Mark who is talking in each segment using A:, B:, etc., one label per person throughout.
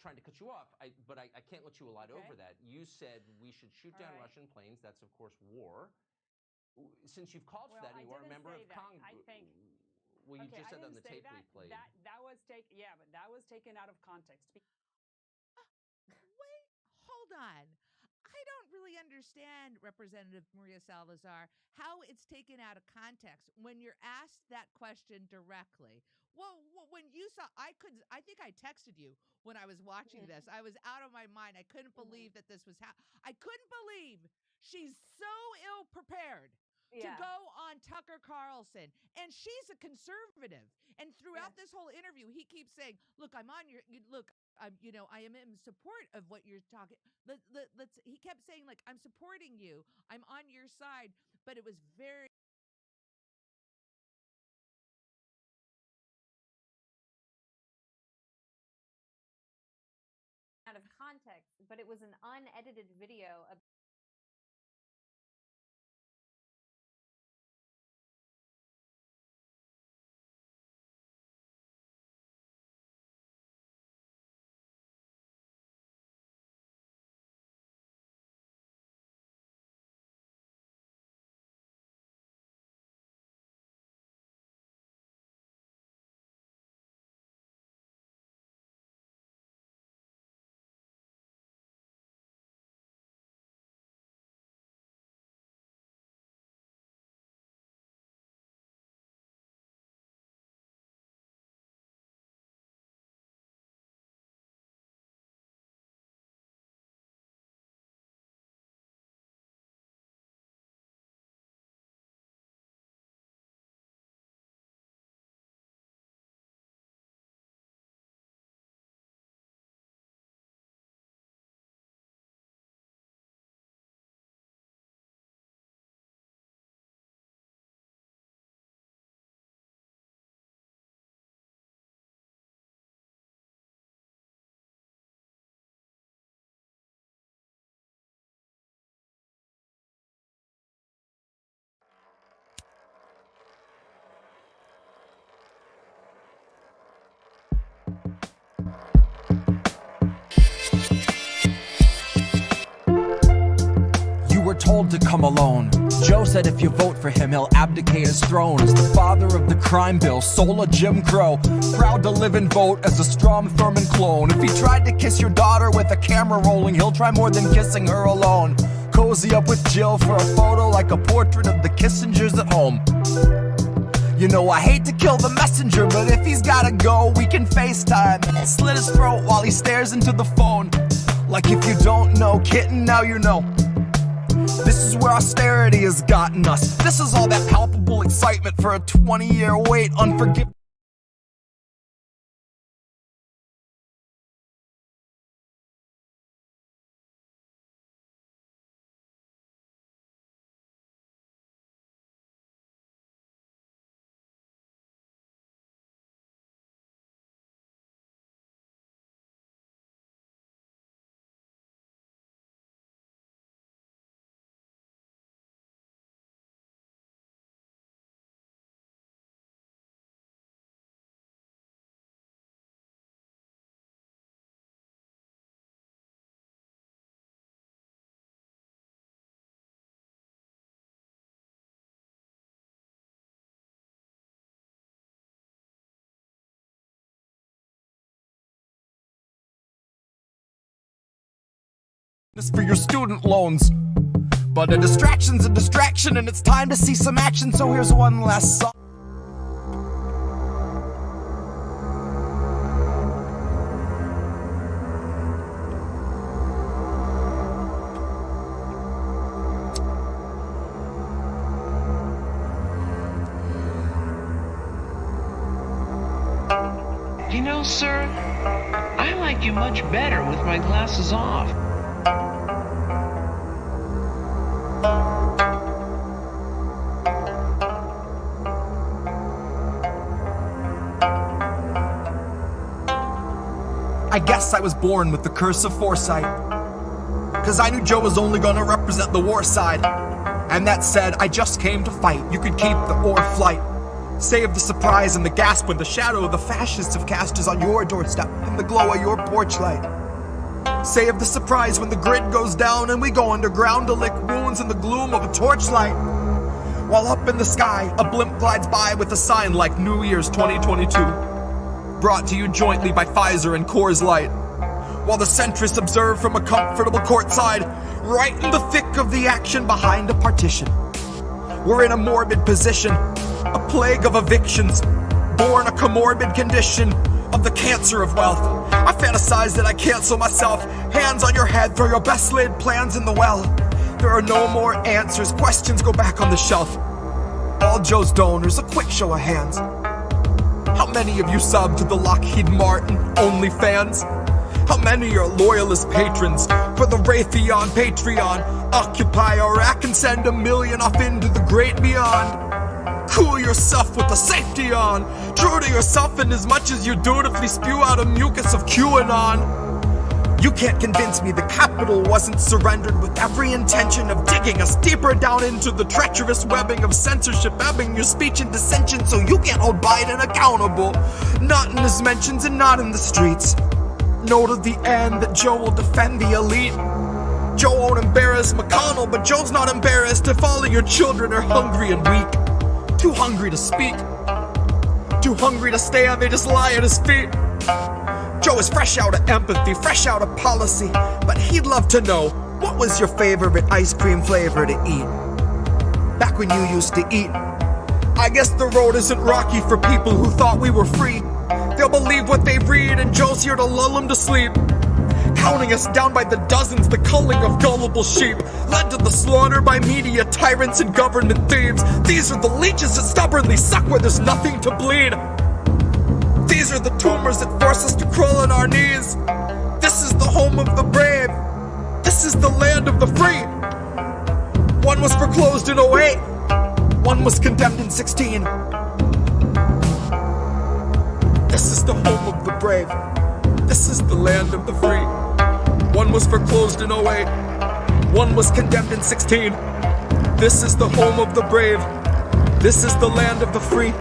A: trying to cut you off, but I can't let you allot over that. You said we should shoot down Russian planes. That's, of course, war. Since you've called for that, and you are a member of Congress. Well, you just said on the tape we played.
B: That was taken out of context.
C: Wait, hold on. I don't really understand, Representative Maria Salazar, how it's taken out of context when you're asked that question directly. Well, when you saw, I think I texted you when I was watching this. I was out of my mind. I couldn't believe that this was I couldn't believe she's so ill prepared to go on Tucker Carlson, and she's a conservative. And throughout this whole interview, he keeps saying, "Look, I'm on your look. I am in support of what you're talking." He kept saying, like, "I'm supporting you. I'm on your side," but it was very.
D: Out of context, but it was an unedited video of
E: Told to come alone. Joe said if you vote for him, he'll abdicate his throne as the father of the crime bill, soul of Jim Crow. Proud to live and vote as a Strom Thurmond clone. If he tried to kiss your daughter with a camera rolling, he'll try more than kissing her alone. Cozy up with Jill for a photo like a portrait of the Kissingers at home. You know I hate to kill the messenger, but if he's gotta go, we can FaceTime. Slit his throat while he stares into the phone. Like if you don't know, kitten, now you know. This is where austerity has gotten us. This is all that palpable excitement for a 20-year wait, unforgivable. For your student loans, but a distraction's a distraction, and it's time to see some action. So here's one last song.
F: You know, sir, I like you much better with my glasses off.
E: I guess I was born with the curse of foresight, 'cause I knew Joe was only gonna represent the war side. And that said, I just came to fight. You could keep the or flight. Save the surprise and the gasp when the shadow of the fascists have cast is on your doorstep in the glow of your porch light. Save the surprise when the grid goes down and we go underground to lick wounds in the gloom of a torchlight. While up in the sky, a blimp glides by with a sign like New Year's 2022. Brought to you jointly by Pfizer and Coors Light. While the centrists observe from a comfortable courtside, right in the thick of the action behind a partition. We're in a morbid position, a plague of evictions, born a comorbid condition of the cancer of wealth. I fantasize that I cancel myself. Hands on your head, throw your best laid plans in the well. There are no more answers, questions go back on the shelf. All Joe's donors, a quick show of hands. How many of you subbed to the Lockheed Martin OnlyFans? How many are loyalist patrons for the Raytheon Patreon? Occupy Iraq and send $1 million off into the great beyond. Cool yourself with the safety on. True to yourself in as much as you dutifully spew out a mucus of QAnon. You can't convince me the Capitol wasn't surrendered with every intention of digging us deeper down into the treacherous webbing of censorship, ebbing your speech and dissension so you can't hold Biden accountable. Not in his mentions and not in the streets. Know to the end that Joe will defend the elite. Joe won't embarrass McConnell, but Joe's not embarrassed if all of your children are hungry and weak. Too hungry to speak. Too hungry to stand, they just lie at his feet. Joe is fresh out of empathy, fresh out of policy, but he'd love to know, what was your favorite ice cream flavor to eat? Back when you used to eat. I guess the road isn't rocky for people who thought we were free. They'll believe what they read, and Joe's here to lull them to sleep. Counting us down by the dozens, the culling of gullible sheep, led to the slaughter by media tyrants and government thieves. These are the leeches that stubbornly suck where there's nothing to bleed. These are the tumors that force us to crawl on our knees. This is the home of the brave. This is the land of the free. One was foreclosed in 08. One was condemned in 16. This is the home of the brave. This is the land of the free. One was foreclosed in 08. One was condemned in 16. This is the home of the brave. This is the land of the free.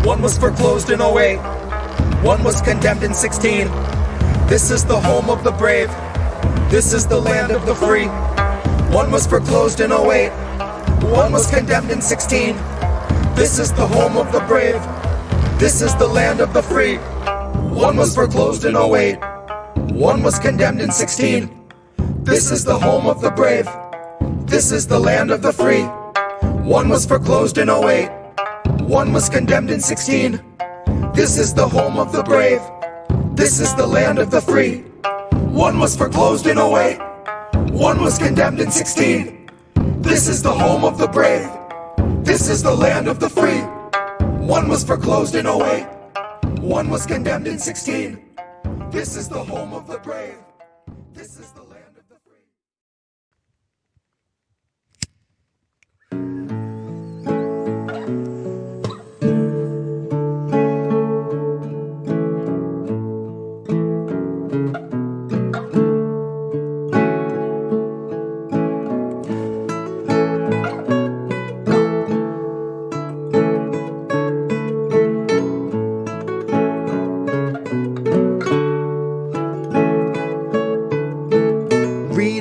E: One was foreclosed in 08. One was condemned in 16. This is the home of the brave. This is the land of the free. One was foreclosed in 08. One was condemned in 16. This is the home of the brave. This is the land of the free. One was foreclosed in 08. One was condemned in 16. This is the home of the brave. This is the land of the free. One was foreclosed in 08. One was condemned in 16. This is the home of the brave. This is the land of the free. One was foreclosed in 08. One was condemned in 16. This is the home of the brave. This is the land of the free. One was foreclosed in 08. One was condemned in 16. This is the home of the brave. This is the land of the free.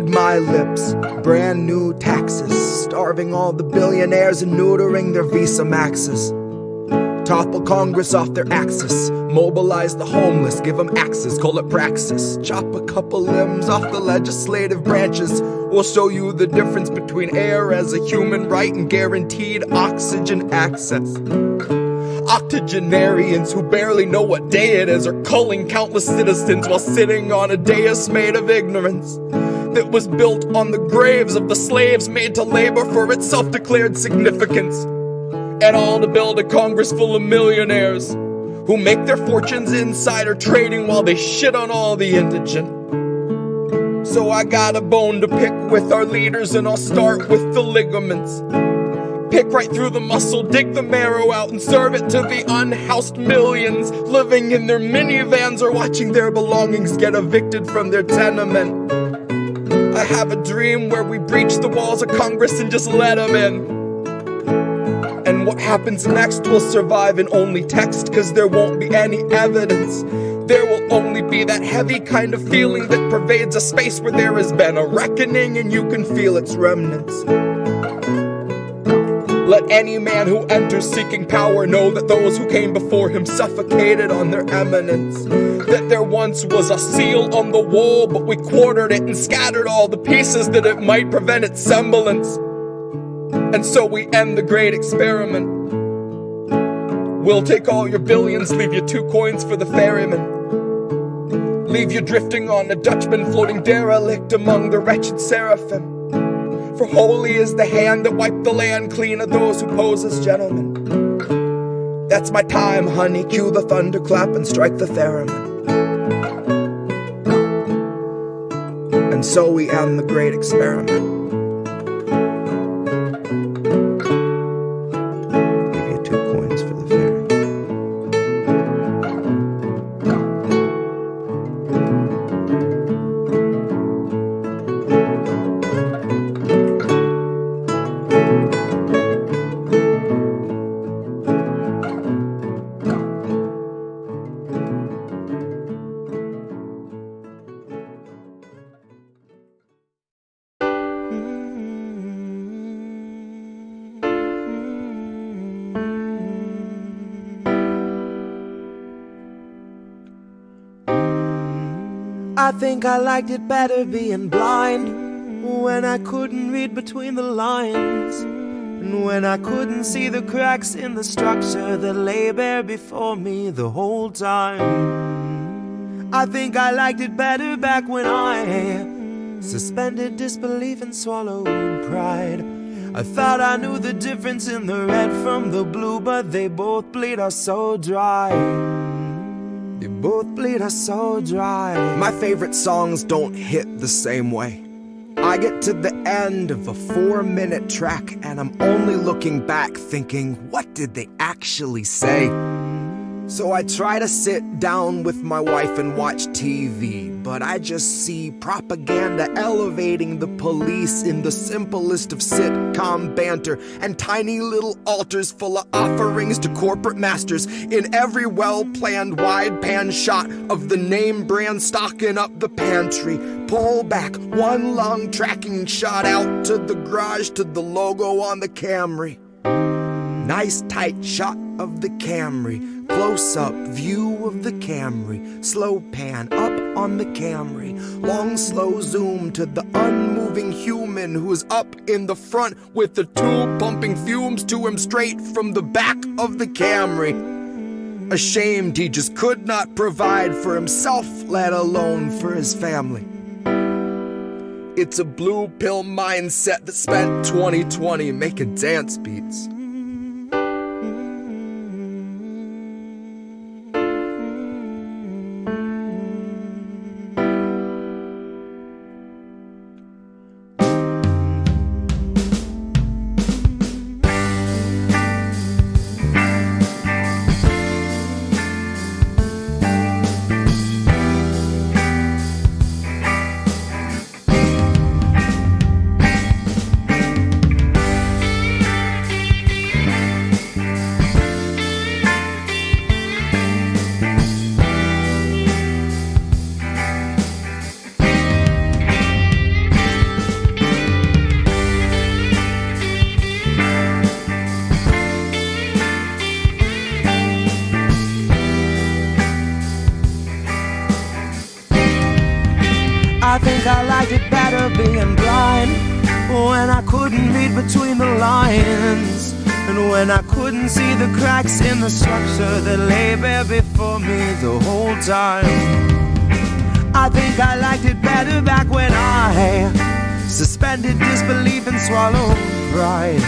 E: My lips, brand new taxes, starving all the billionaires and neutering their Visa Maxes. Topple Congress off their axis, mobilize the homeless, give them axes, call it praxis. Chop a couple limbs off the legislative branches. We'll show you the difference between air as a human right and guaranteed oxygen access. Octogenarians who barely know what day it is are culling countless citizens while sitting on a dais made of ignorance that was built on the graves of the slaves made to labor for its self-declared significance. And all to build a Congress full of millionaires who make their fortunes insider trading while they shit on all the indigent. So I got a bone to pick with our leaders, and I'll start with the ligaments. Pick right through the muscle, dig the marrow out, and serve it to the unhoused millions living in their minivans or watching their belongings get evicted from their tenement. I have a dream where we breach the walls of Congress and just let them in. And And what happens next will survive in only text, 'cause there won't be any evidence. There will only be that heavy kind of feeling that pervades a space where there has been a reckoning and you can feel its remnants. Let any man who enters seeking power know that those who came before him suffocated on their eminence. That there once was a seal on the wall, but we quartered it and scattered all the pieces that it might prevent its semblance. And so we end the great experiment. We'll take all your billions, leave you 2 coins for the ferryman. Leave you drifting on a Dutchman, floating derelict among the wretched seraphim. For holy is the hand that wiped the land clean of those who pose as gentlemen. That's my time, honey, cue the thunderclap and strike the theremin. And so we end the great experiment. Give you 2 coins for the ferry. I think I liked it better being blind, when I couldn't read between the lines, and when I couldn't see the cracks in the structure that lay bare before me the whole time. I think I liked it better back when I suspended disbelief and swallowed pride. I thought I knew the difference in the red from the blue, but they both bleed us so dry. They both bleed us so dry. My favorite songs don't hit the same way. I get to the end of a 4-minute track and I'm only looking back thinking, what did they actually say? So I try to sit down with my wife and watch TV, but I just see propaganda elevating the police in the simplest of sitcom banter, and tiny little altars full of offerings to corporate masters in every well-planned wide pan shot of the name brand stocking up the pantry. Pull back one long tracking shot out to the garage to the logo on the Camry. Nice tight shot of the Camry, close-up view of the Camry, slow pan up on the Camry, long slow zoom to the unmoving human who's up in the front with the tube pumping fumes to him straight from the back of the Camry. Ashamed he just could not provide for himself, let alone for his family. It's a blue pill mindset that spent 2020 making dance beats. I think I liked it better being blind, when I couldn't read between the lines, and when I couldn't see the cracks in the structure that lay bare before me the whole time. I think I liked it better back when I suspended disbelief and swallowed pride,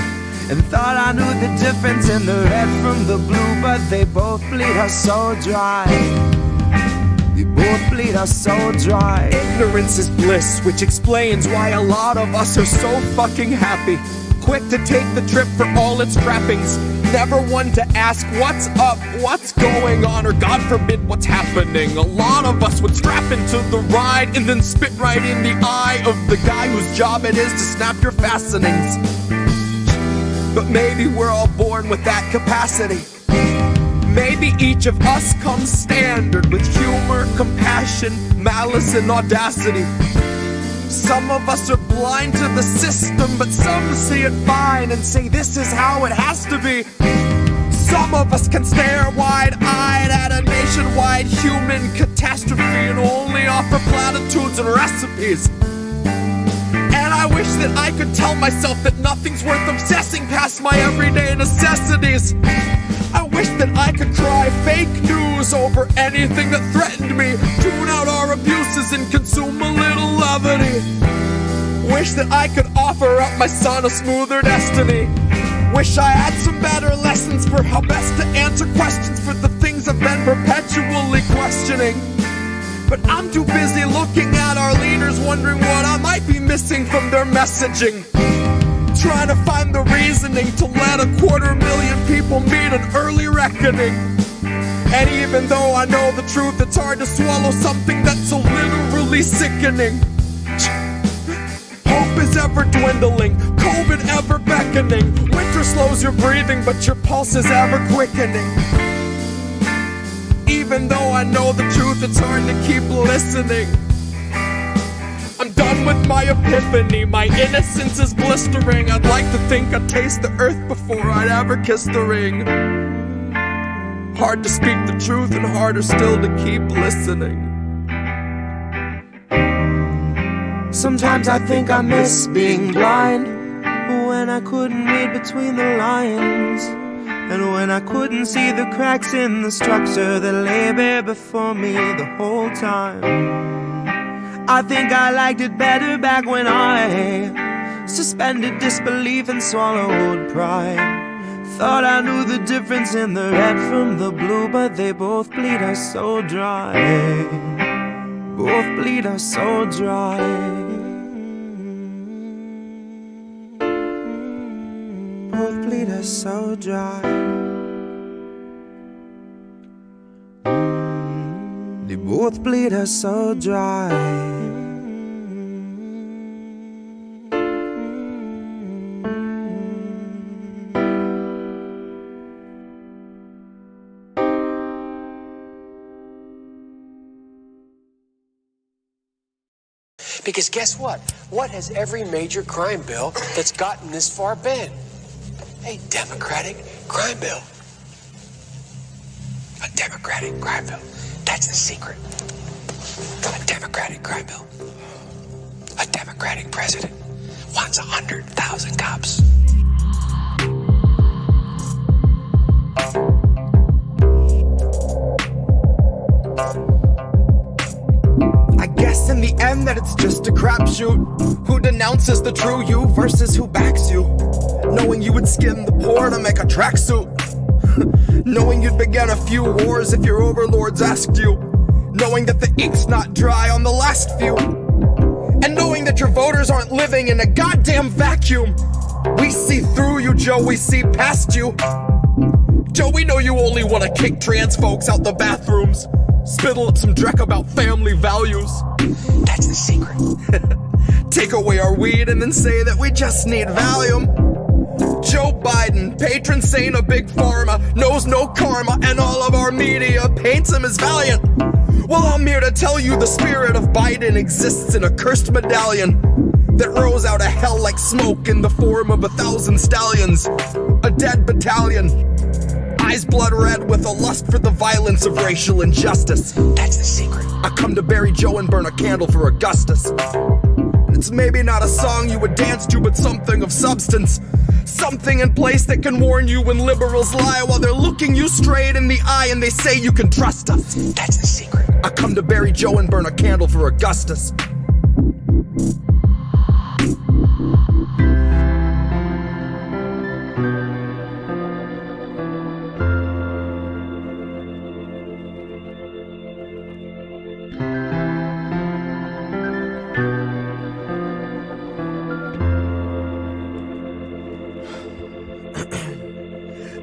E: and thought I knew the difference in the red from the blue, but they both bleed us so dry. They both bleed us so dry. Ignorance is bliss, which explains why a lot of us are so fucking happy. Quick to take the trip for all its trappings, never one to ask what's up, what's going on, or God forbid what's happening. A lot of us would strap into the ride and then spit right in the eye of the guy whose job it is to snap your fastenings. but maybe we're all born with that capacity. Maybe each of us comes standard with humor, compassion, malice, and audacity. Some of us are blind to the system, but some see it fine and say this is how it has to be. Some of us can stare wide-eyed at a nationwide human catastrophe and only offer platitudes and recipes. And I wish that I could tell myself that nothing's worth obsessing past my everyday necessities. I wish that I could cry fake news over anything that threatened me, tune out our abuses and consume a little levity. Wish that I could offer up my son a smoother destiny. Wish I had some better lessons for how best to answer questions for the things I've been perpetually questioning. But I'm too busy looking at our leaders, wondering what I might be missing from their messaging. Trying to find the reasoning to let 250,000 people meet an early reckoning. And even though I know the truth, it's hard to swallow something that's so literally sickening. Hope is ever dwindling, COVID ever beckoning. Winter slows your breathing, but your pulse is ever quickening. Even though I know the truth, it's hard to keep listening. I'm done with my epiphany, my innocence is blistering. I'd like to think I'd taste the earth before I'd ever kiss the ring. Hard to speak the truth and harder still to keep listening. Sometimes I think I miss being blind, when I couldn't read between the lines, and when I couldn't see the cracks in the structure that lay bare before me the whole time. I think I liked it better back when I suspended disbelief and swallowed pride. Thought I knew the difference in the red from the blue, but they both bleed us so dry. Both bleed us so dry. Both bleed us so dry. They both bleed us so dry.
G: Because guess what? What has every major crime bill that's gotten this far been? A Democratic crime bill. A Democratic crime bill. That's the secret. A Democratic crime bill. A Democratic president wants 100,000 cops.
E: I guess in the end that it's just a crapshoot. Who denounces the true you versus who backs you? Knowing you would skin the poor to make a tracksuit. Knowing you'd begin a few wars if your overlords asked you. Knowing that the ink's not dry on the last few. And knowing that your voters aren't living in a goddamn vacuum. We see through you, Joe, we see past you. Joe, we know you only want to kick trans folks out the bathrooms. Spittle up some dreck about family values.
G: That's the secret.
E: Take away our weed and then say that we just need Valium. Joe Biden, patron saint of Big Pharma, knows no karma, and all of our media paints him as valiant. Well, I'm here to tell you the spirit of Biden exists in a cursed medallion that rose out of hell like smoke in the form of 1,000 stallions. A dead battalion. Eyes blood red with a lust for the violence of racial injustice.
G: That's the secret.
E: I come to bury Joe and burn a candle for Augustus. It's maybe not a song you would dance to, but something of substance. Something in place that can warn you when liberals lie while they're looking you straight in the eye and they say you can trust us.
G: That's the secret.
E: I come to bury Joe and burn a candle for Augustus.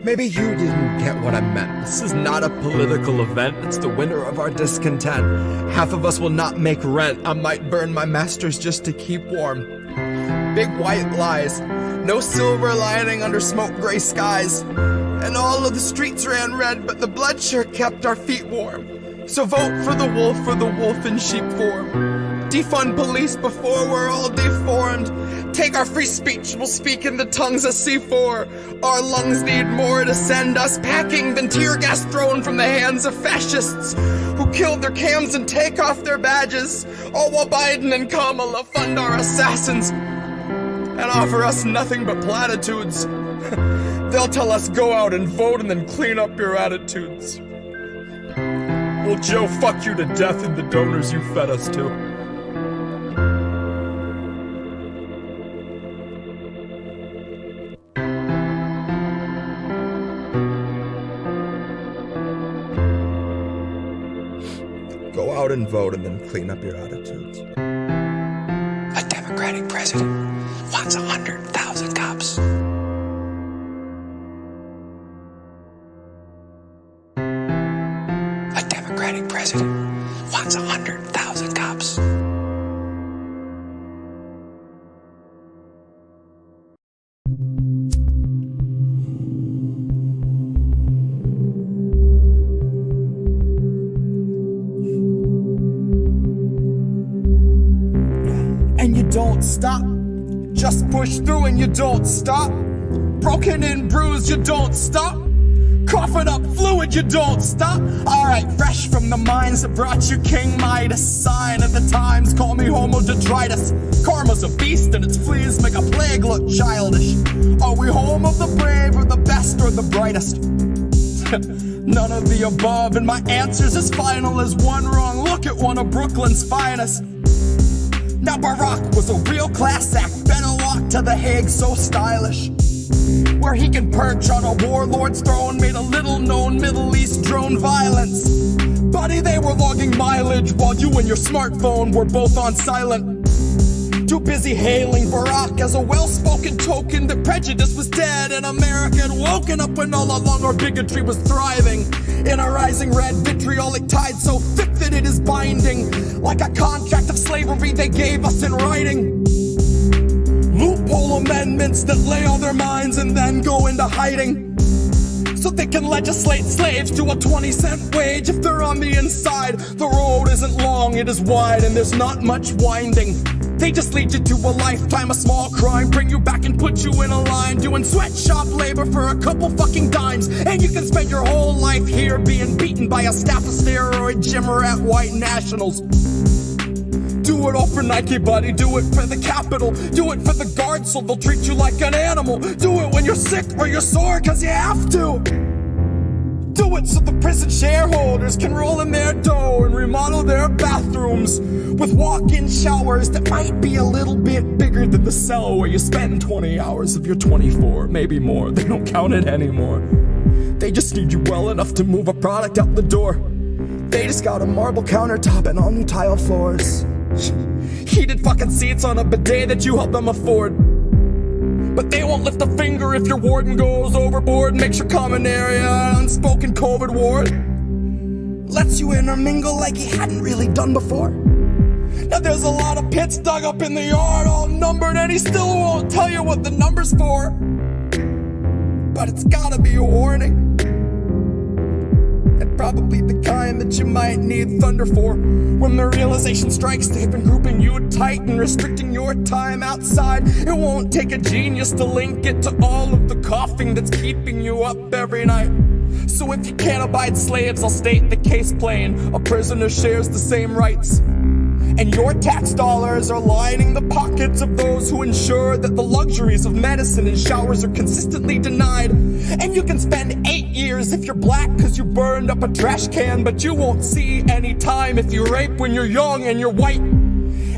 E: Maybe you didn't get what I meant. This is not a political event. It's the winter of our discontent. Half of us will not make rent. I might burn my masters just to keep warm. Big white lies.
H: No silver lining under smoke gray skies. And all of the streets ran red, but the blood sure kept our feet warm. So vote for the wolf in sheep form. Defund police before we're all deformed. Take our free speech, we'll speak in the tongues of C4. Our lungs need more to send us packing than tear gas thrown from the hands of fascists who killed their cams and take off their badges, all while Biden and Kamala fund our assassins and offer us nothing but platitudes. They'll tell us go out and vote and then clean up your attitudes. Well, Joe, fuck you to death and the donors you fed us to. Go out and vote and then clean up your attitudes.
G: A Democratic president wants 100,000 cops. A Democratic president wants 100,000 cops.
H: And you don't stop. Just push through and you don't stop. Broken and bruised, you don't stop. Coughing up fluid, you don't stop. Alright, fresh from the mines that brought you King Midas. Sign of the times, call me Homo detritus. Karma's a beast and its fleas make a plague look childish. Are we home of the brave or the best or the brightest? None of the above, and my answer's as final as one wrong look at one of Brooklyn's finest. Now Barack was a real class act, better walk to The Hague so stylish, where he can perch on a warlord's throne, made a little known Middle East drone violence. Buddy, they were logging mileage while you and your smartphone were both on silent. Too busy hailing Barack as a well-spoken token that prejudice was dead and America had woken up when all along our bigotry was thriving in a rising red vitriolic tide so thick that it is binding, like a contract of slavery they gave us in writing. Loophole amendments that lay on their minds and then go into hiding, so they can legislate slaves to a 20-cent wage if they're on the inside. The road isn't long, it is wide, and there's not much winding. They just lead you to a lifetime of small crime, bring you back and put you in a line, doing sweatshop labor for a couple fucking dimes. And you can spend your whole life here being beaten by a staff of steroid gym rat white nationals. Do it all for Nike, buddy, do it for the Capitol. Do it for the guards so they'll treat you like an animal. Do it when you're sick or you're sore cause you have to. Do it so the prison shareholders can roll in their dough and remodel their bathrooms with walk-in showers that might be a little bit bigger than the cell where you spend 20 hours of your 24, maybe more. They don't count it anymore. They just need you well enough to move a product out the door. They just got a marble countertop and all new tile floors. Heated fucking seats on a bidet that you help them afford. But they won't lift a finger if your warden goes overboard. Makes your common area an unspoken COVID ward. Lets you intermingle like he hadn't really done before. Now there's a lot of pits dug up in the yard, all numbered, and he still won't tell you what the number's for. But it's gotta be a warning, and probably the kind that you might need thunder for. When the realization strikes, they've been grouping you tight and restricting your time outside. It won't take a genius to link it to all of the coughing that's keeping you up every night. So if you can't abide slaves, I'll state the case plain. A prisoner shares the same rights, and your tax dollars are lining the pockets of those who ensure that the luxuries of medicine and showers are consistently denied. And you can spend 8 years if you're black cause you burned up a trash can, but you won't see any time if you rape when you're young and you're white.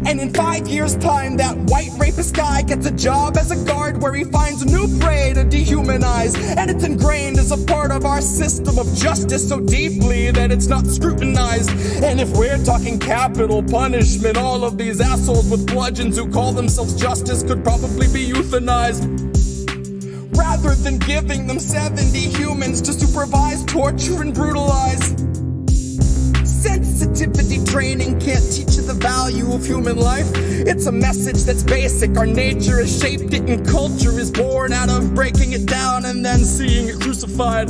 H: And in 5 years' time, that white rapist guy gets a job as a guard where he finds a new prey to dehumanize. And it's ingrained as a part of our system of justice so deeply that it's not scrutinized. And if we're talking capital punishment, all of these assholes with bludgeons who call themselves justice could probably be euthanized, rather than giving them 70 humans to supervise, torture, and brutalize. Sensitivity training can't teach you the value of human life. It's a message that's basic, our nature has shaped it, and culture is born out of breaking it down and then seeing it crucified.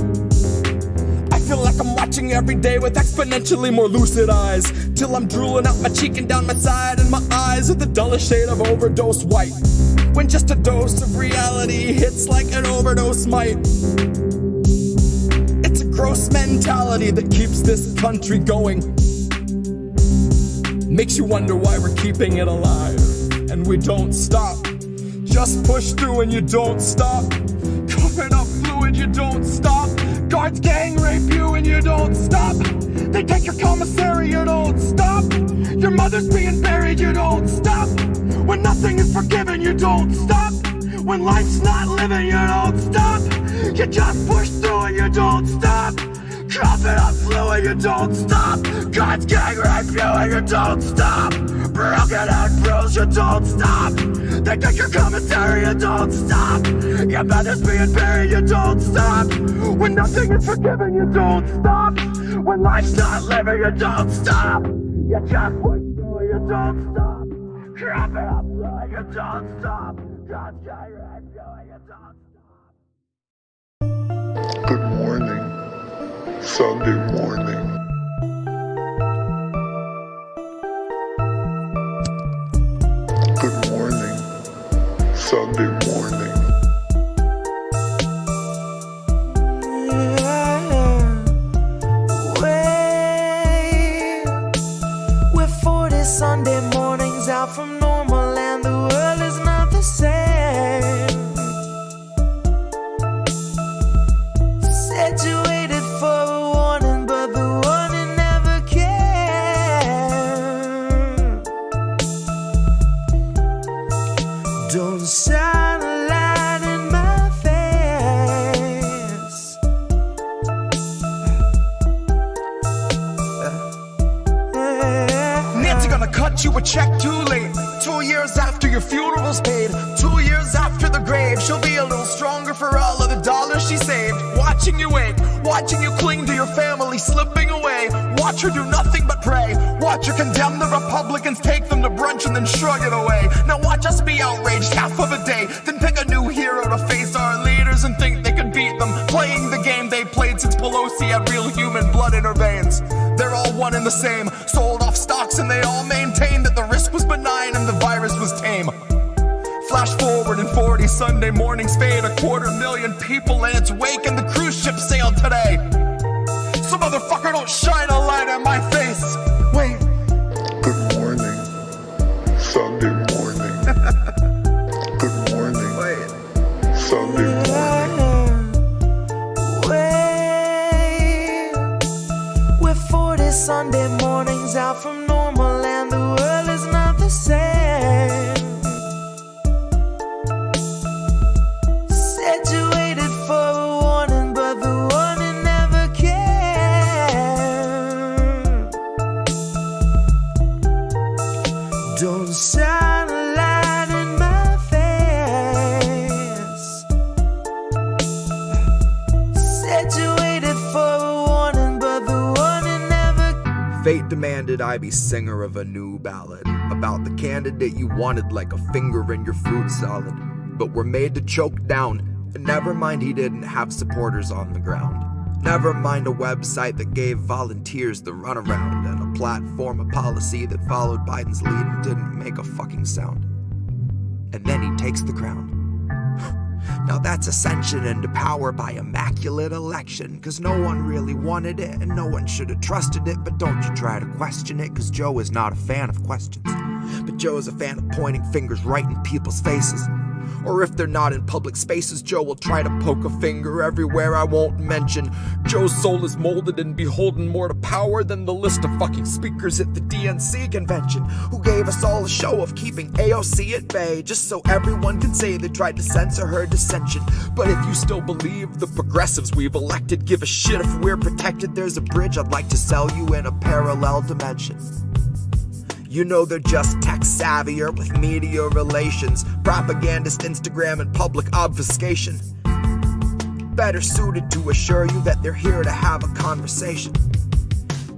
H: I feel like I'm watching every day with exponentially more lucid eyes, till I'm drooling out my cheek and down my side, and my eyes are the dullest shade of overdose white, when just a dose of reality hits like an overdose might. It's a gross mentality that keeps this country going. Makes you wonder why we're keeping it alive, and we don't stop. Just push through and you don't stop. Coughing up fluid, you don't stop. Guards gang rape you and you don't stop. They take your commissary, you don't stop. Your mother's being buried, you don't stop. When nothing is forgiven, you don't stop. When life's not living, you don't stop. You just push through and you don't stop. Coughing up fluid, you don't stop. Guards gang rape you and you don't stop. Broken out bros, you don't stop. They take your commissary, you don't stop. Your mother's being buried, you don't stop. When nothing is forgiven, you don't stop. When life's not living, you don't stop. You just push through, you don't stop. Coughing up fluid, you don't stop. Guards gang rape you and you don't stop.
I: Good morning. Sunday morning. Good morning. Sunday morning.
J: We're 40 Sunday mornings out from normal, and the world is not the same. Said you waited for a warning, but the warning never came. Don't shine a light in my face.
H: Nancy gonna cut you a check too late. 2 years after your funeral's paid, 2 years after the grave, she'll be a little stronger for all of the dollars she saved. Watching you wake, watching you cling to your family slipping away. Watch her do nothing but pray. Watch her condemn the Republicans, take them to brunch and then shrug it away. Now watch us be outraged half of a day, then pick a new hero to face our leaders and think they can beat them, playing the game they played since Pelosi had real human blood in her veins. They're all one and the same, sold off stocks and they all maintain that the risk was benign and the virus was tame. Flash forward in 40 Sunday mornings fade, 250,000 people in its wake, and the cruise ship sailed today. Some motherfucker don't shine a light in my face. Wait.
I: Good morning. Sunday morning. Good morning.
H: Wait.
I: Sunday morning.
J: We're 40 Sunday mornings out from normal, and the world is not the same. Said you waited for a warning, but the warning never came. Don't shine a light in my face. Said you waited for a warning, but the warning never.
E: Fate demanded I be singer of a new ballad about the candidate you wanted like a finger in your fruit salad, but were made to choke down. And never mind he didn't have supporters on the ground. Never mind a website that gave volunteers the runaround, and a platform, a policy that followed Biden's lead and didn't make a fucking sound. And then he takes the crown. Now that's ascension into power by immaculate election, cause no one really wanted it and no one should have trusted it. But don't you try to question it, cause Joe is not a fan of questions, but Joe is a fan of pointing fingers right in people's faces. Or if they're not in public spaces, Joe will try to poke a finger everywhere I won't mention. Joe's soul is molded and beholden more to power than the list of fucking speakers at the DNC convention, who gave us all a show of keeping AOC at bay, just so everyone can say they tried to censor her dissension. But if you still believe the progressives we've elected give a shit if we're protected, there's a bridge I'd like to sell you in a parallel dimension. You know they're just tech savvier with media relations, propagandist Instagram and public obfuscation. Better suited to assure you that they're here to have a conversation.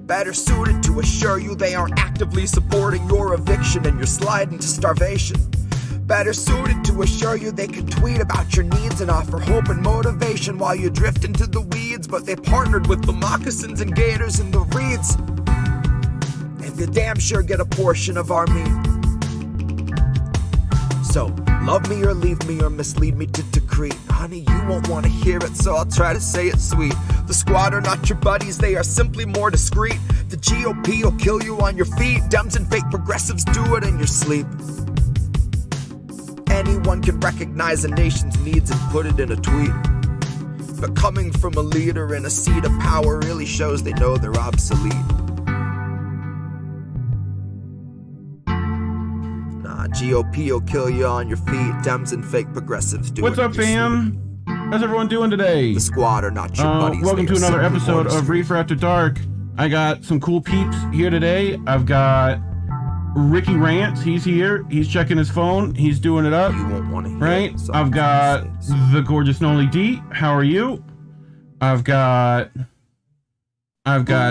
H: better suited to assure you they are actively supporting your eviction and your slide into starvation. Better suited to assure you they can tweet about your needs and offer hope and motivation while you drift into the weeds, but they partnered with the moccasins and gators and the reeds, and they damn sure get a portion of our meat. So, love me or leave me or mislead me to decree. Honey, you won't want to hear it, so I'll try to say it sweet. The squad are not your buddies, they are simply more discreet. The GOP will kill you on your feet. Dems and fake progressives do it in your sleep. Anyone can recognize a nation's needs and put it in a tweet. But coming from a leader in a seat of power really shows they know they're obsolete. GOP will kill you on your feet. Dems and fake progressives do
K: What's
H: it.
K: up, fam? How's everyone doing today?
H: The squad are not your buddies.
K: Welcome to another episode of Reefer After Dark. I got some cool peeps here today. I've got ickyRants. He's here. He's checking his phone. He's doing it up.
H: You won't want to hear
K: right?
H: it, so
K: I've got the gorgeous Noli Dee. How are you? I've got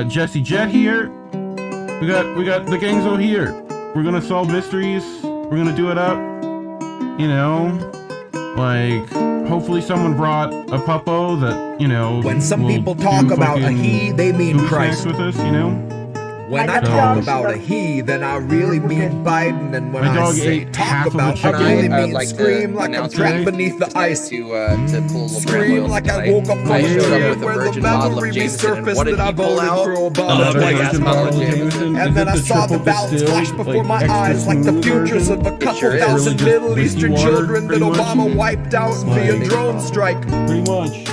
K: Jesse Jett here. We got the gangzo here. We're gonna solve mysteries. We're gonna do it up, you know, like, hopefully someone brought a puppo that, you know,
H: when some people talk about a he, they mean Christ.
K: With us, you know?
H: When I talk about a he, then I really mean Biden, and when I say talk about, I really mean scream like I'm trapped beneath the ice.
L: To pull
H: scream like I woke up from a dream where the memory resurfaced that I voted for Obama. And then I saw the ballots flash before my eyes like the futures of a couple thousand Middle Eastern children that Obama wiped out via drone strike.
K: Pretty much.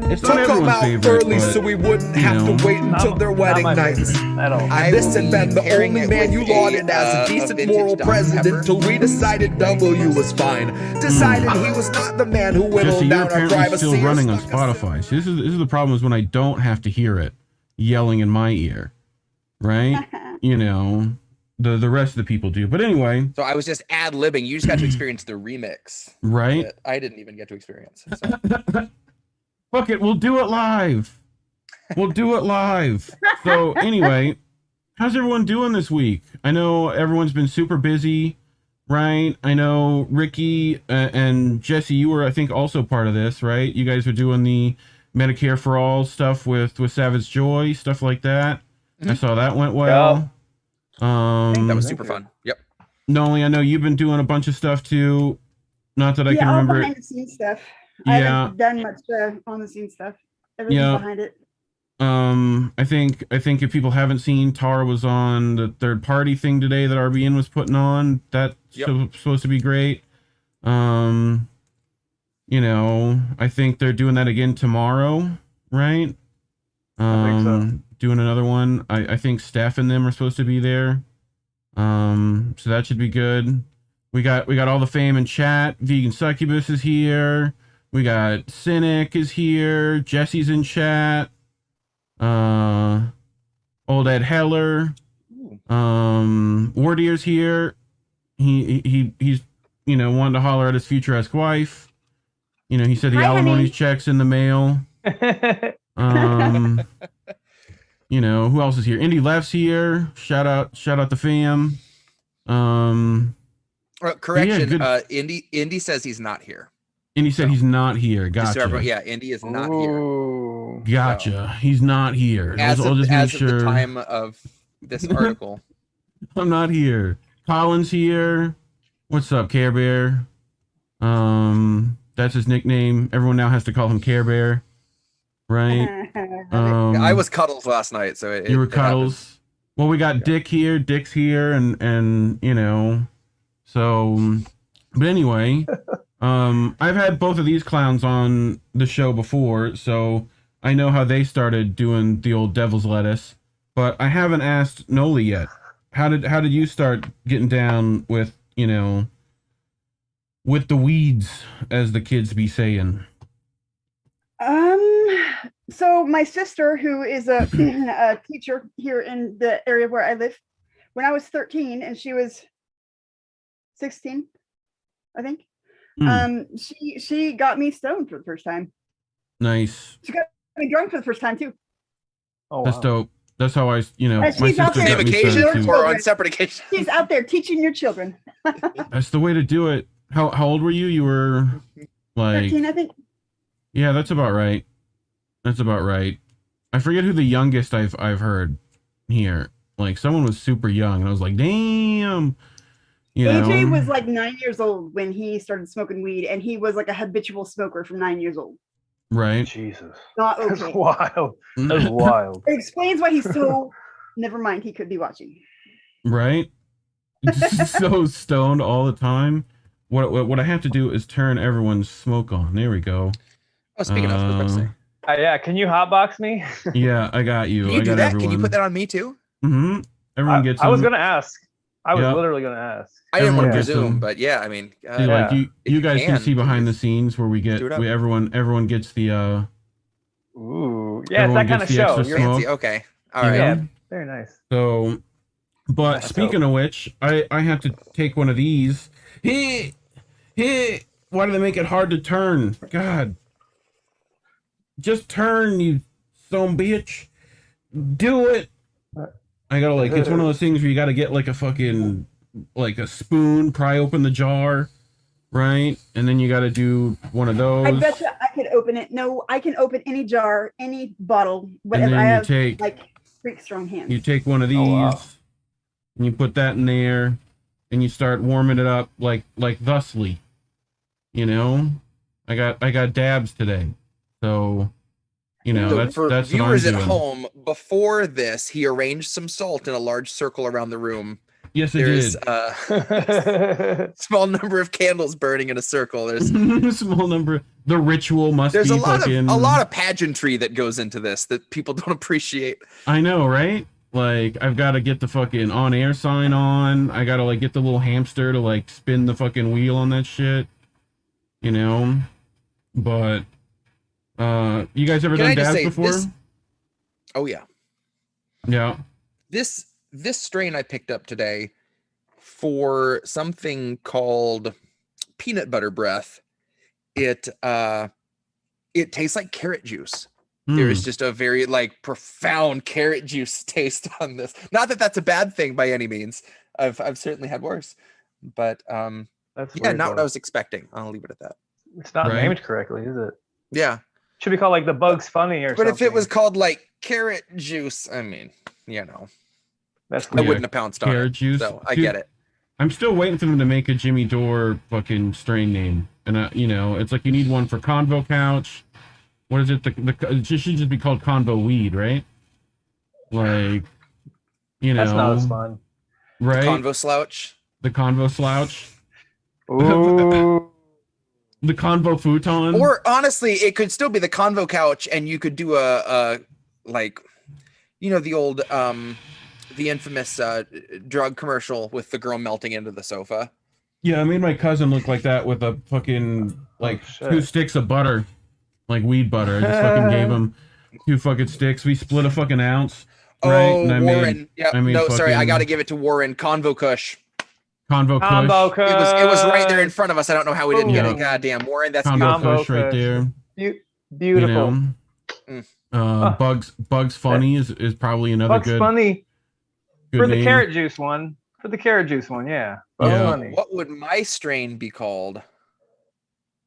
K: It's
H: took them out early so we wouldn't have to wait until their wedding nights. And this had been the only man you lauded as a decent moral president till we decided W was fine. Decided he was not the man who whittled down our privacy.
K: Still running on Spotify. See, this is the problem is when I don't have to hear it yelling in my ear, right? You know, the rest of the people do. But anyway.
L: So I was just ad-libbing. You just got to experience the remix.
K: Right.
L: That I didn't even get to experience. So.
K: Fuck it, we'll do it live. We'll do it live. So anyway, how's everyone doing this week? I know everyone's been super busy, right? I know Ricky and Jesse, you were, I think, also part of this, right? You guys were doing the Medicare for All stuff with Savage Joy, stuff like that. Mm-hmm. I saw that went well.
L: That was super fun. Yep.
K: Noli, I know you've been doing a bunch of stuff too. Not that I can remember.
M: Behind the scenes stuff. I haven't done much on the scene stuff. Everything's behind it.
K: I think if people haven't seen, Tara was on the third party thing today that RBN was putting on. That's supposed to be great. You know, I think they're doing that again tomorrow, right?
N: I think so.
K: Doing another one. I think Steph and them are supposed to be there. So that should be good. We got all the fam in chat. Vegan Succubus is here. We got Cynic is here. Jesse's in chat. Old Ed Heller. Wardier's here. He's you know, wanted to holler at his future-esque wife. You know, he said the alimony checks in the mail. You know, who else is here? Indy Left's here. Shout out the fam.
L: Correction. Indy says he's not here.
K: Indy said he's not here. Gotcha.
L: Yeah, Indy is not here.
K: Gotcha.
L: So,
K: he's not here.
L: As
K: I'll just
L: of
K: make sure.
L: the time of this article.
K: I'm not here. Colin's here. What's up, Care Bear? That's his nickname. Everyone now has to call him Care Bear. Right?
L: I was Cuddles last night, so
K: you were Cuddles. Well, we got Dick here. Dick's here, and you know, so. But anyway, I've had both of these clowns on the show before, so I know how they started doing the old devil's lettuce. But I haven't asked Noli yet. How did you start getting down with, you know, with the weeds, as the kids be saying?
M: So my sister, who is a, a teacher here in the area where I live, when I was 13 and she was 16, I think, she got me stoned for the first time.
K: Nice.
M: She got me drunk for the first time too.
K: Oh, that's dope. That's how I, you know,
M: And
K: my
M: she's out
K: sister
M: there
K: got me
M: teaching
K: started
M: your
K: too.
L: or on
M: children.
L: separate occasions.
M: She's out there teaching your children.
K: That's the way to do it. How old were you? You were like
M: 13, I think.
K: Yeah, that's about right. That's about right. I forget who the youngest I've heard here. Like someone was super young, and I was like, damn. You
M: AJ
K: know?
M: was like 9 years old when he started smoking weed, and he was like a habitual smoker from 9 years old.
K: Right.
N: Jesus.
M: Not okay.
N: That's wild. That's wild.
M: It explains why he's so. Never mind, he could be watching.
K: Right. So stoned all the time. What I have to do is turn everyone's smoke on. There we go.
L: Oh, speaking of, I was about to say.
N: Yeah, can you hotbox me?
K: Yeah, I got you.
L: Can you
K: I
L: do
K: got
L: that?
K: everyone.
L: Can you put that on me too?
K: Mm-hmm. Everyone gets.
N: I was
K: them.
N: gonna ask. I was
K: Yep.
N: literally gonna ask.
L: I didn't want to
K: Everyone gets
L: presume,
K: them.
L: but yeah, I mean,
K: See, like you guys can see behind the scenes where we get
L: Do it up.
K: everyone gets the
N: Ooh, yeah, it's
K: everyone
N: that kind
K: gets
N: of
K: the
N: show.
K: extra
N: You're
K: smoke.
L: fancy. Okay, all
K: You
L: right.
K: know?
N: Yeah, very nice.
K: So, but
N: That's
K: speaking of which, I have to take one of these. Hey, why do they make it hard to turn? God, just turn, you son bitch. Do it. I gotta like. It's one of those things where you gotta get like a fucking like a spoon, pry open the jar, right? And then you gotta do one of those.
M: I bet you I could open it. No, I can open any jar, any bottle, whatever.
K: then
M: I
K: you
M: have
K: take-
M: like freak strong hands.
K: You take one of these, and you put that in there, and you start warming it up like thusly. You know, I got dabs today, so you know
L: So
K: that's
L: for
K: what
L: viewers
K: I'm
L: at
K: doing.
L: home, before this, he arranged some salt in a large circle around the room.
K: Yes, I
L: There's
K: did.
L: a small number of candles burning in a circle. There's
K: Small number. The ritual must
L: there's
K: be
L: a lot
K: fucking.
L: of a lot of pageantry that goes into this that people don't appreciate.
K: I know, right? Like I've got to get the fucking on air sign on. I got to like get the little hamster to like spin the fucking wheel on that shit. You know, but you guys ever
L: Can
K: done
L: I just
K: dabs
L: say
K: before?
L: this? Oh yeah.
K: Yeah.
L: This strain I picked up today for something called peanut butter breath. It tastes like carrot juice. There is just a very like profound carrot juice taste on this. Not that that's a bad thing by any means. I've certainly had worse, but
N: That's
L: yeah,
N: weird,
L: not what
N: though.
L: I was expecting. I'll leave it at that.
N: It's not
K: Right.
N: named correctly, is it?
L: Yeah,
N: Should be called like the Bugs Funny or
L: but
N: something.
L: if it was called like carrot juice, I mean, you know,
N: that's
L: I
N: weird.
L: wouldn't have pounced on
K: Carrot
L: it.
K: juice.
L: So I
K: Dude,
L: get it.
K: I'm still waiting for them to make a Jimmy Dore fucking strain name, and you know, it's like you need one for Convo Couch. What is it? It should just be called Convo Weed, right? Like, you know,
N: That's not as fun.
K: right?
L: Convo slouch.
K: The Convo Slouch,
N: Ooh.
K: the Convo Futon,
L: Or honestly, it could still be the convo couch, and you could do a like, you know, the old the infamous drug commercial with the girl melting into the sofa.
K: yeah, I made my cousin look like that with a fucking like
N: shit.
K: 2 sticks of butter, like weed butter. I just fucking gave him 2 fucking sticks. We split a fucking ounce, right?
L: Oh,
K: And I
L: Warren.
K: made,
L: Yeah.
K: I made
L: No, sorry, I
K: fucking
L: got to give it to Warren. Convo Kush.
K: Convo Kush.
N: Combo Kush.
L: It was right there in front of us. I don't know how we didn't get
K: Yeah.
L: it. God damn, Warren, that's
K: Combo
L: beautiful.
K: Kush right
N: Kush.
K: there.
N: Beautiful.
K: You
L: Mm.
K: know, Bugs Funny is probably another
N: Bugs
K: good.
N: Funny.
K: good
N: For the
K: name.
N: carrot juice one. For the carrot juice one, yeah. Bugs
K: Yeah.
N: Funny.
L: What would my strain be called?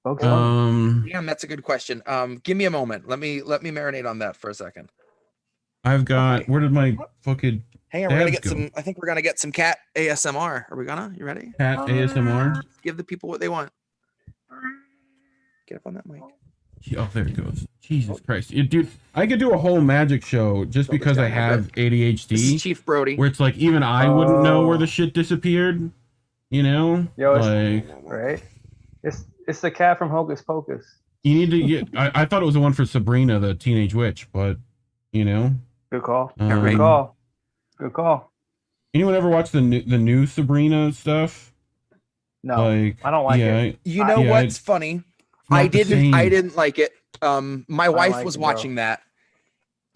N: Bugs Funny.
L: Damn, that's a good question. Give me a moment. Let me marinate on that for a second.
K: I've got. Where did my fucking
L: Hang on, we're gonna
K: dabs
L: get
K: go?
L: some. I think we're gonna get some cat ASMR. Are we gonna? You ready?
K: Cat ASMR?
L: Give the people what they want. Get up on that mic.
K: Oh, there it goes. Jesus Christ, dude! I could do a whole magic show just because I have ADHD.
L: This is Chief Brody.
K: Where it's like even I wouldn't know where the shit disappeared. You know,
N: Yo,
K: like
N: right? It's the cat from Hocus Pocus.
K: you need to get. I thought it was the one for Sabrina, the teenage witch, but you know.
N: Good call.
K: Um,
N: Good call. Good call.
K: Anyone ever watch the new Sabrina stuff?
N: No,
K: Like,
N: I don't like
K: yeah,
N: it.
L: You know
K: yeah,
L: what's funny?
K: not
L: I
K: the
L: didn't
K: same.
L: like it. My wife
N: like
L: was
N: it, bro.
L: watching that,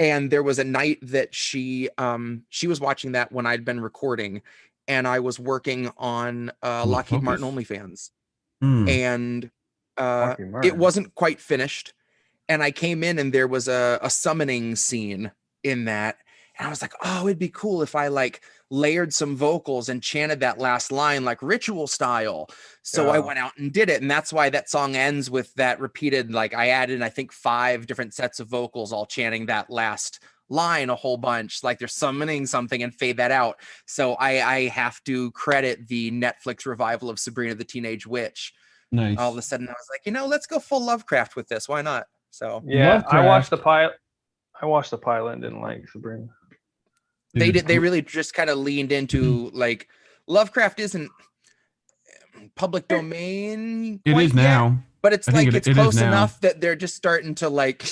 L: and there was a night that she was watching that when I'd been recording, and I was working on Lockheed Martin OnlyFans, and it wasn't quite finished, and I came in and there was a summoning scene in that, And I was like, oh, it'd be cool if I like layered some vocals and chanted that last line like ritual style. So I went out and did it. And that's why that song ends with that repeated, like I added, I think 5 different sets of vocals, all chanting that last line a whole bunch, like they're summoning something and fade that out. So I have to credit the Netflix revival of Sabrina the Teenage Witch.
K: Nice.
L: All of a sudden I was like, let's go full Lovecraft with this. Why not? So
N: yeah,
K: Lovecraft.
N: I watched the pilot and didn't like Sabrina.
L: They really just kind of leaned into like Lovecraft isn't public domain.
K: It is now,
L: but it's like it's close enough that they're just starting to like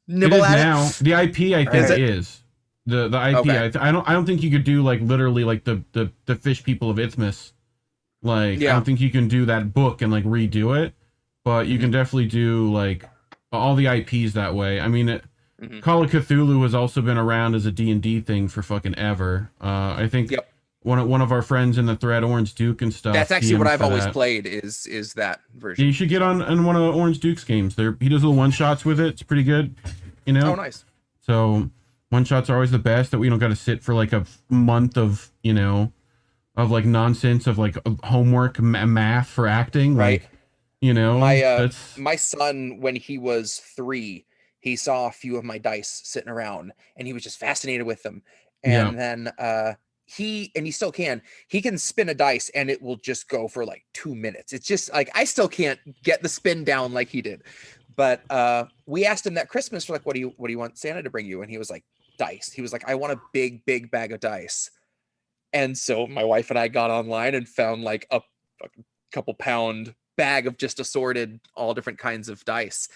L: nibble at
K: it. The IP I think is the IP.
L: Okay.
K: I don't think you could do like literally like the fish people of Isthmus. Like I don't think you can do that book and like redo it, but you can definitely do like all the IPs that way. I mean, Call of Cthulhu has also been around as a D&D thing for fucking ever. I think one of our friends in the thread, Orange Duke and stuff.
L: That's actually what I've always played is that version.
K: Yeah, you should get on one of Orange Duke's games. He does little one shots with it. It's pretty good. You know.
L: Oh, nice.
K: So one shots are always the best. That we don't got to sit for like a month of of like nonsense of like homework math for acting.
L: Right.
K: Like,
L: my son, when he was 3, he saw a few of my dice sitting around and he was just fascinated with them. And then he still can spin a dice and it will just go for like 2 minutes. It's just like, I still can't get the spin down like he did. But we asked him that Christmas for like, what do you want Santa to bring you? And he was like, dice. He was like, I want a big bag of dice. And so my wife and I got online and found like a couple pound bag of just assorted all different kinds of dice.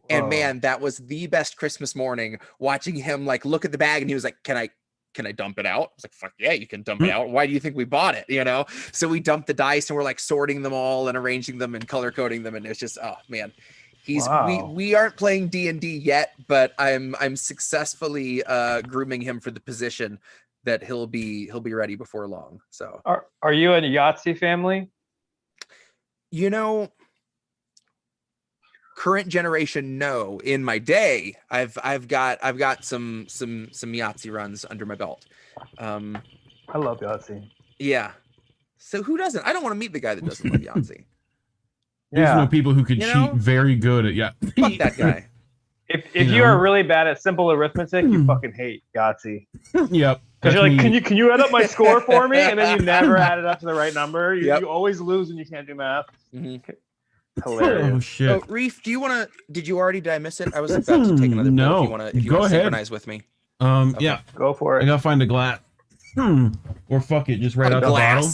L: And man, that was the best Christmas morning, watching him like look at the bag and he was like, can I dump it out? I was like, fuck yeah, you can dump it out. Why do you think we bought it? So we dumped the dice and we're like sorting them all and arranging them and color coding them. And it's just, oh man, we aren't playing D&D yet, but I'm successfully grooming him for the position that he'll be ready before long. So
N: are you a Yahtzee family?
L: Current generation, no. In my day, I've got some Yahtzee runs under my belt.
N: I love Yahtzee.
L: Yeah. So who doesn't? I don't want to meet the guy that doesn't love Yahtzee.
K: There's no people who could cheat very good at Yahtzee.
L: Fuck that guy.
N: If you are really bad at simple arithmetic, you fucking hate Yahtzee.
K: Yep.
N: Because you're like, can you add up my score for me? And then you never add it up to the right number. You always lose when you can't do math. Hilarious.
K: Oh shit.
L: Reef, did I miss it? I was about to take another
K: no.
L: If you want to synchronize with me.
K: Okay. Yeah.
N: Go for it.
K: I gotta find a glass. Or fuck it, just right out the bottle.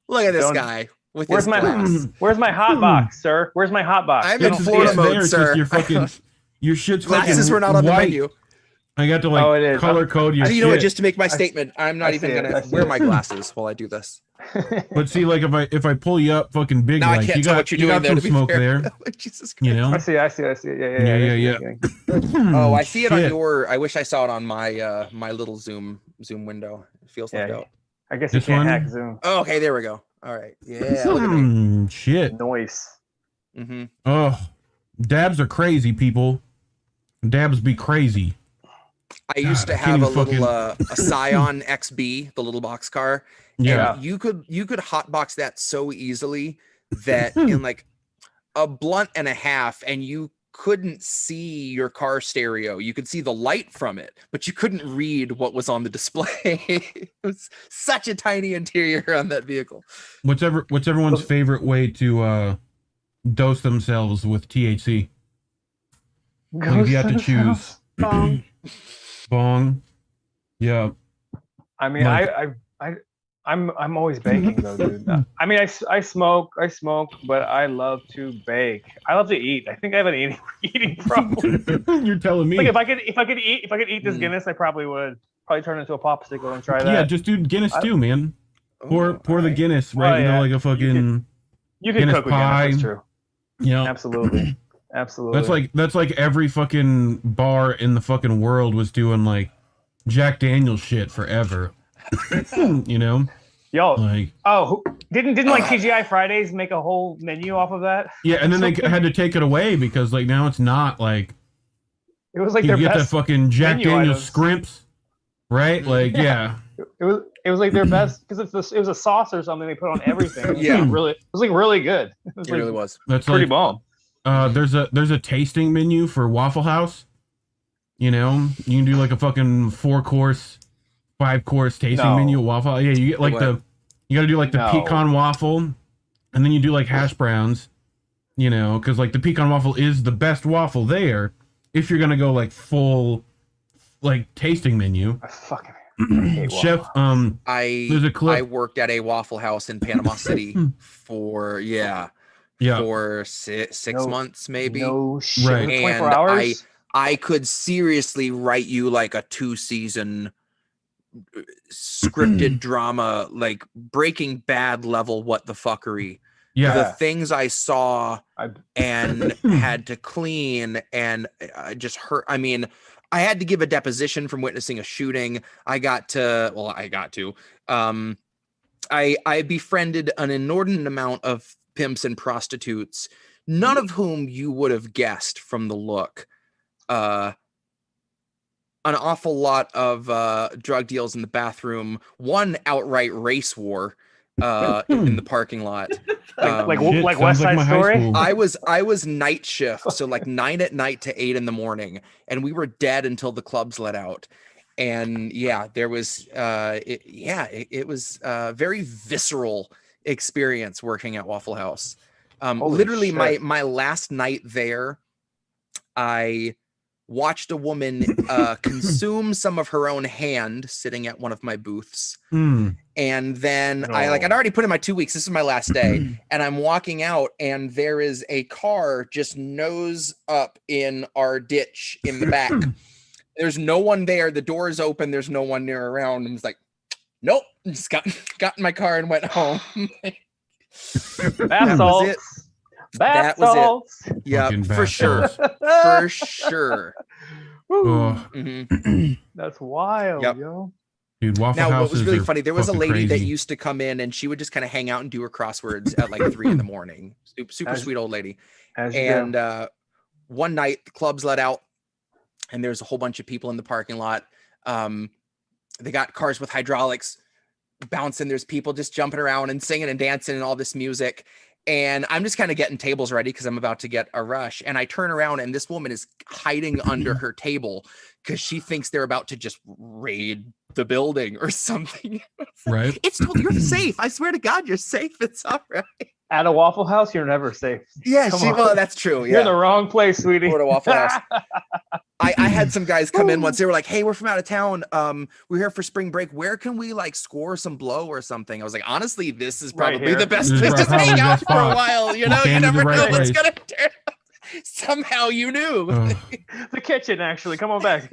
L: Look at this guy.
N: Where's my hot box, sir? Where's my hot box?
L: I'm in Florida mode, sir.
K: Your shit's
L: glasses were not on the menu.
K: I got to like color code your shit.
L: You know what? Just to make my statement, I'm not even gonna wear my glasses while I do this.
K: But see, like if I pull you up, fucking big,
L: now
K: like
L: I can't
K: you
L: tell
K: got,
L: what you're
K: you
L: doing
K: got some smoke there.
L: Jesus Christ.
N: I see. Yeah.
L: Oh, I see it on your. I wish I saw it on my my little Zoom window. It feels left out.
N: I guess you can't hack Zoom.
L: Oh, okay, there we go. All right. Yeah. Look at me.
K: Shit.
N: Noise.
K: Oh, dabs are crazy, people. Dabs be crazy.
L: I used to have a little a Scion XB, the little box car.
K: Yeah.
L: And you could hotbox that so easily that in like a blunt and a half, and you couldn't see your car stereo. You could see the light from it, but you couldn't read what was on the display. It was such a tiny interior on that vehicle.
K: What's everyone's favorite way to dose themselves with THC? Like if you have to choose. Bong. Yeah.
N: I mean, I'm always baking though, dude. I mean, I smoke, but I love to bake. I love to eat. I think I have an eating problem.
K: You're telling me.
N: Like if I could eat this Guinness, I probably would turn into a popsicle and try that.
K: Yeah, just do Guinness too, man. Pour the Guinness right into like a fucking
N: you can cook with
K: pie.
N: Guinness, that's true.
K: Yeah.
N: Absolutely.
K: That's like every fucking bar in the fucking world was doing like Jack Daniel's shit forever.
N: Yo,
K: like
N: didn't like TGI Fridays make a whole menu off of that?
K: Yeah, and then they had to take it away because like now it's not like
N: it was like
K: you
N: their
K: get
N: best
K: that fucking Jack Daniel's scrimps, right? Like, yeah.
N: It was like their best because it was a sauce or something they put on everything.
L: Yeah,
N: it was like really good.
L: It really was.
K: That's
N: pretty
K: like,
N: bomb.
K: There's a tasting menu for Waffle House. You know, you can do like a fucking 4-course, 5-course tasting menu at Waffle House. Yeah, you get like you got to do like the pecan waffle, and then you do like hash browns. You know, because like the pecan waffle is the best waffle there. If you're gonna go like full, like tasting menu.
N: I fucking
K: Chef, there's a clip.
L: I worked at a Waffle House in Panama City for for six months maybe.
N: No shit.
K: Right.
N: 24 hours?
L: I could seriously write you like a 2-season scripted drama, like Breaking Bad level what the fuckery.
K: Yeah.
L: The things I saw and had to clean and just hurt. I mean, I had to give a deposition from witnessing a shooting. I befriended an inordinate amount of pimps and prostitutes, none of whom you would have guessed from the look. An awful lot of drug deals in the bathroom, one outright race war in the parking lot.
N: like West Side Story.
L: I was night shift, so like 9 at night to 8 in the morning, and we were dead until the clubs let out. And yeah, there was it was a very visceral experience working at Waffle House. Literally my last night there, I watched a woman consume some of her own hand sitting at one of my booths. And then I'd already put in my 2 weeks. This is my last day. And I'm walking out and there is a car just nose up in our ditch in the back. There's no one there. The door is open. There's no one near around. And it's like, nope. Just got in my car and went home.
N: That was it.
L: That was it. Yeah, for sure. For sure.
N: That's wild, yo.
K: Dude, Waffle
L: Now, what was really
K: are
L: funny, there was a lady
K: crazy.
L: that used to come in and she would just kind of hang out and do her crosswords at like 3 in the morning. Super sweet old lady. And one night the clubs let out and there's a whole bunch of people in the parking lot. They got cars with hydraulics bouncing. There's people just jumping around and singing and dancing and all this music. And I'm just kind of getting tables ready because I'm about to get a rush. And I turn around and this woman is hiding under her table because she thinks they're about to just raid the building or something.
K: Right.
L: It's totally, you're safe. I swear to God, you're safe. It's all right.
N: At a Waffle House, you're never safe.
L: Yeah, well, that's true. Yeah.
N: You're in the wrong place, sweetie.
L: Go to Waffle House. I had some guys come in once. They were like, "Hey, we're from out of town. We're here for spring break. Where can we like score some blow or something?" I was like, "Honestly, this is probably the best place to hang out for a while. You know, you never know what's gonna turn up. Somehow you knew."
N: The kitchen, actually. Come on back.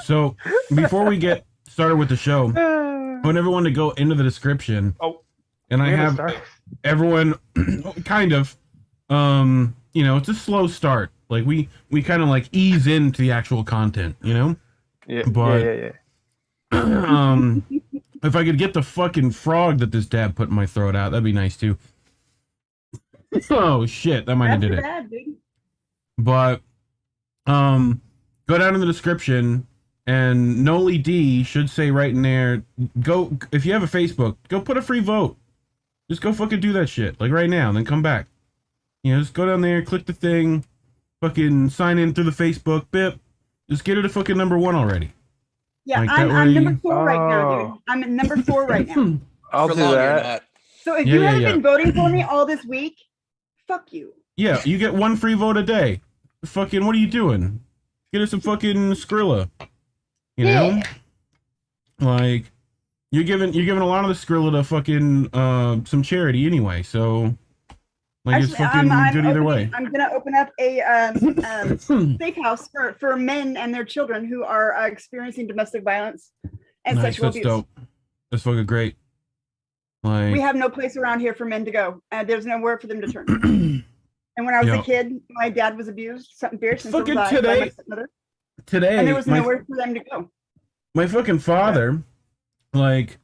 K: So before we get started with the show, I want everyone to go into the description. And I have everyone kind of, you know, it's a slow start. Like we kind of like ease into the actual content, you know?
N: Yeah.
K: But, if I could get the fucking frog that this dad put in my throat out, that'd be nice too. Oh shit, that might have did it.
M: Bad, dude.
K: But, go down in the description. And Noli Dee should say right in there, go, if you have a Facebook, go put a free vote. Just go fucking do that shit, like right now, and then come back. You know, just go down there, click the thing, fucking sign in through the Facebook, bip. Just get it to fucking number 1 already.
M: Yeah,
K: like
M: I'm number 4 right now, dude. I'm at number 4 right now.
N: I'll do that.
M: So if you haven't been voting for me all this week, fuck you.
K: Yeah, you get 1 free vote a day. Fucking, what are you doing? Get us some fucking Skrilla. You know? Like, you're giving a lot of the Skrilla to fucking some charity anyway, so like it's fucking good either way.
M: I'm gonna open up a steakhouse for men and their children who are experiencing domestic violence and sexual abuse.
K: Dope. That's fucking great. Like,
M: we have no place around here for men to go, and there's nowhere for them to turn. And when I was a kid, my dad was abused, something fierce, and so was I by my stepmother.
K: Today,
M: and there was nowhere for them to go.
K: My fucking father, like,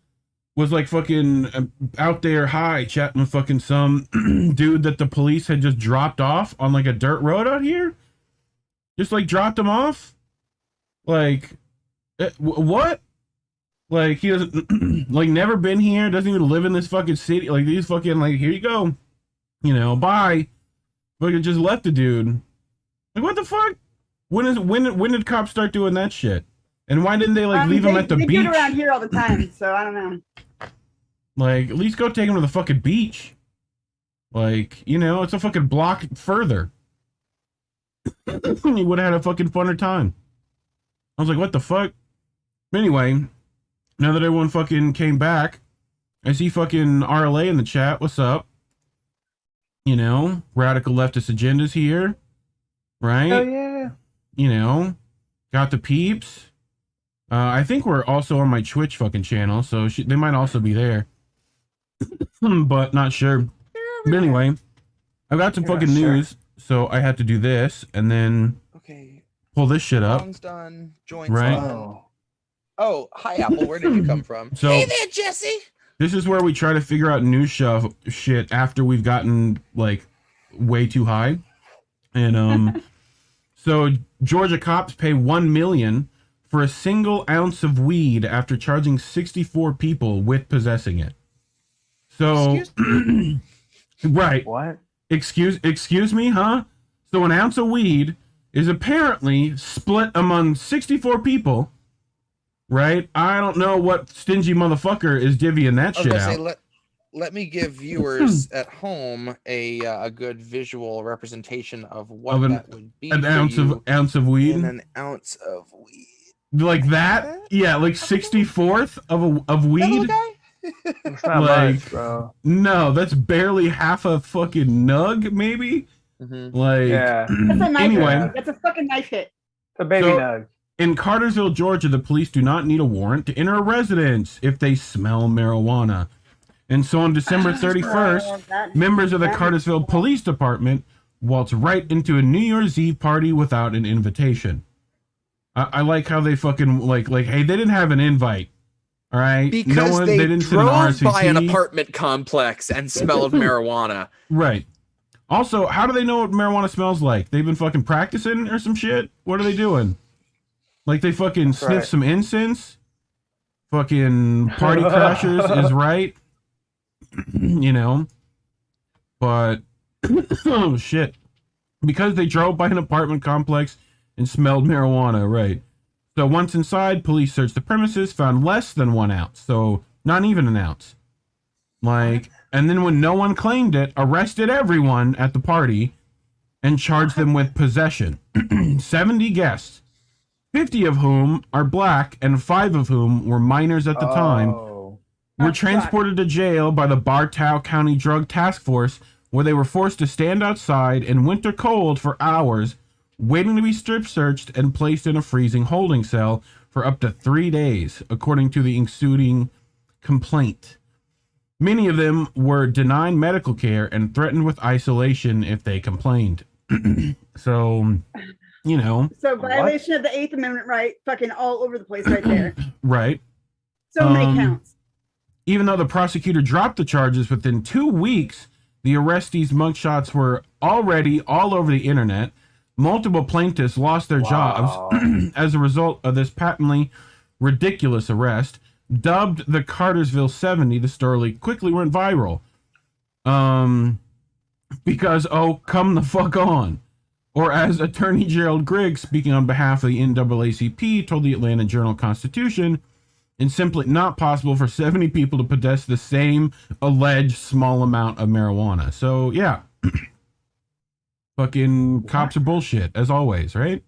K: was like fucking out there high chatting with fucking some dude that the police had just dropped off on like a dirt road out here. Just like dropped him off. Like, What? Like, he doesn't, like, never been here, doesn't even live in this fucking city. Like, these fucking, like, here you go. You know, bye. Fucking just left the dude. Like, what the fuck? When did cops start doing that shit? And why didn't they, like, leave him at the beach?
M: They do it around here all the time, so I don't know.
K: Like, at least go take him to the fucking beach. Like, you know, it's a fucking block further. You would have had a fucking funner time. I was like, what the fuck? But anyway, now that everyone fucking came back, I see fucking RLA in the chat. What's up? You know, radical leftist agendas here. Right?
N: Oh, yeah.
K: You know, got the peeps. I think we're also on my Twitch fucking channel, so they might also be there. But not sure. But anyway, I've got some fucking news, so I had to do this and then pull this shit up.
L: Song's done. Joints
K: right?
L: Done. Oh, hi Apple. Where did you come from?
K: So,
L: hey there, Jesse.
K: This is where we try to figure out news shit after we've gotten like way too high, and so Georgia cops pay $1 million for a single ounce of weed after charging 64 people with possessing it. So, right.
N: What?
K: Excuse me, huh? So an ounce of weed is apparently split among 64 people, right? I don't know what stingy motherfucker is divvying that shit out.
L: Let me give viewers at home a good visual representation of what that would be.
K: An ounce of weed.
L: And an ounce of weed.
K: Like that? Yeah, like 64th of weed.
N: It's not
K: like,
N: much, bro.
K: No, that's barely half a fucking nug, maybe. Like,
N: yeah.
M: That's a knife
K: anyway,
M: hit. That's a fucking knife hit.
N: It's a baby nug.
K: In Cartersville, Georgia, the police do not need a warrant to enter a residence if they smell marijuana. And so on December 31st, members of the Cartersville Police Department waltzed right into a New Year's Eve party without an invitation. I like how they fucking like, hey, they didn't have an invite. All right,
L: because they
K: didn't
L: drove by an apartment complex and smelled marijuana.
K: Right. Also, how do they know what marijuana smells like? They've been fucking practicing or some shit? What are they doing? Like they fucking sniff some incense? Fucking party crashers is right. You know? But, oh shit. Because they drove by an apartment complex and smelled marijuana, right. So once inside, police searched the premises, found less than 1 ounce. So not even an ounce. Like, and then when no one claimed it, arrested everyone at the party and charged them with possession. 70 guests, 50 of whom are black and 5 of whom were minors at the time, were transported to jail by the Bartow County Drug Task Force, where they were forced to stand outside in winter cold for hours, waiting to be strip searched and placed in a freezing holding cell for up to 3 days, according to the ensuing complaint. Many of them were denied medical care and threatened with isolation if they complained. So, you know.
M: So violation of the 8th Amendment right, fucking all over the place right there.
K: Right.
M: So many counts.
K: Even though the prosecutor dropped the charges within 2 weeks, the arrestees' mugshots were already all over the internet. Multiple plaintiffs lost their jobs as a result of this patently ridiculous arrest. Dubbed the Cartersville 70, the story quickly went viral. Because, come the fuck on. Or as Attorney Gerald Griggs, speaking on behalf of the NAACP, told the Atlanta Journal-Constitution, it's simply not possible for 70 people to possess the same alleged small amount of marijuana. So, yeah. Fucking cops are bullshit, as always, right?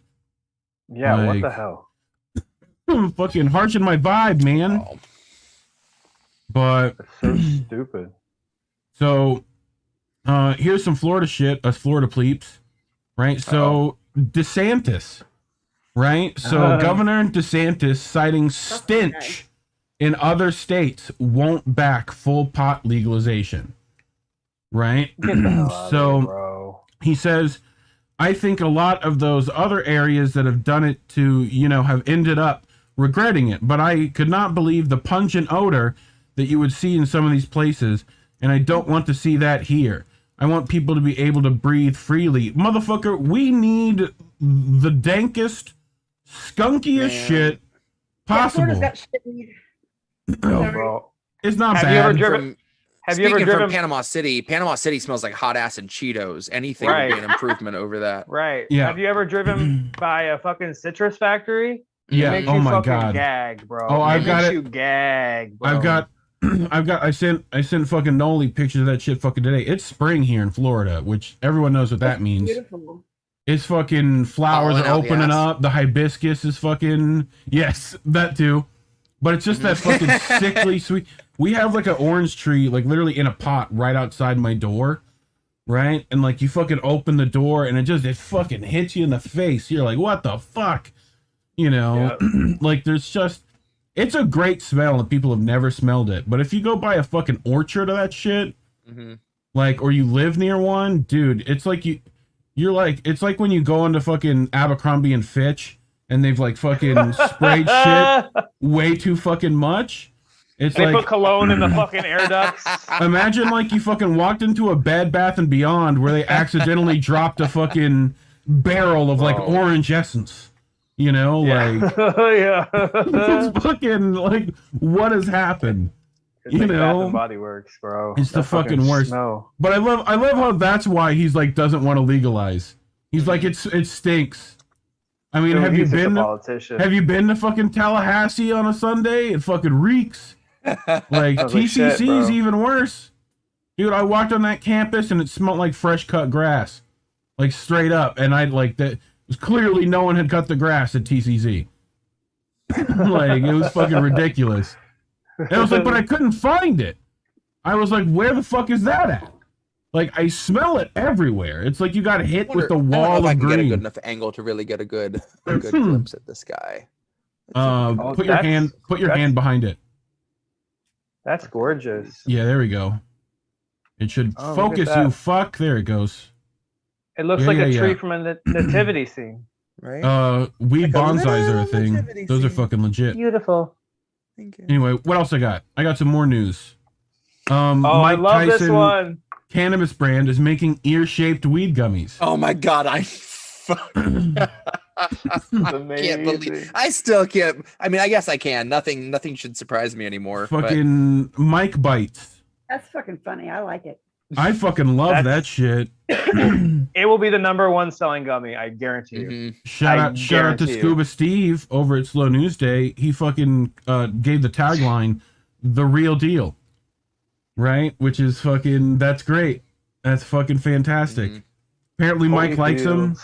N: Yeah, like, what the hell?
K: Fucking harshing my vibe, man.
L: Oh.
K: But
N: that's so stupid.
K: So, here's some Florida shit, us Florida pleeps, right? So, DeSantis, right? So, Governor DeSantis citing stench in other states won't back full pot legalization, right?
N: Get the hell out
K: so,
N: of here, bro.
K: He says, I think a lot of those other areas that have done it to, you know, have ended up regretting it. But I could not believe the pungent odor that you would see in some of these places. And I don't want to see that here. I want people to be able to breathe freely. Motherfucker, we need the dankest, skunkiest shit possible.
M: Yeah, Florida's got shit weed.
N: No, bro.
K: It's not
N: Have
K: bad.
N: you ever driven? Have you ever
L: Speaking
N: driven
L: from Panama City? Panama City smells like hot ass and Cheetos. Anything would be an improvement over that.
N: Right.
K: Yeah.
N: Have you ever driven by a fucking citrus factory?
K: Yeah.
N: It makes
K: Oh
N: you
K: my
N: fucking
K: god.
N: Gag, bro.
K: Oh, I've got it.
N: You gag, bro.
K: I sent fucking Noli pictures of that shit fucking today. It's spring here in Florida, which everyone knows what that means.
M: Beautiful.
K: It's fucking flowers are opening up. The hibiscus is fucking, yes, that too. But it's just that fucking sickly sweet. We have like an orange tree, like literally in a pot right outside my door, right? And like you fucking open the door and it fucking hits you in the face. You're like, what the fuck? You know, like there's just, it's a great smell and people have never smelled it. But if you go buy a fucking orchard of that shit, like, or you live near one, dude, it's like you're like, it's like when you go into fucking Abercrombie and Fitch and they've like fucking sprayed shit way too fucking much. It's
N: they
K: like,
N: put cologne in the fucking air ducts.
K: Imagine like you fucking walked into a Bed Bath and Beyond where they accidentally dropped a fucking barrel of like orange essence. You know, like
N: yeah.
K: It's fucking like what has happened?
N: It's
K: you
N: like
K: know,
N: Bath and Body Works, bro.
K: it's the fucking worst.
N: Smell.
K: But I love how that's why he's like doesn't want to legalize. He's like it stinks. I mean,
N: Dude,
K: have you been to fucking Tallahassee on a Sunday? It fucking reeks. Like TCC's even worse. Dude, I walked on that campus and it smelled like fresh cut grass. Like straight up. And I like that. It was clearly no one had cut the grass at TCC. Like it was fucking ridiculous. And I was like, but I couldn't find it. I was like, where the fuck is that at? Like I smell it everywhere. It's like you got hit with the wall of
L: I can
K: green.
L: get a good enough angle to really get a good glimpse at this guy.
K: Put your hand behind it.
N: That's gorgeous.
K: Yeah, there we go. It should
N: Oh,
K: focus you. Fuck, there it goes.
N: It looks like a tree from a nativity scene.
L: Right?
K: Weed bonsais are a thing. Those are fucking legit.
N: Beautiful.
K: Anyway, what else I got? I got some more news.
N: Mike I love
K: Tyson
N: this one.
K: Cannabis brand is making ear-shaped weed gummies.
L: Oh my god, I can't believe. I still can't. I mean, I guess I can. Nothing should surprise me anymore.
K: Fucking Mike Bites.
M: That's fucking funny. I like it.
K: I fucking love that shit.
N: It will be the #1 selling gummy. I guarantee you.
K: Shout out to Scuba Steve over at Slow News Day. He fucking gave the tagline, "The Real Deal." Right? Which is fucking, that's great. That's fucking fantastic. Apparently Mike likes them.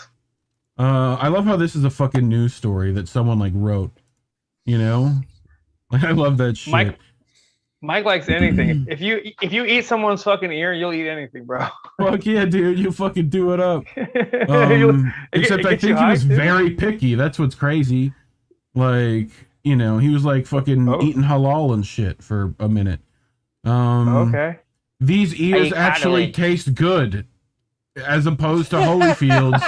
K: I love how this is a fucking news story that someone like wrote. You know? I love that shit.
N: Mike likes anything. If you eat someone's fucking ear, you'll eat anything, bro.
K: Fuck yeah, dude. You fucking do it up. Except I think he was very picky. That's what's crazy. Like, you know, he was like fucking eating halal and shit for a minute.
N: Okay.
K: These ears actually taste good, as opposed to Holyfield's,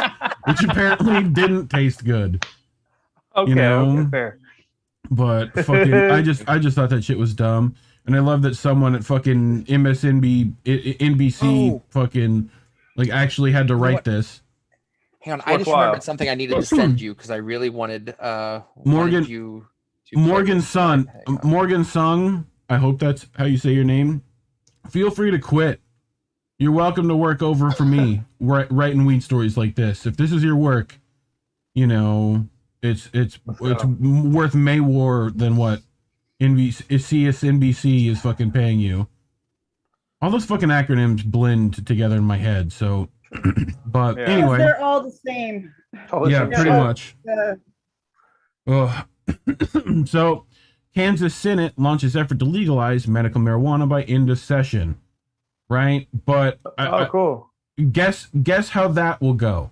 K: which apparently didn't taste good.
N: Okay,
K: you know?
N: okay, fair.
K: But fucking, I just thought that shit was dumb, and I love that someone at fucking NBC fucking like actually had to write this.
L: Hang on, I just remembered something I needed to send you because I really wanted
K: Morgan Sung. I hope that's how you say your name. Feel free to quit. You're welcome to work over for me, writing weed stories like this. If this is your work, you know, it's worth more than what NBC is fucking paying you. All those fucking acronyms blend together in my head. So, but anyway,
M: they're all the same.
K: Yeah, pretty much. So, Kansas Senate launches effort to legalize medical marijuana by end of session, right? But
N: cool.
K: Guess how that will go.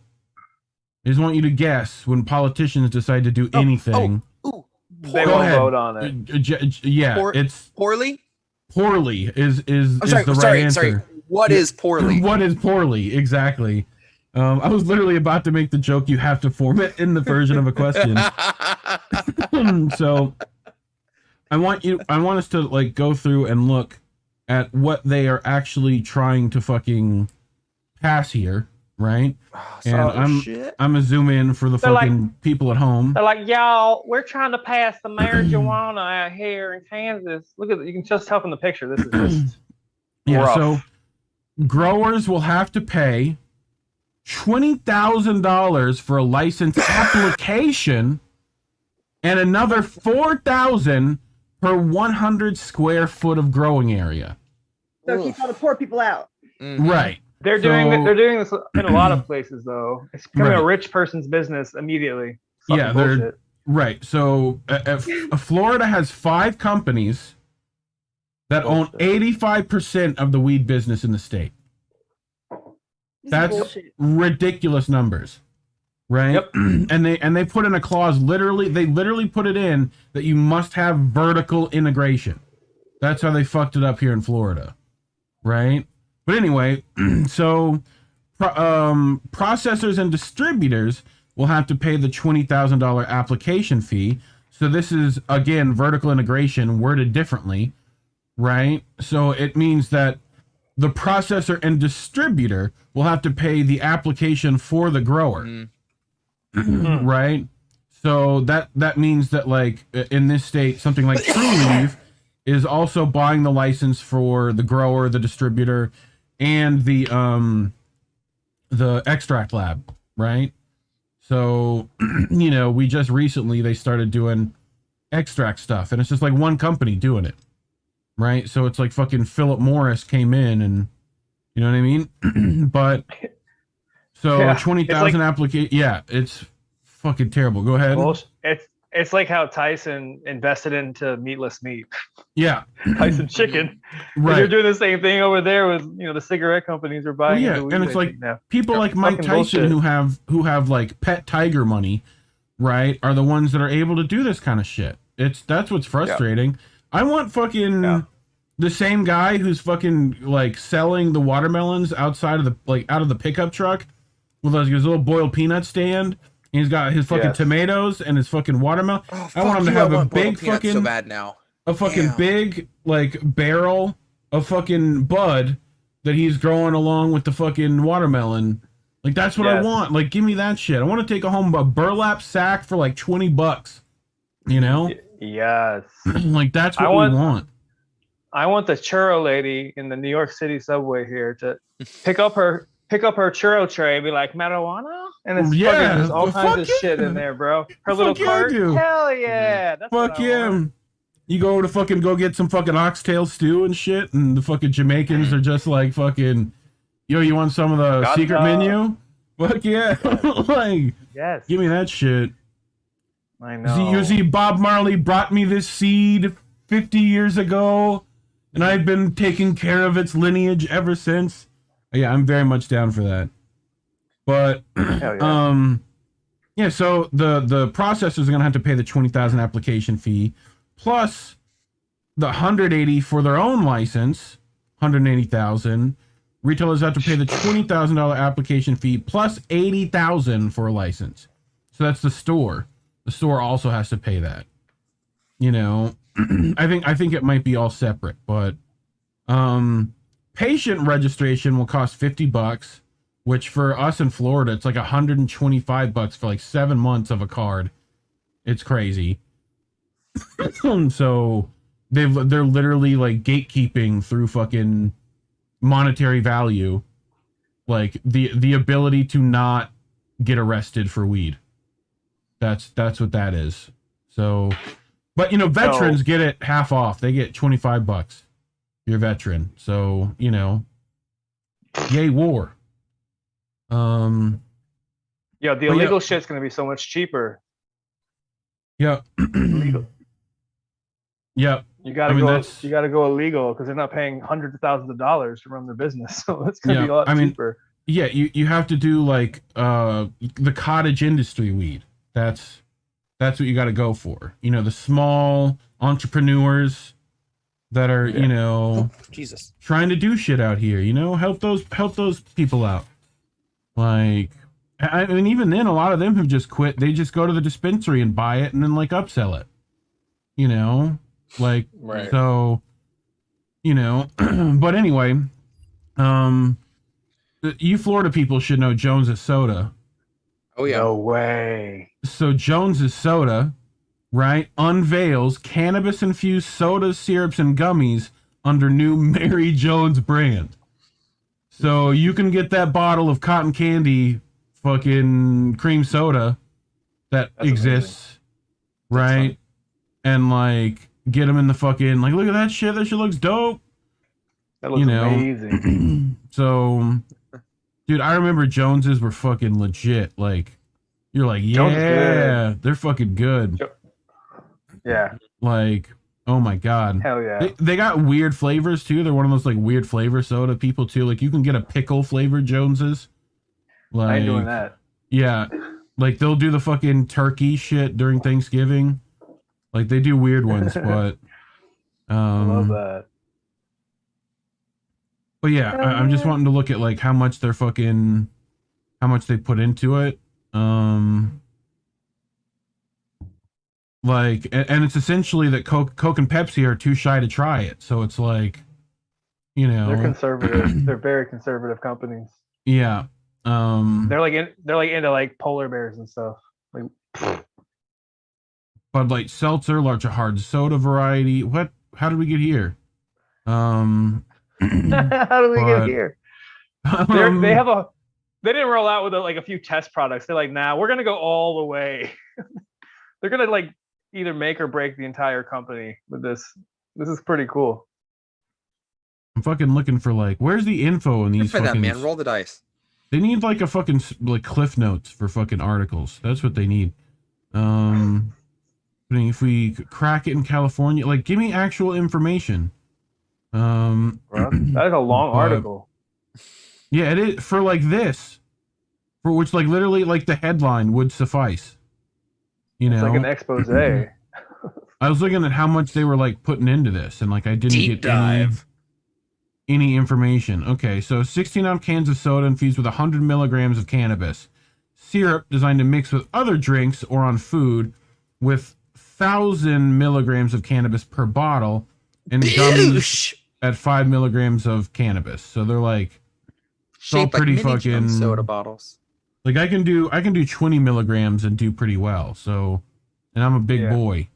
K: I just want you to guess when politicians decide to do anything.
N: They won't vote on it.
K: It's
L: poorly.
K: Poorly is
L: I'm sorry,
K: the right answer.
L: Sorry. What is poorly?
K: What is poorly? Exactly. I was literally about to make the joke. You have to form it in the version of a question. So. I want us to like go through and look at what they are actually trying to fucking pass here, right? And I'm gonna zoom in for the
N: They're
K: fucking people at home.
N: They're like, y'all, we're trying to pass the marijuana out here in Kansas. Look at it. You can just tell from the picture. This is just rough.
K: So growers will have to pay $20,000 for a license application and another $4,000 per 100 square foot of growing area.
M: So keep all the poor people out.
K: Right.
N: They're doing this in a lot of places, though. It's becoming a rich person's business immediately.
K: Yeah, they're right. So Florida has 5 companies that own 85% of the weed business in the state. That's ridiculous numbers, right?
N: Yep.
K: And they put in a clause. They literally put it in that you must have vertical integration. That's how they fucked it up here in Florida, right? But anyway, so processors and distributors will have to pay the $20,000 application fee. So this is, again, vertical integration worded differently, right? So it means that the processor and distributor will have to pay the application for the grower, right? So that means that, like, in this state, something like True Leaf is also buying the license for the grower, the distributor, and the extract lab, right? So, we just recently, they started doing extract stuff, and it's just like one company doing it, right? So it's like fucking Philip Morris came in, and you know what I mean? But so 20,000 application. Yeah, it's fucking terrible. Go ahead.
N: Well, it's like how Tyson invested into meatless meat.
K: Yeah.
N: Tyson chicken.
K: Right.
N: You're doing the same thing over there with the cigarette companies are buying.
K: Well, yeah, and it's like people like Mike Tyson who have like pet tiger money, right, are the ones that are able to do this kind of shit. That's what's frustrating. Yeah. I want fucking the same guy who's fucking like selling the watermelons outside of the pickup truck with his little boiled peanut stand. He's got his fucking tomatoes and his fucking watermelon. I want him to have a big fucking
L: so bad now.
K: A fucking big like barrel of fucking bud that he's growing along with the fucking watermelon. Like that's what I want. Like give me that shit. I want to take home a burlap sack for like $20. You know?
N: Yes.
K: Like that's what we want.
N: I want the churro lady in the New York City subway here to pick up her churro tray and be like, marijuana? And it's fucking there's all kinds of shit in there, bro. Her little cart. Hell yeah. That's
K: fuck yeah. You go get some fucking oxtail stew and shit, and the fucking Jamaicans are just like fucking, you want some of the secret menu? Fuck yeah. Like,
N: yes.
K: Give me that shit.
N: I know.
K: You see, Bob Marley brought me this seed 50 years ago, and I've been taking care of its lineage ever since. Yeah, I'm very much down for that. But so the processors are gonna have to pay the $20,000 application fee, plus the $180,000 for their own license, $180,000. Retailers have to pay the $20,000 application fee plus $80,000 for a license. So that's the store. The store also has to pay that. I think it might be all separate, but patient registration will cost $50, which for us in Florida, it's like $125 for like 7 months of a card. It's crazy. So they're literally like gatekeeping through fucking monetary value, like the ability to not get arrested for weed. That's what that is. So, but veterans get it half off. They get $25. You're a veteran, so yay war.
N: The illegal shit's gonna be so much cheaper.
K: Yeah.
N: Illegal.
K: Yeah.
N: You gotta go illegal because they're not paying hundreds of thousands of dollars to run their business. So it's gonna be a lot cheaper.
K: Yeah, you have to do like the cottage industry weed. That's what you got to go for. The small entrepreneurs that are trying to do shit out here. Help those people out. Like, I mean, even then, a lot of them have just quit. They just go to the dispensary and buy it and then like upsell it. Like
L: right.
K: So, but anyway, You Florida people should know Jones's Soda.
L: Oh yeah.
N: No way.
K: So Jones's Soda, right, unveils cannabis-infused sodas, syrups, and gummies under new Mary Jones brand. So you can get that bottle of cotton candy fucking cream soda that exists, right? And like get them in the fucking, like, look at that shit. That shit looks dope.
N: That looks amazing.
K: So, dude, I remember Joneses were fucking legit. Like, you're like, yeah, they're fucking good.
N: Yeah.
K: Like, oh my God.
N: Hell yeah.
K: They got weird flavors too. They're one of those like weird flavor soda people too. Like you can get a pickle flavored Joneses. Like,
N: I ain't doing that.
K: Yeah. Like they'll do the fucking turkey shit during Thanksgiving. Like they do weird ones, but
N: I love that.
K: But yeah, I'm just wanting to look at like how much they put into it. Like, and it's essentially that Coke and Pepsi are too shy to try it. So it's like, you know,
N: they're conservative. They're very conservative companies.
K: Yeah.
N: They're like into like polar bears and stuff. Like,
K: Bud Light Seltzer, large hard soda variety. What? How did we get here?
N: How do we get here? They didn't roll out with like a few test products. They're like, nah, we're gonna go all the way. They're gonna like either make or break the entire company with this. This is pretty cool.
K: I'm fucking looking for like, where's the info in these?
L: Good for
K: fucking,
L: that, man. Roll the dice.
K: They need like a fucking like cliff notes for fucking articles. That's what they need. If we crack it in California, like give me actual information.
N: Bro, that is a long article.
K: Yeah, it is for like this, for which like literally like the headline would suffice. You know,
N: it's like an expose.
K: I was looking at how much they were like putting into this, and like I didn't
L: Deep
K: get
L: dive.
K: any information. Okay, so 16-ounce cans of soda infused with 100 milligrams of cannabis, syrup designed to mix with other drinks or on food, with 1,000 milligrams of cannabis per bottle, and gummies at 5 milligrams of cannabis. So they're like
L: shaped
K: pretty
L: like mini
K: fucking
L: soda bottles.
K: Like I can do 20 milligrams and do pretty well. So, and I'm a big boy.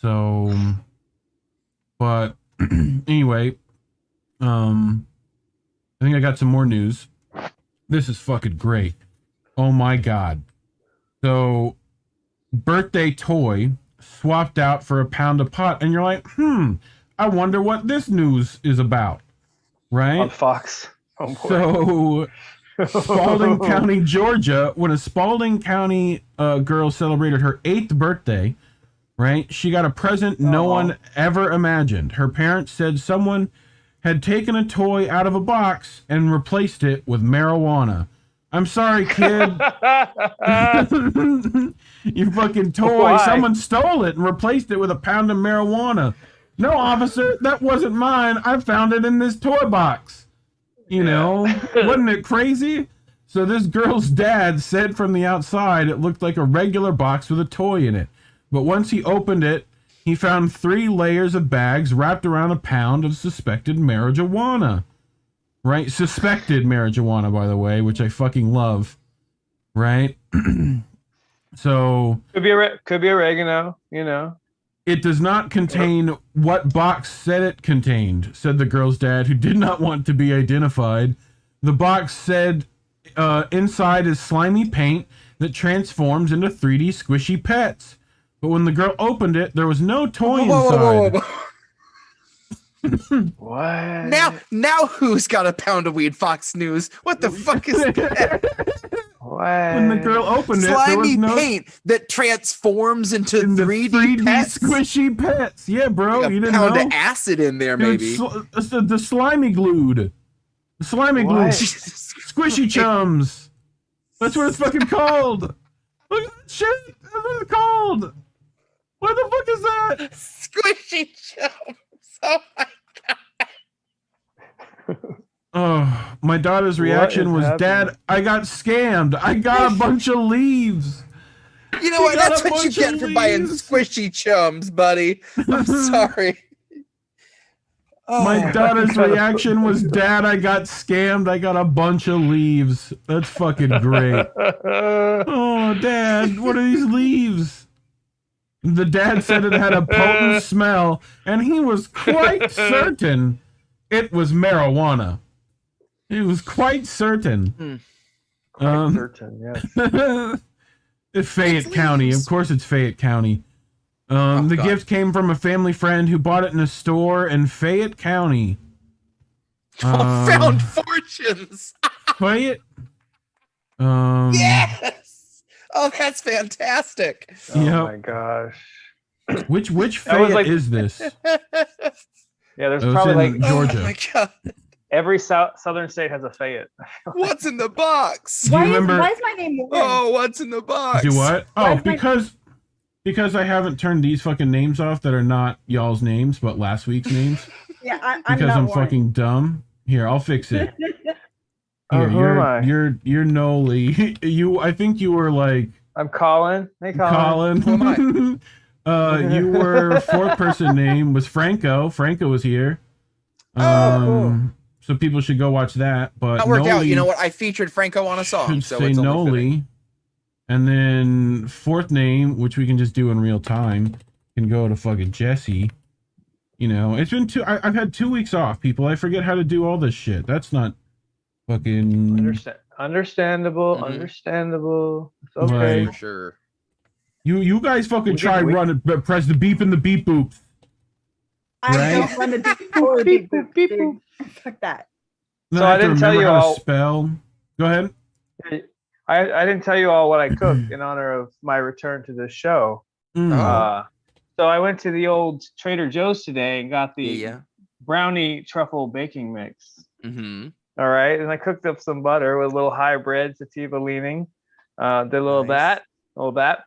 K: So, but anyway, I think I got some more news. This is fucking great. Oh my God. So, birthday toy swapped out for a pound of pot, and you're like, I wonder what this news is about, right?
N: On Fox. Oh boy.
K: So, Spalding County, Georgia, when a Spalding County girl celebrated her 8th birthday, right? She got a present no one ever imagined. Her parents said someone had taken a toy out of a box and replaced it with marijuana. I'm sorry, kid. You fucking toy.
N: Why?
K: Someone stole it and replaced it with a pound of marijuana. No, officer, that wasn't mine. I found it in this toy box. You know, wasn't it crazy? So this girl's dad said from the outside it looked like a regular box with a toy in it. But once he opened it, he found 3 layers of bags wrapped around a pound of suspected marijuana. Right? Suspected marijuana, by the way, which I fucking love. Right? So...
N: Could be oregano, you know.
K: It does not contain what box said it contained, said the girl's dad, who did not want to be identified. The box said inside is slimy paint that transforms into 3D squishy pets. But when the girl opened it, there was no toy inside.
N: What?
L: Now who's got a pound of weed, Fox News? What the fuck is that?
N: What?
K: When the girl opened it, there was no
L: paint that transforms into 3D pets.
K: Squishy pets. Yeah, bro.
L: Like
K: you didn't
L: pound
K: know?
L: of acid in there,
K: Dude,
L: maybe.
K: The slimy glued. The slimy glued. Squishy chums. That's what it's fucking called. Look at that shit. That's what it's called. What the fuck is that?
L: Squishy chums. Oh my God.
K: Oh, my daughter's reaction was,
N: happening?
K: Dad, I got scammed. I got a bunch of leaves.
L: You know what? That's what you get for buying squishy chums, buddy. I'm sorry.
K: My daughter's reaction was, Dad, I got scammed. I got a bunch of leaves. That's fucking great. Oh, Dad, what are these leaves? The dad said it had a potent smell, and he was quite certain it was marijuana. He was quite certain.
N: Quite certain, yes.
K: Fayette County. Of course it's Fayette County. The gift came from a family friend who bought it in a store in Fayette County.
L: Found fortunes.
K: Fayette.
L: Yes. Oh, that's fantastic.
N: Oh my gosh.
K: Which Fayette is this?
N: Yeah, there's probably like
K: Georgia.
L: Oh my God.
N: Every southern state has a Fayette.
L: What's in the box?
M: Why is my name Warren?
L: Oh, what's in the box?
K: Do what? Oh, because I haven't turned these fucking names off that are not y'all's names, but last week's names.
M: Yeah, I'm
K: because
M: not
K: I'm
M: Warren.
K: fucking dumb. Here, I'll fix it.
N: Who
K: Here,
N: am I?
K: you're Noli. I think you were like
N: I'm Colin. Hey, Colin.
L: Who am I?
K: You were fourth person name was Franco. Franco was here.
N: Cool.
K: So people should go watch that. But
L: That worked out.
K: Noli
L: You know what? I featured Franco on a song,
K: should
L: so
K: say
L: it's only
K: Noli.
L: fitting.
K: And then fourth name, which we can just do in real time, can go to fucking Jesse. You know, it's been I've had 2 weeks off, people. I forget how to do all this shit. That's not fucking
N: Understandable. Understandable. It's okay.
K: Like,
L: For sure.
K: You guys fucking try run it, press the beep and the beep boop.
M: I don't run the beep or beep boop, dude. Fuck that.
K: Then
N: So I didn't tell you
K: how
N: all.
K: to spell. Go ahead.
N: I didn't tell you all what I cooked in honor of my return to the show. So I went to the old Trader Joe's today and got the brownie truffle baking mix.
L: Mm-hmm.
N: All right, and I cooked up some butter with a little hybrid sativa leaning. Did a little that,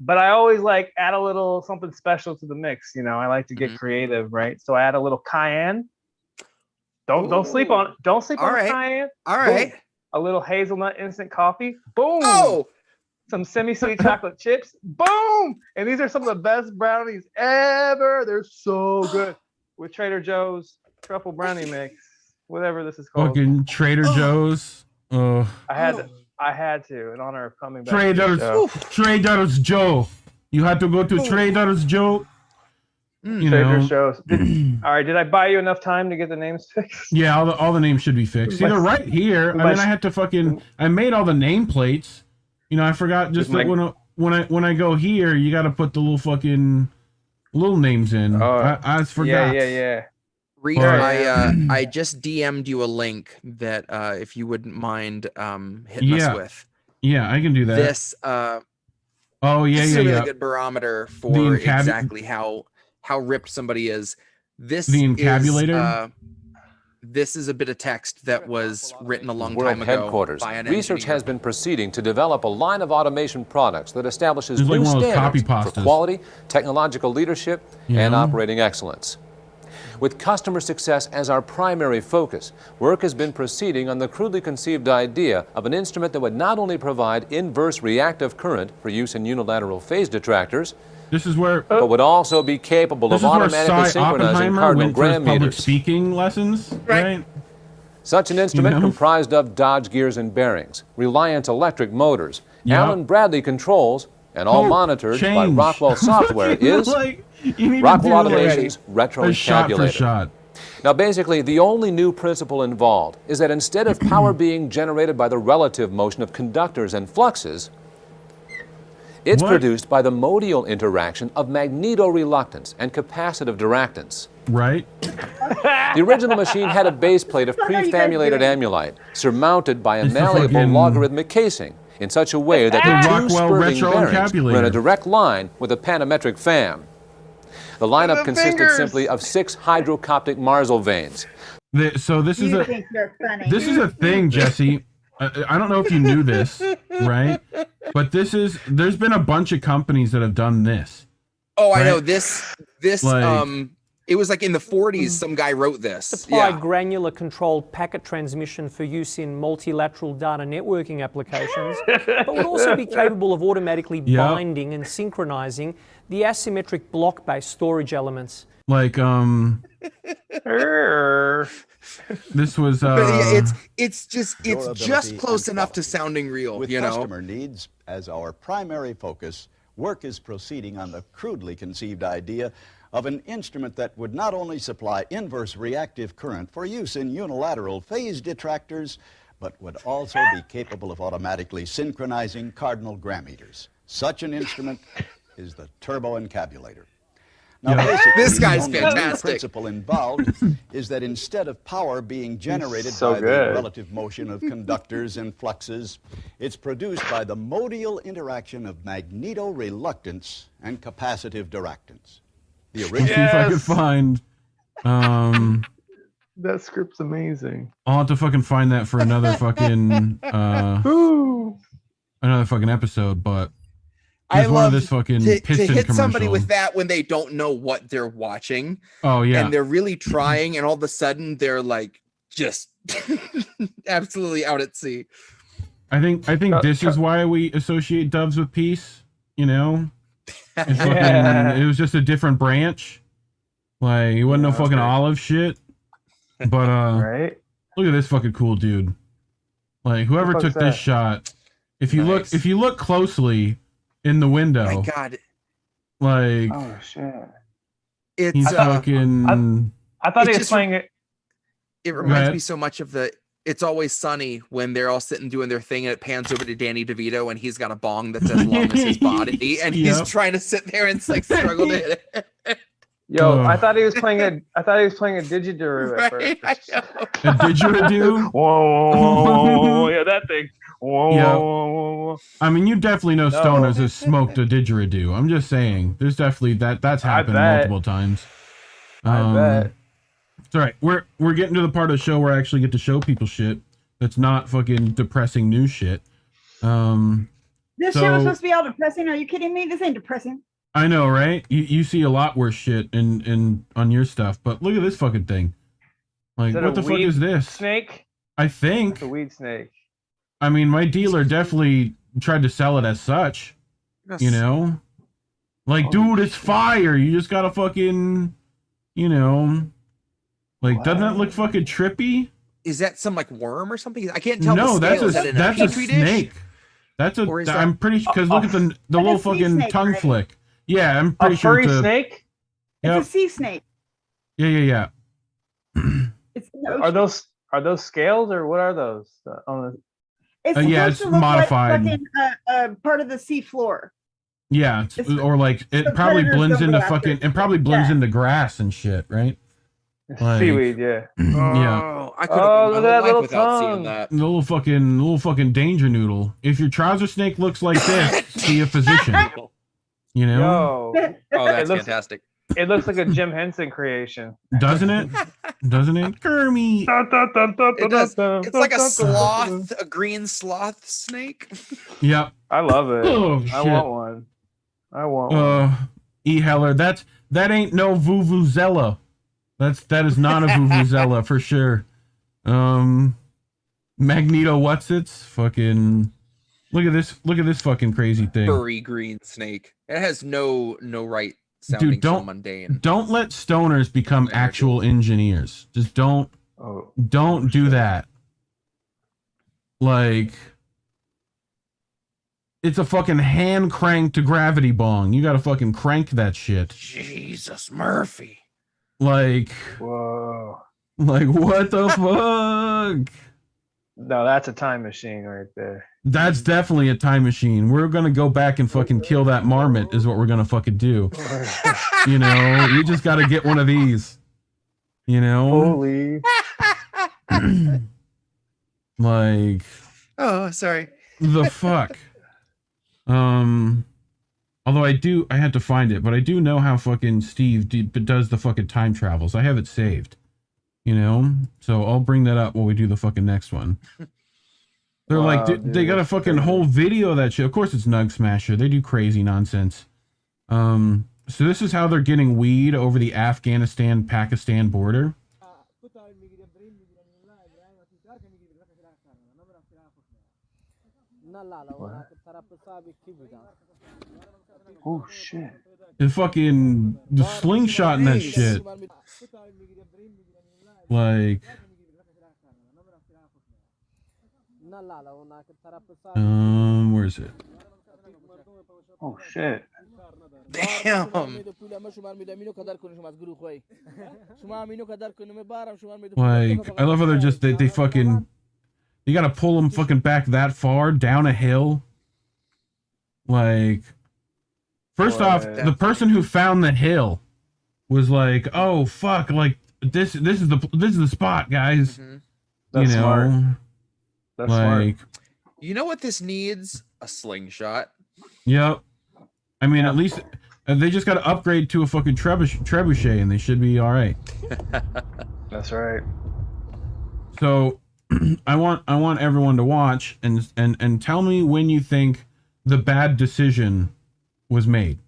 N: but I always like add a little something special to the mix. You know, I like to get creative, right? So I add a little cayenne. Don't sleep on the cayenne.
L: All right.
N: Boom. A little hazelnut instant coffee. Boom.
L: Oh.
N: Some semi-sweet chocolate chips. Boom. And these are some of the best brownies ever. They're so good. With Trader Joe's truffle brownie mix, whatever this is called.
K: Fucking Trader Joe's.
N: I had to in honor of coming back.
K: Trader's Joe. You had to go to Trader's Joe. You
N: Trader
K: know.
N: Joe's. All right, did I buy you enough time to get the names fixed?
K: Yeah, all the names should be fixed. See, they're right here. I had to I made all the nameplates. You know, I forgot just that when I go here, you got to put the little names in. I forgot.
N: Yeah.
L: Reed, I just DM'd you a link that if you wouldn't mind hitting us with.
K: Yeah, I can do that.
L: This
K: this
L: is a really good barometer for exactly how ripped somebody is. This
K: the encabulator.
L: This is a bit of text that was written a long
O: World
L: time ago.
O: headquarters.
L: By an
O: Research
L: engineer.
O: has been proceeding to develop a line of automation products that establishes
K: It's like
O: new
K: one of those copy
O: standards for
K: pastas.
O: quality, technological leadership, and operating excellence. With customer success as our primary focus, work has been proceeding on the crudely conceived idea of an instrument that would not only provide inverse reactive current for use in unilateral phase detractors,
K: This is where
O: but would also be capable of automatically synchronizing cardinal gram
K: public
O: meters.
K: speaking lessons, right?
O: Such an instrument comprised of Dodge gears and bearings, Reliant electric motors, Allen Bradley controls, and all monitored by Rockwell software is Rockwell Automation's retro encabulator. Now basically, the only new principle involved is that instead of power being generated by the relative motion of conductors and fluxes, it's produced by the modial interaction of magneto-reluctance and capacitive diractance.
K: Right.
O: The original machine had a base plate of prefamulated amulite surmounted by a
K: It's the
O: malleable
K: fucking-
O: logarithmic casing in such a way that the two
K: Rockwell
O: spurting
K: retro
O: bearings were in a
K: encabulator.
O: direct line with a panometric fam. The lineup consisted
L: fingers.
O: simply of 6 hydrocoptic Marsal vanes.
K: So this is
M: You
K: a
M: think you're funny.
K: this is a thing, Jesse. I don't know if you knew this, right? But there's been a bunch of companies that have done this.
L: Oh, I
K: right?
L: know this. It was like in the 40s. Some guy wrote this.
P: Supply granular controlled packet transmission for use in multilateral data networking applications, but would also be capable of automatically binding and synchronizing the asymmetric block-based storage elements.
K: Like This was
L: it's just close enough to sounding real.
Q: With
L: you know,
Q: customer needs as our primary focus, work is proceeding on the crudely conceived idea of an instrument that would not only supply inverse reactive current for use in unilateral phase detractors, but would also be capable of automatically synchronizing cardinal gram meters. Such an instrument is the turbo-encabulator. Now, basically,
L: this guy's
Q: the
L: fantastic.
Q: principle involved is that instead of power being generated by the relative motion of conductors and fluxes, it's produced by the modial interaction of magneto-reluctance and capacitive diractance. The original.
K: See if I could find.
N: That script's amazing.
K: I'll have to fucking find that for another fucking another fucking episode, but.
L: I love
K: this fucking
L: to
K: piston
L: hit
K: commercial.
L: somebody with that when they don't know what they're watching.
K: Oh yeah,
L: and they're really trying, and all of a sudden they're like just absolutely out at sea.
K: I think this is why we associate doves with peace. You know, it was just a different branch. Like it wasn't no fucking olive shit. But
N: right?
K: Look at this fucking cool dude. Like whoever took this shot, if you look closely. In the window.
L: Oh my God.
K: Like,
N: oh shit.
K: He's fucking.
N: I thought he was playing it.
L: It reminds me so much of the It's Always Sunny when they're all sitting doing their thing and it pans over to Danny DeVito and he's got a bong that's as long as his body and he's trying to sit there and like struggle to hit it.
N: Yo, I thought he was playing a didgeridoo at first.
K: A didgeridoo?
N: Whoa, yeah, that thing.
K: Whoa. I mean, you definitely know stoners have smoked a didgeridoo. I'm just saying, there's definitely that's happened multiple times.
N: I bet.
K: It's all right. We're getting to the part of the show where I actually get to show people shit that's not fucking depressing news shit.
M: This shit was supposed to be all depressing. Are you kidding me? This ain't depressing.
K: I know, right? You see a lot worse shit in on your stuff, but look at this fucking thing. Like, what the fuck is this?
N: Snake?
K: I think
N: it's a weed snake.
K: I mean, my dealer definitely tried to sell it as such. You know? Like, dude, it's fire. You just gotta fucking, you know, like, doesn't that look fucking trippy?
L: Is that some like worm or something? I can't tell.
K: No,
L: the scale.
K: that's a snake. That's a. I'm pretty sure because look at the little fucking snake, tongue flick. Yeah, I'm pretty sure
N: it's a furry snake.
M: It's a sea snake.
K: Yeah.
N: Are those scales or what are those?
M: It's
K: modified.
M: Like part of the sea floor.
K: Yeah, or like it probably blends into fucking. It probably blends into grass and shit, right? Like,
N: seaweed, yeah.
L: Yeah. I could have been my life without seeing that.
K: Little fucking danger noodle. If your trouser snake looks like this, see a physician. You know?
L: Yo. Oh, that's fantastic.
N: It looks like a Jim Henson creation.
K: Doesn't it? Doesn't it? Kermit.
L: It does. It's like a sloth, a green sloth snake.
K: Yep.
N: I love it.
K: Oh, shit.
N: I want one.
K: E. Heller, that ain't no vuvuzela. That is not a vuvuzela for sure. Magneto what's-its? Fucking look at this fucking crazy thing.
L: Furry green snake. It has no right sounding.
K: Dude,
L: so mundane.
K: Don't let stoners become actual engineers. Just don't do that. Like, it's a fucking hand cranked to gravity bong. You gotta fucking crank that shit.
L: Jesus Murphy.
K: Like,
N: whoa.
K: Like, what the fuck?
N: No, that's a time machine right there.
K: That's definitely a time machine. We're gonna go back and fucking kill that marmot is what we're gonna fucking do. You know, we just gotta get one of these. You know?
N: Holy.
K: Like.
L: Oh, sorry.
K: The fuck. Although I had to find it, but I do know how fucking Steve does the fucking time travels. I have it saved. You know? So I'll bring that up when we do the fucking next one. They're like, they got a fucking whole video of that shit. Of course it's Nug Smasher. They do crazy nonsense. So this is how they're getting weed over the Afghanistan-Pakistan border.
N: Oh shit.
K: The fucking the slingshot in that shit. Like where is it?
N: Oh shit.
L: Damn.
K: Like, I love how they're just they fucking, you gotta pull them fucking back that far down a hill. Like, first off, the person who found the hill was like, "Oh fuck! Like this is the spot, guys."
L: Mm-hmm.
N: That's smart. That's
K: like,
N: smart.
L: You know what this needs? A slingshot.
K: Yep. I mean, at least they just got to upgrade to a fucking trebuchet, and they should be all right.
N: That's right.
K: So, I want everyone to watch and tell me when you think the bad decision was made.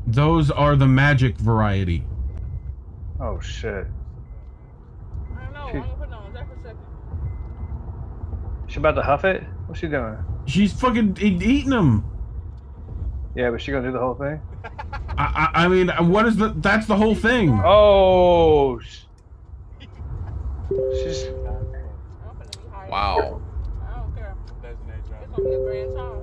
K: Those are the magic variety.
N: Oh shit. She about to huff it? What's she doing?
K: She's fucking eating them.
N: Yeah, but she gonna do the whole thing?
K: I mean, what is that's the whole thing.
N: Oh. She's.
L: Wow.
B: I don't care. It's gonna be a grand time.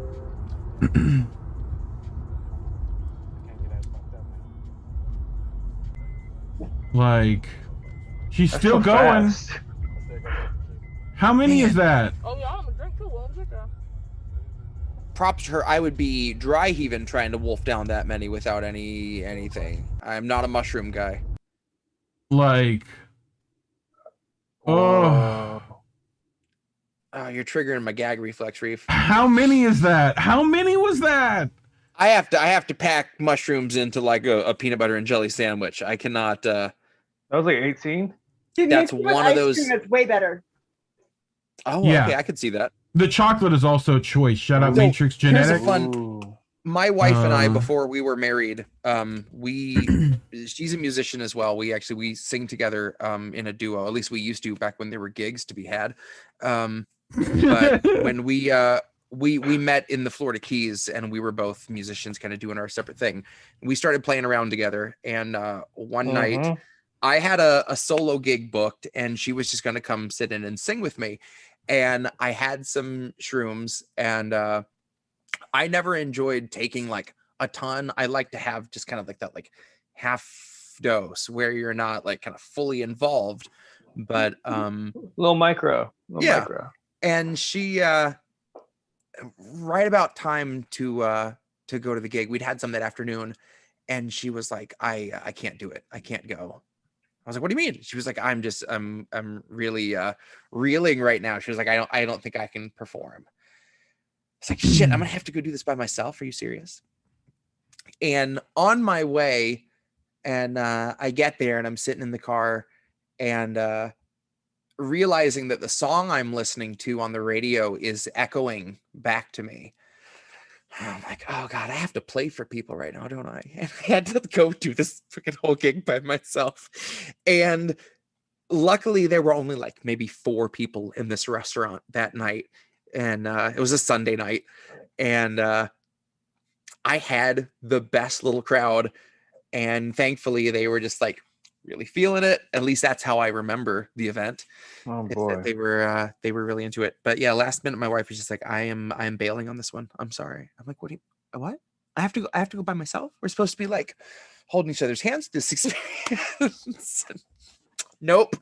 K: Like, she's
N: That's
K: still
N: so
K: going.
N: fast.
K: How many is that?
B: Oh yeah, I'm gonna drink too. Well, I'm drinking.
L: Props to her. I would be dry heaving trying to wolf down that many without anything. I'm not a mushroom guy.
K: Like, oh,
L: you're triggering my gag reflex, Reef.
K: How many is that? How many was that?
L: I have to pack mushrooms into like a peanut butter and jelly sandwich. I cannot.
N: That was like 18.
M: Dude,
L: that's
M: mixed with
L: one of
M: ice
L: those.
M: cream is way better.
L: Oh,
K: Yeah.
L: okay, I could see that.
K: The chocolate is also choice. Shout out
L: So,
K: Matrix
L: here's a
K: Genetics.
L: fun. My wife and I, before we were married, she's a musician as well. We sing together in a duo. At least we used to back when there were gigs to be had. But when we met in the Florida Keys and we were both musicians kind of doing our separate thing. We started playing around together. And one night I had a solo gig booked and she was just going to come sit in and sing with me. And I had some shrooms and I never enjoyed taking like a ton. I like to have just kind of like that, like half dose where you're not like kind of fully involved, but
N: little micro. Micro.
L: And she right about time to go to the gig, we'd had some that afternoon and she was like, I can't do it. I can't go. I was like, what do you mean? She was like, I'm really reeling right now. She was like, I don't think I can perform. It's like, shit, I'm gonna have to go do this by myself. Are you serious? And on my way, and I get there and I'm sitting in the car and realizing that the song I'm listening to on the radio is echoing back to me. I'm like, oh God, I have to play for people right now, don't I? And I had to go do this freaking whole gig by myself. And luckily there were only like maybe 4 people in this restaurant that night. And it was a Sunday night. And I had the best little crowd. And thankfully they were just like really feeling it. At least that's how I remember the event.
N: Oh boy.
L: They were really into it. But yeah, last minute my wife was just like, I am bailing on this one. I'm sorry. I'm like, what? I have to go by myself? We're supposed to be like holding each other's hands this experience. Nope.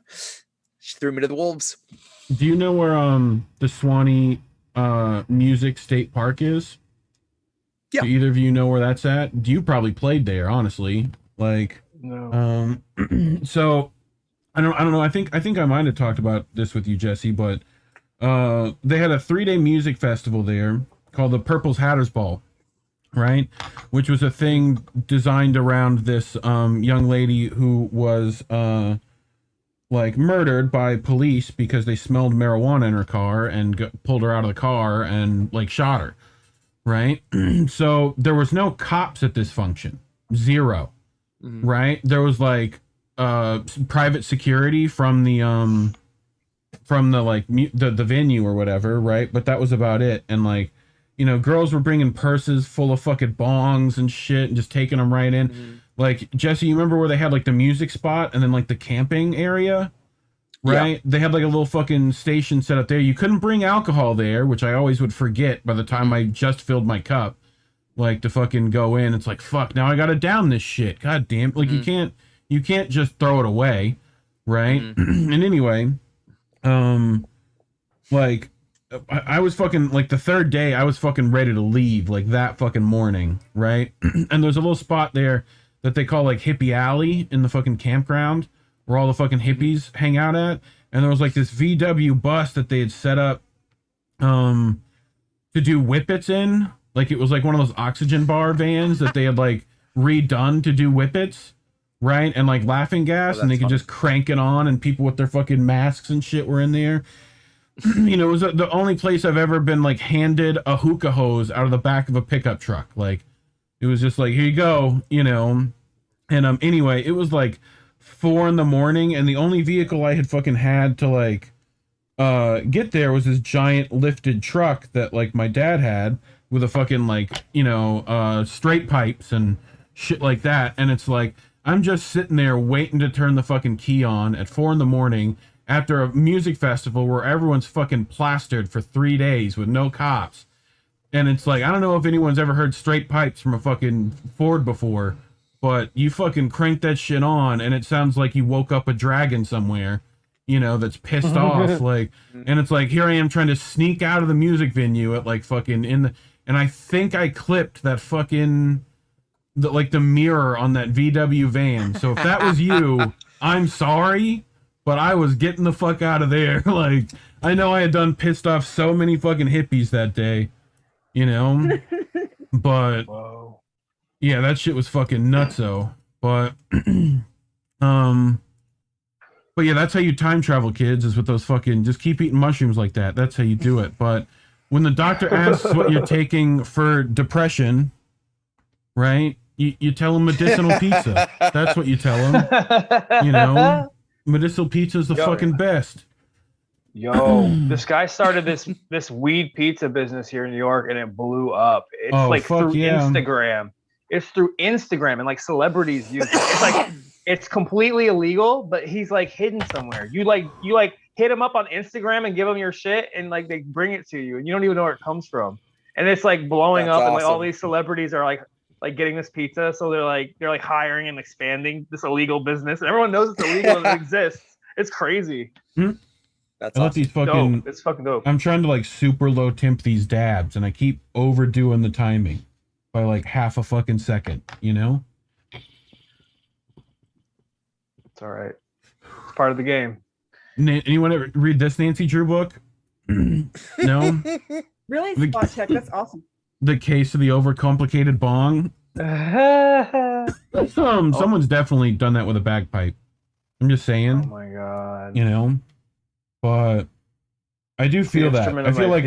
L: She threw me to the wolves.
K: Do you know where the Swanee Music State Park is?
L: Yeah.
K: Do either of you know where that's at? You probably played there, honestly. Like,
N: no.
K: So I don't know. I think I might have talked about this with you, Jesse, but they had a 3-day music festival there called the Purple's Hatters Ball, right? Which was a thing designed around this young lady who was like murdered by police because they smelled marijuana in her car and pulled her out of the car and like shot her, right? So there was no cops at this function, 0. Right? There was like private security from the like the venue or whatever, right? But that was about it. And like, you know, girls were bringing purses full of fucking bongs and shit and just taking them right in. Like, Jesse, you remember where they had like the music spot and then like the camping area, right? Yeah. They had like a little fucking station set up there. You couldn't bring alcohol there, which I always would forget by the time I just filled my cup. Like, to fucking go in, it's like, fuck, now I gotta down this shit. God damn, like you can't just throw it away, right? And anyway, like, I was fucking, like, the third day, I was fucking ready to leave, like, that fucking morning, right? And there's a little spot there that they call, like, Hippie Alley in the fucking campground, where all the fucking hippies hang out at, and there was, like, this VW bus that they had set up, to do whippets in. Like, it was, like, one of those oxygen bar vans that they had, like, redone to do whippets, right? And, like, laughing gas, and they could just crank it on, and people with their fucking masks and shit were in there. You know, it was the only place I've ever been, like, handed a hookah hose out of the back of a pickup truck. Like, it was just like, here you go, you know. And, anyway, it was, like, 4 in the morning, and the only vehicle I had fucking had to, like, get there was this giant lifted truck that, like, my dad had, with a fucking, like, you know, straight pipes and shit like that. And it's like, I'm just sitting there waiting to turn the fucking key on at 4 in the morning after a music festival where everyone's fucking plastered for 3 days with no cops. And it's like, I don't know if anyone's ever heard straight pipes from a fucking Ford before, but you fucking crank that shit on and it sounds like you woke up a dragon somewhere, you know, that's pissed off. Like, and it's like, here I am trying to sneak out of the music venue at like fucking and I think I clipped that fucking, the mirror on that VW van. So if that was you, I'm sorry, but I was getting the fuck out of there. Like, I know I had done pissed off so many fucking hippies that day, you know? But, yeah, that shit was fucking nutso. But, but yeah, that's how you time travel, kids, is with those fucking, just keep eating mushrooms like that. That's how you do it. But when the doctor asks what you're taking for depression, right? You tell him medicinal pizza. That's what you tell him. You know, medicinal pizza is the fucking best.
N: Yo, this guy started this weed pizza business here in New York, and it blew up. It's like through Instagram. It's through Instagram, and like celebrities use it. It's like it's completely illegal, but he's like hidden somewhere. You hit him up on Instagram and give him your shit, and like they bring it to you, and you don't even know where it comes from. And it's like blowing up, and like all these celebrities are like getting this pizza, so they're like hiring and expanding this illegal business, and everyone knows it's illegal and it exists. It's crazy.
L: That's
K: I love these fucking.
N: Dope. It's fucking dope.
K: I'm trying to like super low temp these dabs, and I keep overdoing the timing by like half a fucking second. You know.
N: It's all right. It's part of the game.
K: Anyone ever read this Nancy Drew book? No.
M: Really? Spot check. That's awesome.
K: The Case of the Overcomplicated Bong. Someone's definitely done that with a bagpipe. I'm just saying.
N: Oh my god.
K: You know, but I do feel that. I feel like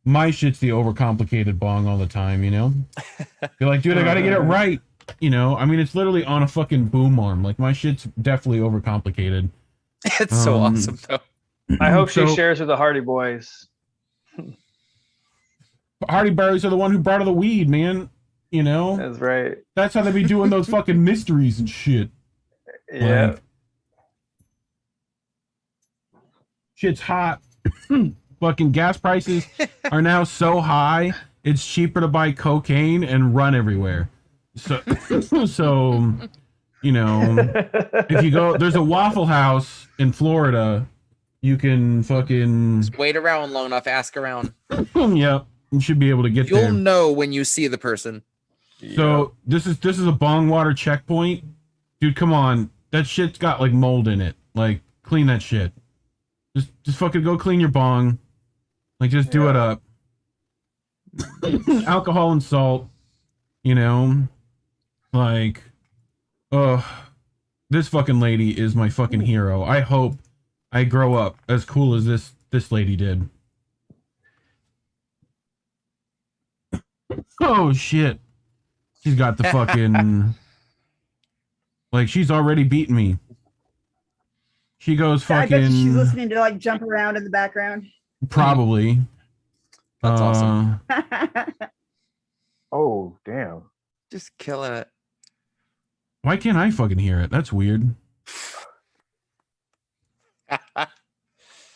K: my shit's the overcomplicated bong all the time. You know, you're like, dude, I gotta get it right. You know, I mean, it's literally on a fucking boom arm. Like my shit's definitely overcomplicated.
L: It's so awesome though.
N: I hope she shares with the Hardy Boys.
K: Hardy Boys are the one who brought her the weed, man. You know?
N: That's right.
K: That's how they be doing those fucking mysteries and shit.
N: Yeah.
K: Like, shit's hot. Fucking gas prices are now so high, it's cheaper to buy cocaine and run everywhere. So, you know, if you go, there's a Waffle House in Florida, you can fucking...
L: Just wait around long enough, ask around.
K: Yep. You should be able to get there.
L: You'll know when you see the person.
K: So this is a bong water checkpoint. Dude, come on. That shit's got like mold in it. Like, clean that shit. Just fucking go clean your bong. Like, just do it up. Alcohol and salt. You know? Like, this fucking lady is my fucking hero. I hope I grow up as cool as this lady did. Oh shit. She's got the fucking like she's already beaten me. She goes fucking.
M: I bet she's listening to like jump around in the background.
K: Probably.
L: That's awesome.
N: Oh damn!
L: Just killing it.
K: Why can't I fucking hear it? That's weird.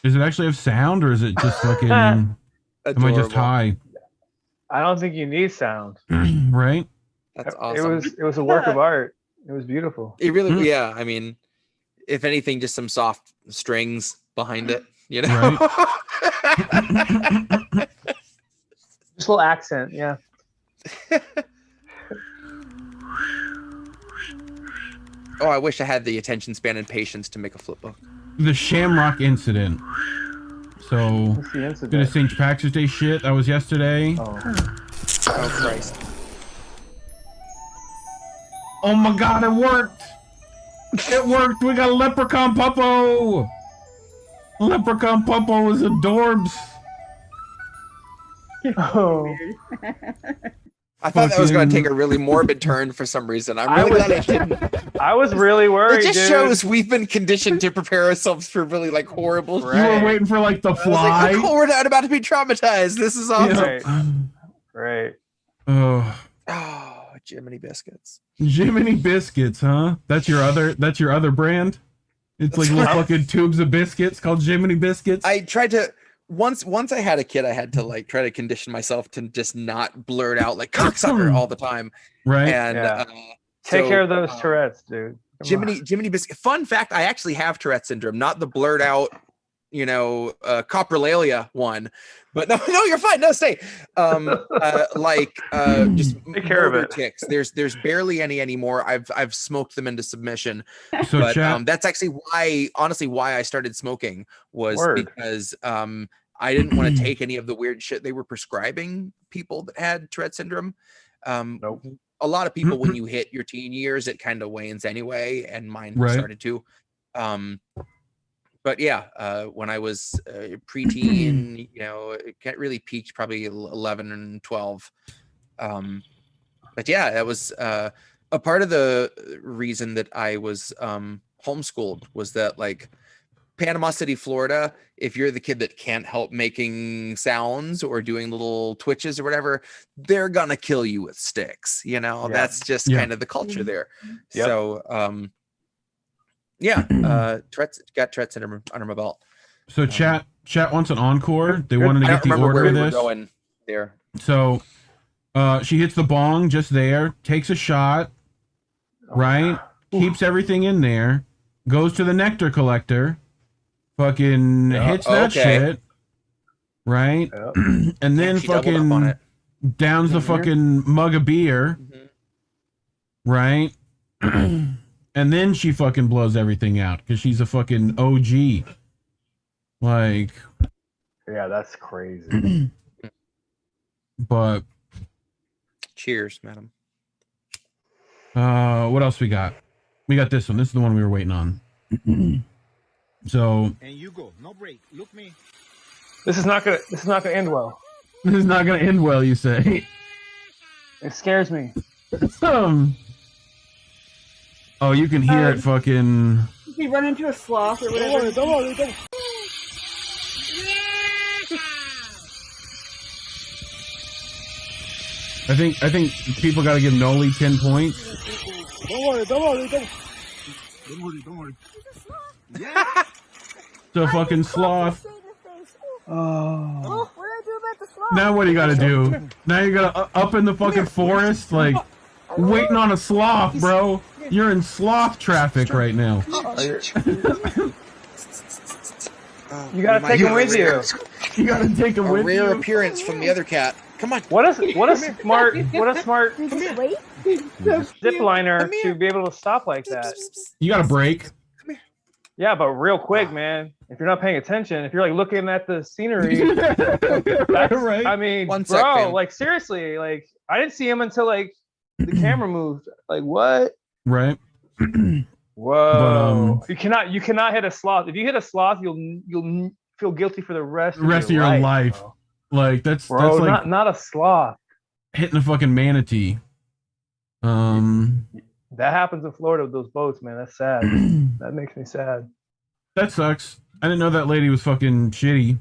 K: Does it actually have sound, or is it just fucking? Am I just high?
N: I don't think you need sound.
K: Right.
L: That's awesome.
N: It was a work of art. It was beautiful.
L: It really, yeah. I mean, if anything, just some soft strings behind it, you know.
N: Right. Just a little accent, yeah.
L: Oh, I wish I had the attention span and patience to make a flip book.
K: The Shamrock incident. So, gonna St. Patrick's Day shit. That was yesterday.
L: Oh Christ.
K: Oh my God, it worked! It worked! We got a Leprechaun Puppo! Leprechaun Puppo is adorbs!
N: Oh.
L: I thought that was going to take a really morbid turn for some reason. I'm really glad it didn't.
N: I was really worried.
L: It just shows we've been conditioned to prepare ourselves for really like horrible.
K: You were waiting for like the fly.
L: Like, oh, we're not about to be traumatized. This is awesome.
N: Right.
K: Oh,
L: Jiminy Biscuits.
K: Jiminy Biscuits, huh? That's your other brand? It's like little fucking tubes of biscuits called Jiminy Biscuits.
L: I tried to once I had a kid, I had to like try to condition myself to just not blurt out like cocksucker all the time.
K: Right.
L: And
N: take care of those Tourette's, dude.
L: Jiminy Biscuit. Fun fact, I actually have Tourette's syndrome, not the blurt out, coprolalia one. But no, you're fine. No, stay. Just
N: take care of it.
L: Ticks. There's barely any anymore. I've smoked them into submission.
K: So
L: but that's actually why I started smoking was because I didn't want to take any of the weird shit they were prescribing people that had Tourette syndrome.
N: Nope.
L: A lot of people, when you hit your teen years, it kind of wanes anyway, and mine started to. But yeah, when I was preteen, it really peaked probably 11 and 12. But yeah, that was a part of the reason that I was homeschooled was that like Panama City, Florida, if you're the kid that can't help making sounds or doing little twitches or whatever, they're gonna kill you with sticks. That's just kind of the culture there.
N: Yep.
L: So got Tourette's syndrome under my belt.
K: So chat wants an encore. They wanted to get the order of this.
L: Going there.
K: So she hits the bong just there, takes a shot, right? Keeps everything in there, goes to the nectar collector, fucking hits that shit, right? And then fucking downs the fucking mug of beer, right? And then she fucking blows everything out because she's a fucking OG. Like,
N: yeah, that's crazy.
K: But
L: cheers, madam.
K: What else we got? We got this one. This is the one we were waiting on. So.
R: And you go, no break. Look me.
N: This is not gonna end well.
K: This is not gonna end well, you say?
N: It scares me.
K: Oh, you can hear it fucking.
M: He run into a sloth or whatever.
N: Don't worry.
K: I think people got to give Noli 10 points.
N: Don't worry.
R: Yeah.
K: So fucking sloth.
N: Oh.
R: What do I do about the sloth?
K: Now what do you got to do? Now you got to up in the fucking forest, like waiting on a sloth, bro. You're in sloth traffic right now.
N: You gotta take him with you.
K: You gotta take him with you.
L: A rare appearance from the other cat. Come on.
N: What a smart zip liner to be able to stop like that.
K: You got to break.
N: Yeah, but real quick, man. If you're not paying attention, if you're like looking at the scenery, that's,
K: right.
N: I mean,
L: One
N: bro,
L: second.
N: like seriously, like I didn't see him until like the camera moved. Like what?
K: Right.
N: Whoa! But, you cannot hit a sloth. If you hit a sloth, you'll feel guilty for the rest of your life.
K: Like that's
N: bro,
K: like
N: not a sloth.
K: Hitting a fucking manatee.
N: That happens in Florida with those boats, man. That's sad. That makes me sad.
K: That sucks. I didn't know that lady was fucking shitty.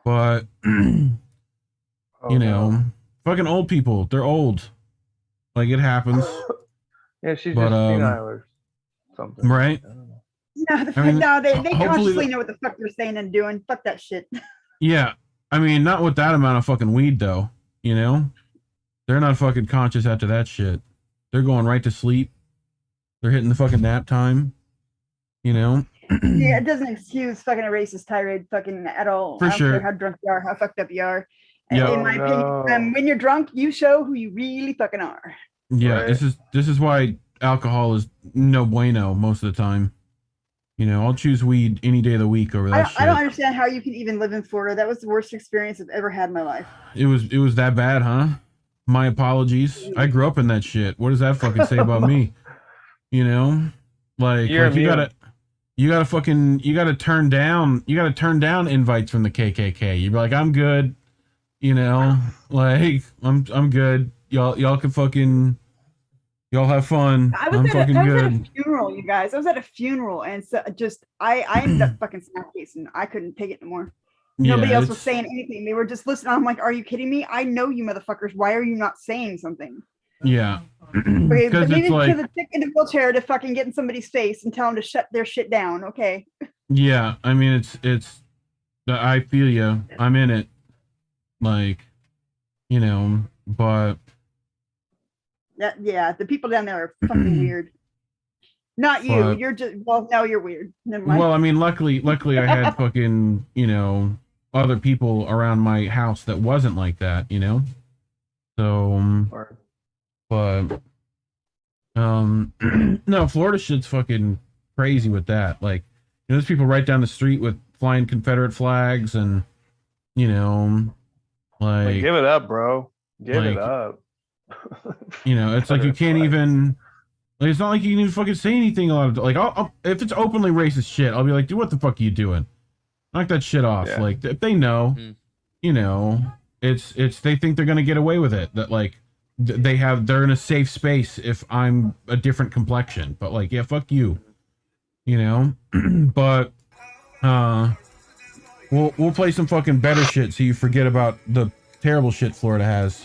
K: But, you know, fucking old people. They're old. Like, it happens.
N: Yeah, she's just senile or something.
K: Right?
M: No, they consciously know what the fuck they're saying and doing. Fuck that shit.
K: Yeah. I mean, not with that amount of fucking weed, though. You know? They're not fucking conscious after that shit. They're going right to sleep. They're hitting the fucking nap time. You know?
M: Yeah, it doesn't excuse fucking a racist tirade fucking at all.
K: For sure.
M: I don't care how drunk you are, how fucked up you are.
K: Yeah.
M: In my opinion, when you're drunk, you show who you really fucking are.
K: Yeah, right. This is why alcohol is no bueno most of the time. You know, I'll choose weed any day of the week over that shit.
M: I don't understand how you can even live in Florida. That was the worst experience I've ever had in my life.
K: It was that bad, huh? My apologies. I grew up in that shit. What does that fucking say about me? You know? Like you gotta turn down invites from the KKK. You'd be like, I'm good. You know, like I'm good. Y'all can fucking y'all have fun. I was at
M: a funeral, you guys. I was at a funeral, and so I ended up fucking snapcasing. I couldn't take it anymore. Nobody else was saying anything. They were just listening. I'm like, are you kidding me? I know you motherfuckers. Why are you not saying something?
K: Yeah.
M: Okay, but needed to the chick in the wheelchair to fucking get in somebody's face and tell them to shut their shit down. Okay.
K: Yeah, I mean it's. I feel you. I'm in it. Like, you know, but.
M: Yeah, the people down there are fucking weird. Not you. You're just no, you're weird. Never mind.
K: Well, I mean, luckily I had fucking, you know, other people around my house that wasn't like that, you know. So, but no, Florida shit's fucking crazy with that. Like, you know, there's people right down the street with flying Confederate flags, and you know, like
N: give it up, bro. Give it up.
K: You know, it's like you can't even. Like, it's not like you can even fucking say anything a lot of like. I'll, if it's openly racist shit, I'll be like, dude, what the fuck are you doing? Knock that shit off. Yeah. Like, if they know, you know, it's they think they're gonna get away with it. That like they're in a safe space if I'm a different complexion. But like, yeah, fuck you. You know, but we'll play some fucking better shit so you forget about the terrible shit Florida has.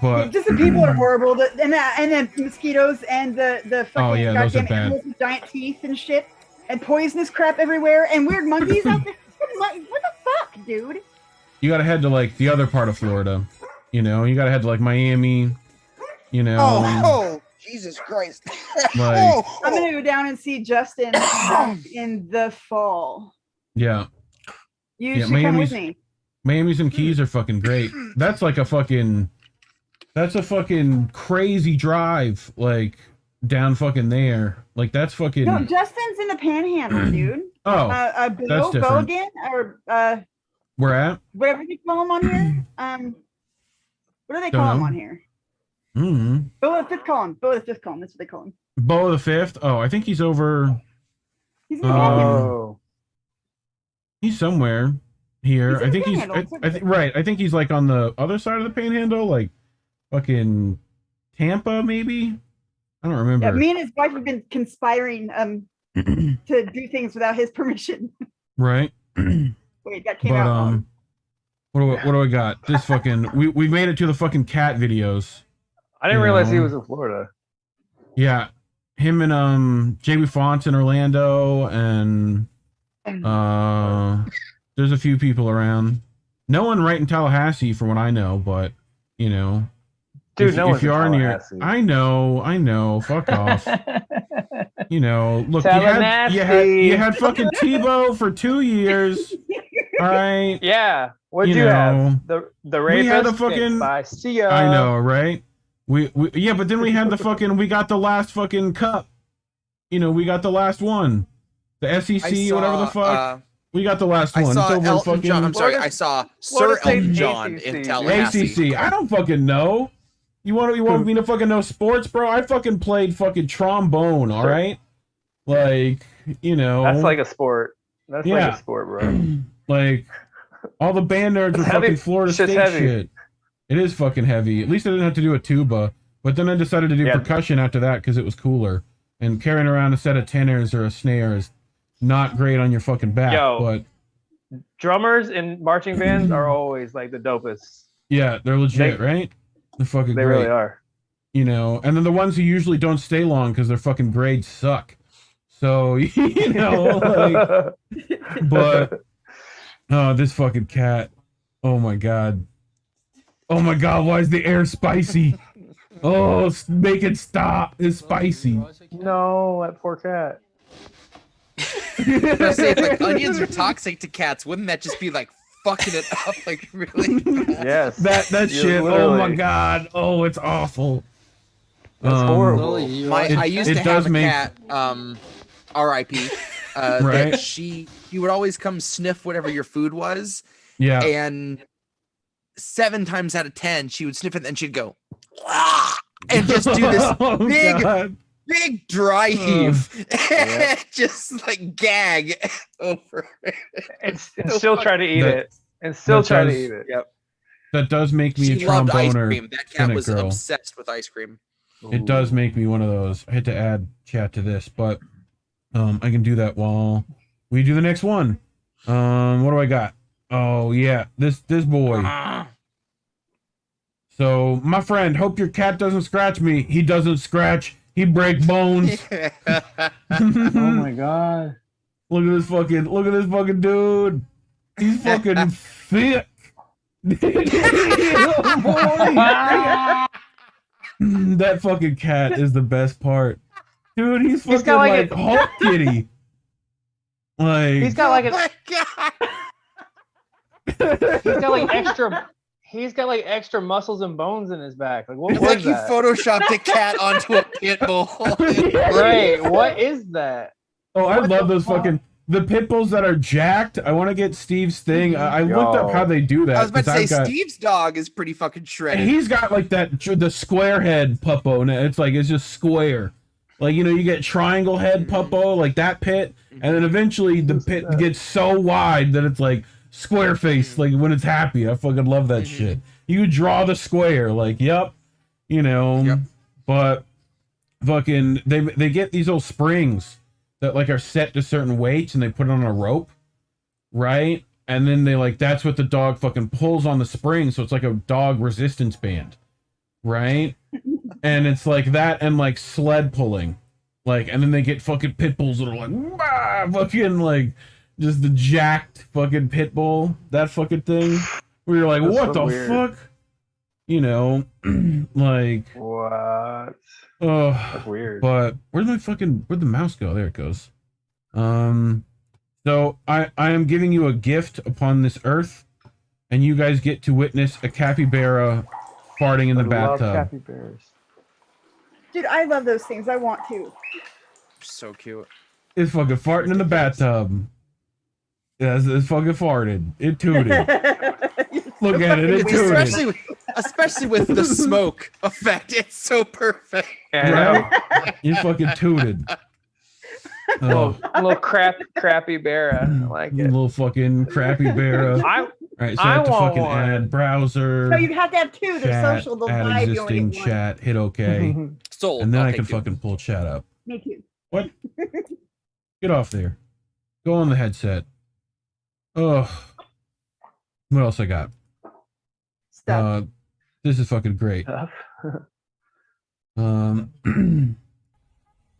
K: But
M: just the people are horrible, and the mosquitoes and the fucking goddamn animals with giant teeth and shit, and poisonous crap everywhere, and weird monkeys out there. What the fuck, dude?
K: You gotta head to like the other part of Florida, you know. You gotta head to like Miami, you know.
L: Oh, Jesus Christ!
K: Like,
M: I'm gonna go down and see Justin in the fall.
K: Yeah.
M: You should come with me.
K: Miami's and Keys are fucking great. That's like a fucking. That's a fucking crazy drive, like, down fucking there. Like, that's fucking...
M: No, Justin's in the Panhandle, dude.
K: Oh, that's different.
M: Bogan, or,
K: where at?
M: Whatever they call him on here. What do they call him on here?
K: Mm-hmm.
M: Bo the Fifth column. Bo the Fifth column, that's what they call him.
K: Bo the Fifth? Oh, I think he's over...
M: He's in the Panhandle.
K: He's somewhere here. I think he's... right, I think he's, like, on the other side of the Panhandle, like... Fucking Tampa, maybe? I don't remember.
M: Yeah, me and his wife have been conspiring to do things without his permission.
K: Right.
M: Wait, that came out.
K: What do I got? This fucking we made it to the fucking cat videos.
N: I didn't realize he was in Florida.
K: Yeah. Him and JB Fonts in Orlando, and there's a few people around. No one right in Tallahassee for what I know, but you know.
N: Dude,
K: if you are near, I know. Fuck off. You know, look, you had fucking Tebow for 2 years. All right.
N: Yeah. What'd you have? The rapist.
K: We had a fucking.
N: Bye. See ya.
K: I know, right? We yeah, but then we had the fucking. We got the last fucking cup. You know, we got the last one. The SEC, whatever the fuck. We got the last one.
L: I saw
K: it's over
L: Elton
K: fucking.
L: John. I'm sorry. I saw Sir Elton John in Tallahassee.
K: ACC. I don't fucking know. You want me to fucking know sports, bro? I fucking played fucking trombone, all right? Like, you know.
N: That's like a sport. That's like a sport, bro.
K: Like, all the band nerds are fucking Florida State shit. It is fucking heavy. At least I didn't have to do a tuba. But then I decided to do percussion after that because it was cooler. And carrying around a set of tenors or a snare is not great on your fucking back. But
N: drummers in marching bands are always like the dopest.
K: Yeah, they're legit, right? They're fucking great.
N: They really are.
K: You know, and then the ones who usually don't stay long because their fucking grades suck. So, you know, like, but, oh, this fucking cat. Oh my God. Oh my God, why is the air spicy? Oh, make it stop. It's spicy.
N: No, that poor cat.
L: I was say, if like onions are toxic to cats, wouldn't that just be like fucking it up? Like really?
N: Yes.
K: That shit. Oh my God. Oh, it's awful.
N: That's horrible.
L: I used to have a cat, R.I.P.
K: Right.
L: That she would always come sniff whatever your food was.
K: Yeah.
L: And 7 times out of 10, she would sniff it, and then she'd go, "Ah!" and just do this big dry heave, just like gag over it.
N: And still try to eat it. And still try to eat it.
L: Yep.
K: That does make me
L: She
K: a
L: loved ice
K: tromboner.
L: cream. That cat was obsessed with ice cream.
K: It does make me one of those. I had to add chat to this, but I can do that while we do the next one. What do I got? Oh yeah, this boy. So my friend, hope your cat doesn't scratch me. He doesn't scratch. He break bones.
N: Oh my God.
K: Look at this fucking dude. He's fucking thick. That fucking cat is the best part. Dude, he's fucking like Hulk Kitty. Like
N: he's got like he's got like extra muscles and bones in his back. Like what
L: It's
N: was
L: like
N: that?
L: you photoshopped a cat onto a pit bull.
N: Right. What is that?
K: Oh, I love those fucking the pit bulls that are jacked. I want to get Steve's thing. I looked up how they do that.
L: I was about to say Steve's dog is pretty fucking shredded.
K: He's got like the square head puppo, and it's just square. Like, you know, you get triangle head puppo, like that pit, and then eventually the pit gets so wide that it's like square face, like when it's happy. I fucking love that shit. You draw the square, like, yep, you know, but fucking they get these old springs that like are set to certain weights and they put it on a rope, right? And then they like, that's what the dog fucking pulls on the spring, so it's like a dog resistance band, right? And it's like that and like sled pulling, like, and then they get fucking pit bulls that are like, bah! Fucking like just the jacked fucking pit bull, that fucking thing where you're like,
N: That's
K: what
N: so
K: the
N: weird.
K: fuck, you know? Like
N: What?
K: Oh,
N: That's weird.
K: But where'd the mouse go? There it goes. So I am giving you a gift upon this earth, and you guys get to witness a capybara farting in the bathtub.
N: Capybaras.
M: Dude, I love those things. I want to.
L: So cute.
K: It's fucking farting in the bathtub. Yeah, it's fucking farted. It tooted. Look at it. It tooted.
L: Especially with the smoke effect. It's so perfect.
K: Right? You fucking tooted.
N: Little crappy bear. I like it.
K: Little fucking crappy bear.
N: I
K: Alright, so I have to
N: want
K: fucking
N: one.
K: add browser.
M: No, you have to have two. They're
K: chat,
M: social. They'll
K: add
M: vibe. You only
K: existing
M: get one.
K: chat, hit OK.
L: Sold.
K: And then
L: I'll
K: I
L: take
K: can
L: two.
K: fucking pull chat up.
M: Me too.
K: What? Get off there. Go on the headset. Ugh. What else I got?
M: Stuff.
K: This is fucking great.
N: We're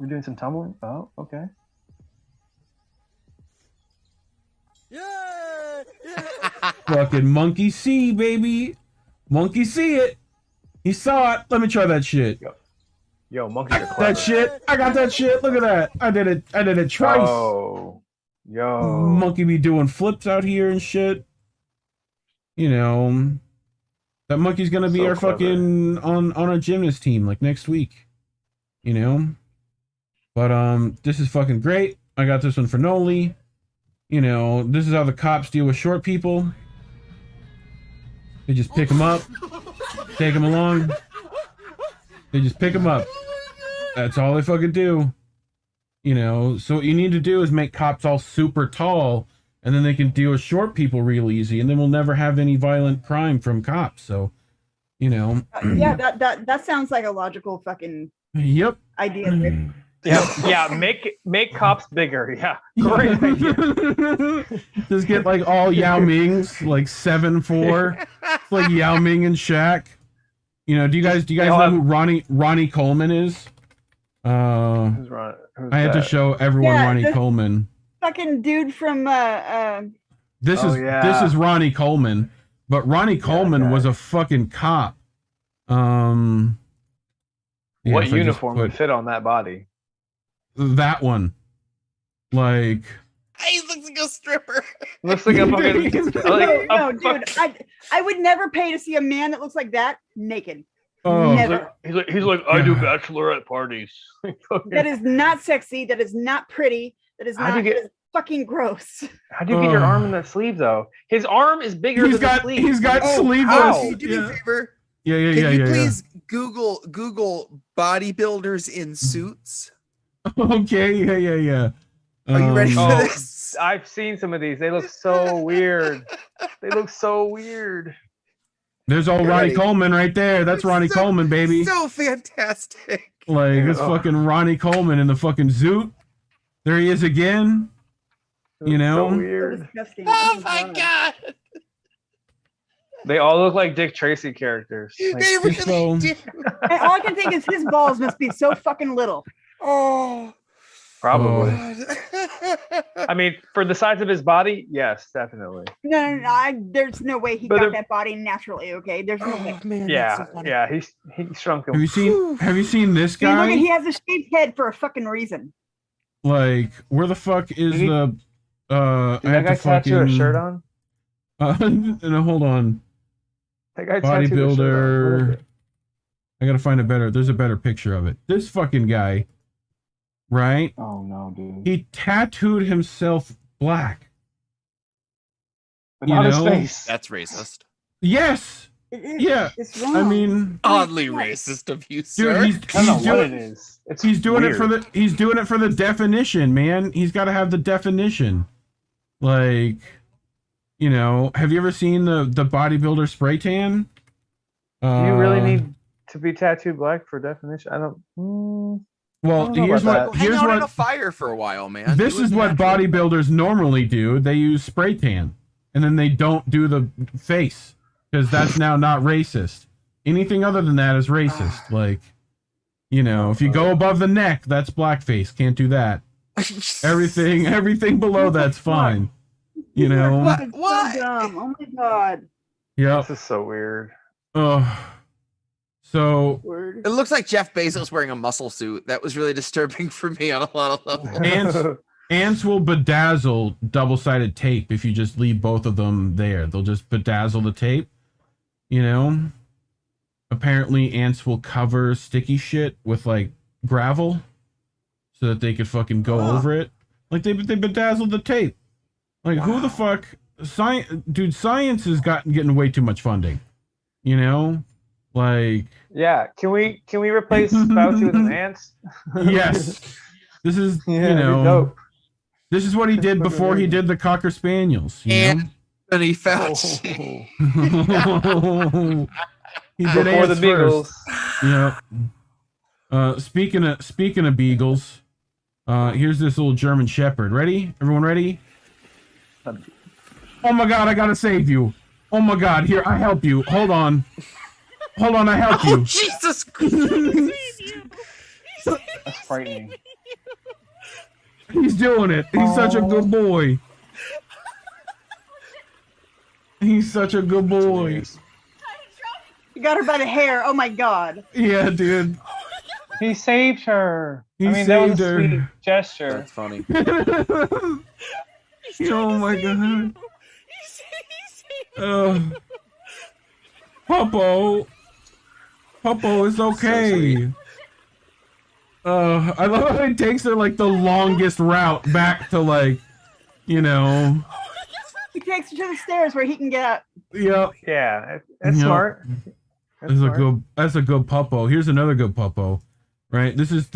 N: doing some tumbling. Oh, okay.
K: Fucking monkey see, baby. Monkey see it. He saw it. Let me try that shit.
N: Yo, monkeys are clever.
K: That shit. I got that shit. Look at that. I did it twice.
N: Oh, yo.
K: Monkey be doing flips out here and shit. You know, that monkey's gonna be
N: So
K: our
N: clever.
K: fucking on our gymnast team like next week. You know, but this is fucking great. I got this one for Noli. You know, this is how the cops deal with short people. They just pick them up, take them along. They just pick them up. That's all they fucking do. You know, so what you need to do is make cops all super tall, and then they can deal with short people real easy, and then we'll never have any violent crime from cops. So You know.
M: Yeah, that sounds like a logical fucking
K: Yep.
M: idea. Rick.
N: Yeah. Make cops bigger. Yeah, great idea.
K: Just get like all Yao Mings, like 7'4". It's like Yao Ming and Shaq. You know, do you guys know who Ronnie Coleman is?
N: Who's
K: I had to show everyone Ronnie Coleman.
M: Fucking dude from
K: This is Ronnie Coleman, but Ronnie Coleman was a fucking cop.
N: What uniform would fit on that body?
K: That one, like.
L: He looks like a stripper.
N: Looks like a fucking.
M: No, dude. I would never pay to see a man that looks like that naked.
K: Oh.
M: Never.
N: He's like I do bachelorette parties.
M: That is not sexy. That is not pretty. That is not. That is fucking gross.
N: How do you get your arm in the sleeve though? His arm is bigger than the sleeve.
K: He's got sleeveless.
L: Can you do me a favor?
K: Yeah.
L: Can you please Google bodybuilders in suits?
K: Okay. Yeah.
L: Are you ready for this?
N: I've seen some of these. They look so weird.
K: There's old Ronnie Coleman right there. That's Ronnie Coleman, baby.
L: So fantastic.
K: Like, it's fucking Ronnie Coleman in the fucking zoot. There he is again. You know?
N: So weird.
L: Oh my god.
N: They all look like Dick Tracy characters.
L: They really do.
M: And all I can think is his balls must be so fucking little.
L: Oh.
N: Probably. I mean, for the size of his body, yes, definitely.
M: No. There's no way he got that body naturally. Okay, there's no way.
L: Man,
N: yeah. He shrunk him.
K: Have you seen this guy?
M: I mean, he has a shaved head for a fucking reason.
K: Like, where the fuck is the?
N: Did that guy tattoo a shirt on?
K: No, hold on.
N: That guy
K: bodybuilder. I gotta find there's a better picture of it. This fucking guy. Right?
N: Oh no, dude.
K: He tattooed himself black.
N: But not his face.
L: That's racist.
K: Yes.
M: Yeah. It's wrong.
K: I mean,
L: oddly racist of you, sir.
K: Dude, he's doing it for the definition, man. He's got to have the definition. Like, you know, have you ever seen the bodybuilder spray tan?
N: Do you really need to be tattooed black for definition? I don't.
K: Well, here's what.
L: Hang out in a fire for a while, man.
K: This is what bodybuilders normally do. They use spray tan, and then they don't do the face because that's now not racist. Anything other than that is racist. Like, you know, if you go above the neck, that's blackface. Can't do that. Everything below that's fine. You know.
M: What? So dumb. Oh my god.
K: Yeah.
N: This is so weird.
K: So
L: it looks like Jeff Bezos wearing a muscle suit. That was really disturbing for me on a lot of levels.
K: Ants will bedazzle double-sided tape if you just leave both of them there. They'll just bedazzle the tape. You know? Apparently ants will cover sticky shit with like gravel so that they could fucking go over it. Like they bedazzled the tape. Like who the fuck science is getting way too much funding. You know? Like,
N: yeah, can we replace Fauci with an ants?
K: Yes, this is you know, this is what he did before he did the Cocker Spaniels.
L: Anthony Fauci.
K: He did
N: before the Beagles.
K: Yeah. Speaking of Beagles, here's this little German Shepherd. Ready? Everyone ready? Oh my God! I gotta save you. Oh my God! Here, I help you. Hold on, I help you.
L: Oh, Jesus Christ.
N: That's frightening.
K: He's doing it. He's such a good boy. He's such a good boy.
M: You got her by the hair. Oh my God.
K: Yeah, dude.
N: He saved her.
K: He saved
N: that was a
K: her.
N: sweet gesture.
L: That's funny.
K: Oh my God. Popo, it's okay. I love how it takes her like the longest route back to like, you know.
M: He takes her to the stairs where he can get up.
K: Yep.
N: Yeah, that's smart.
K: That's a good Popo. Here's another good Popo. Right? This is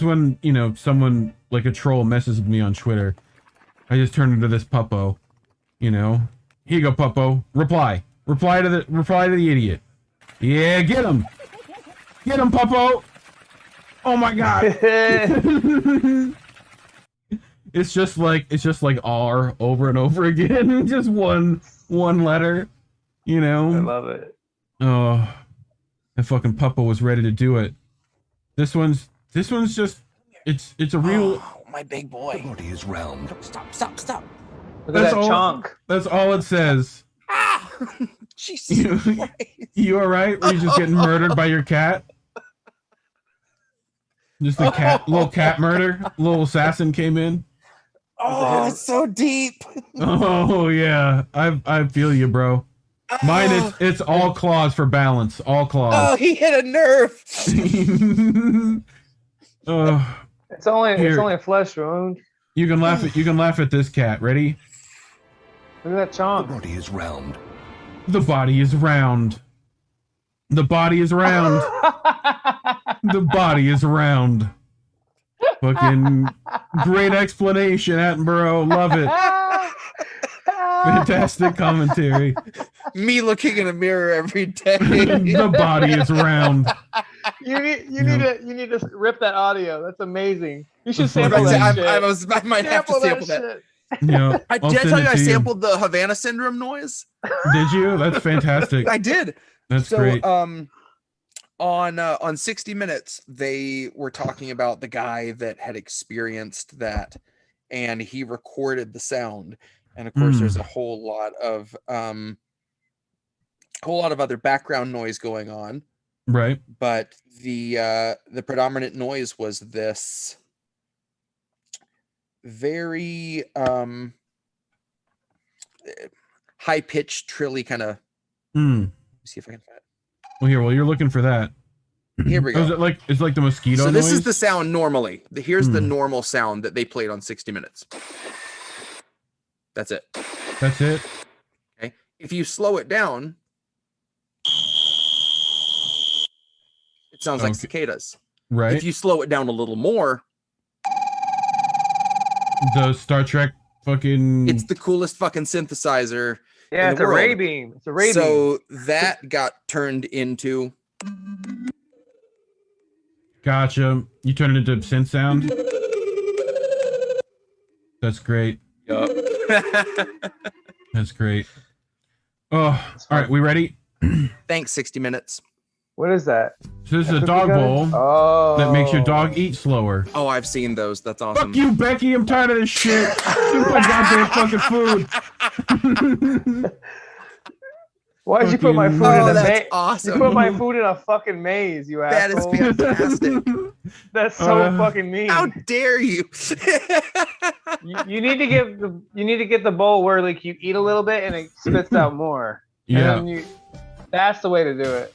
K: when, you know, someone like a troll messes with me on Twitter. I just turn into this Popo. You know. Here you go, Popo. Reply to the idiot. Yeah, get him. Get him, Puppo. Oh my god. It's just like R over and over again. Just one letter. You know.
N: I love it.
K: Oh, that fucking Puppo was ready to do it. This one's just it's a real.
L: Oh, my big boy.
G: The body is round.
L: Stop.
N: Look at that chunk.
K: That's all it says.
L: Ah! Jesus Christ.
K: You all right? Were you just getting murdered by your cat? Just a cat, little cat murder. Little assassin came in.
L: Oh, it's so deep.
K: Oh yeah, I feel you, bro. Mine, it's all claws for balance. All claws.
L: Oh, he hit a nerve.
N: It's only a flesh wound.
K: You can laugh at this cat. Ready?
N: Look at that chomp.
G: The body is round.
K: The body is round. The body is round. The body is round. Fucking great explanation, Attenborough. Love it. Fantastic commentary.
L: Me looking in a mirror every day.
K: The body is round.
N: You need to rip that audio. That's amazing. You should sample that shit.
L: I might have to sample that.
K: Yeah,
L: Did I tell you I sampled the Havana Syndrome noise?
K: Did you? That's fantastic.
L: I did.
K: That's great.
L: On 60 Minutes, they were talking about the guy that had experienced that, and he recorded the sound. And of course, there's a whole lot of other background noise going on.
K: Right.
L: But the predominant noise was this very high pitched, trilly kind of. See if I can find it.
K: Well, here, while you're looking for that,
L: here we go.
K: It's like the mosquito.
L: So this
K: noise?
L: is the sound normally. Here's the normal sound that they played on 60 Minutes. That's it.
K: That's it.
L: Okay. If you slow it down, it sounds like cicadas.
K: Right.
L: If you slow it down a little more,
K: the Star Trek fucking.
L: It's the coolest fucking synthesizer.
N: Yeah, it's a ray beam. It's a ray beam.
L: So that got turned into.
K: Gotcha. You turn it into synth sound. That's great.
L: Yup.
K: That's great. Oh, all right. We ready?
L: Thanks, 60 Minutes.
N: What is that?
K: So this is a dog bowl that makes your dog eat slower.
L: Oh, I've seen those. That's awesome.
K: Fuck you, Becky. I'm tired of this shit. Give my goddamn fucking food.
N: Why'd you put my food in a maze?
L: Awesome.
N: You put my food in a fucking maze, you asshole.
L: That is fantastic.
N: That's so fucking mean.
L: How dare you?
N: you need to get the bowl where like you eat a little bit and it spits out more.
K: Yeah.
N: And that's the way to do it.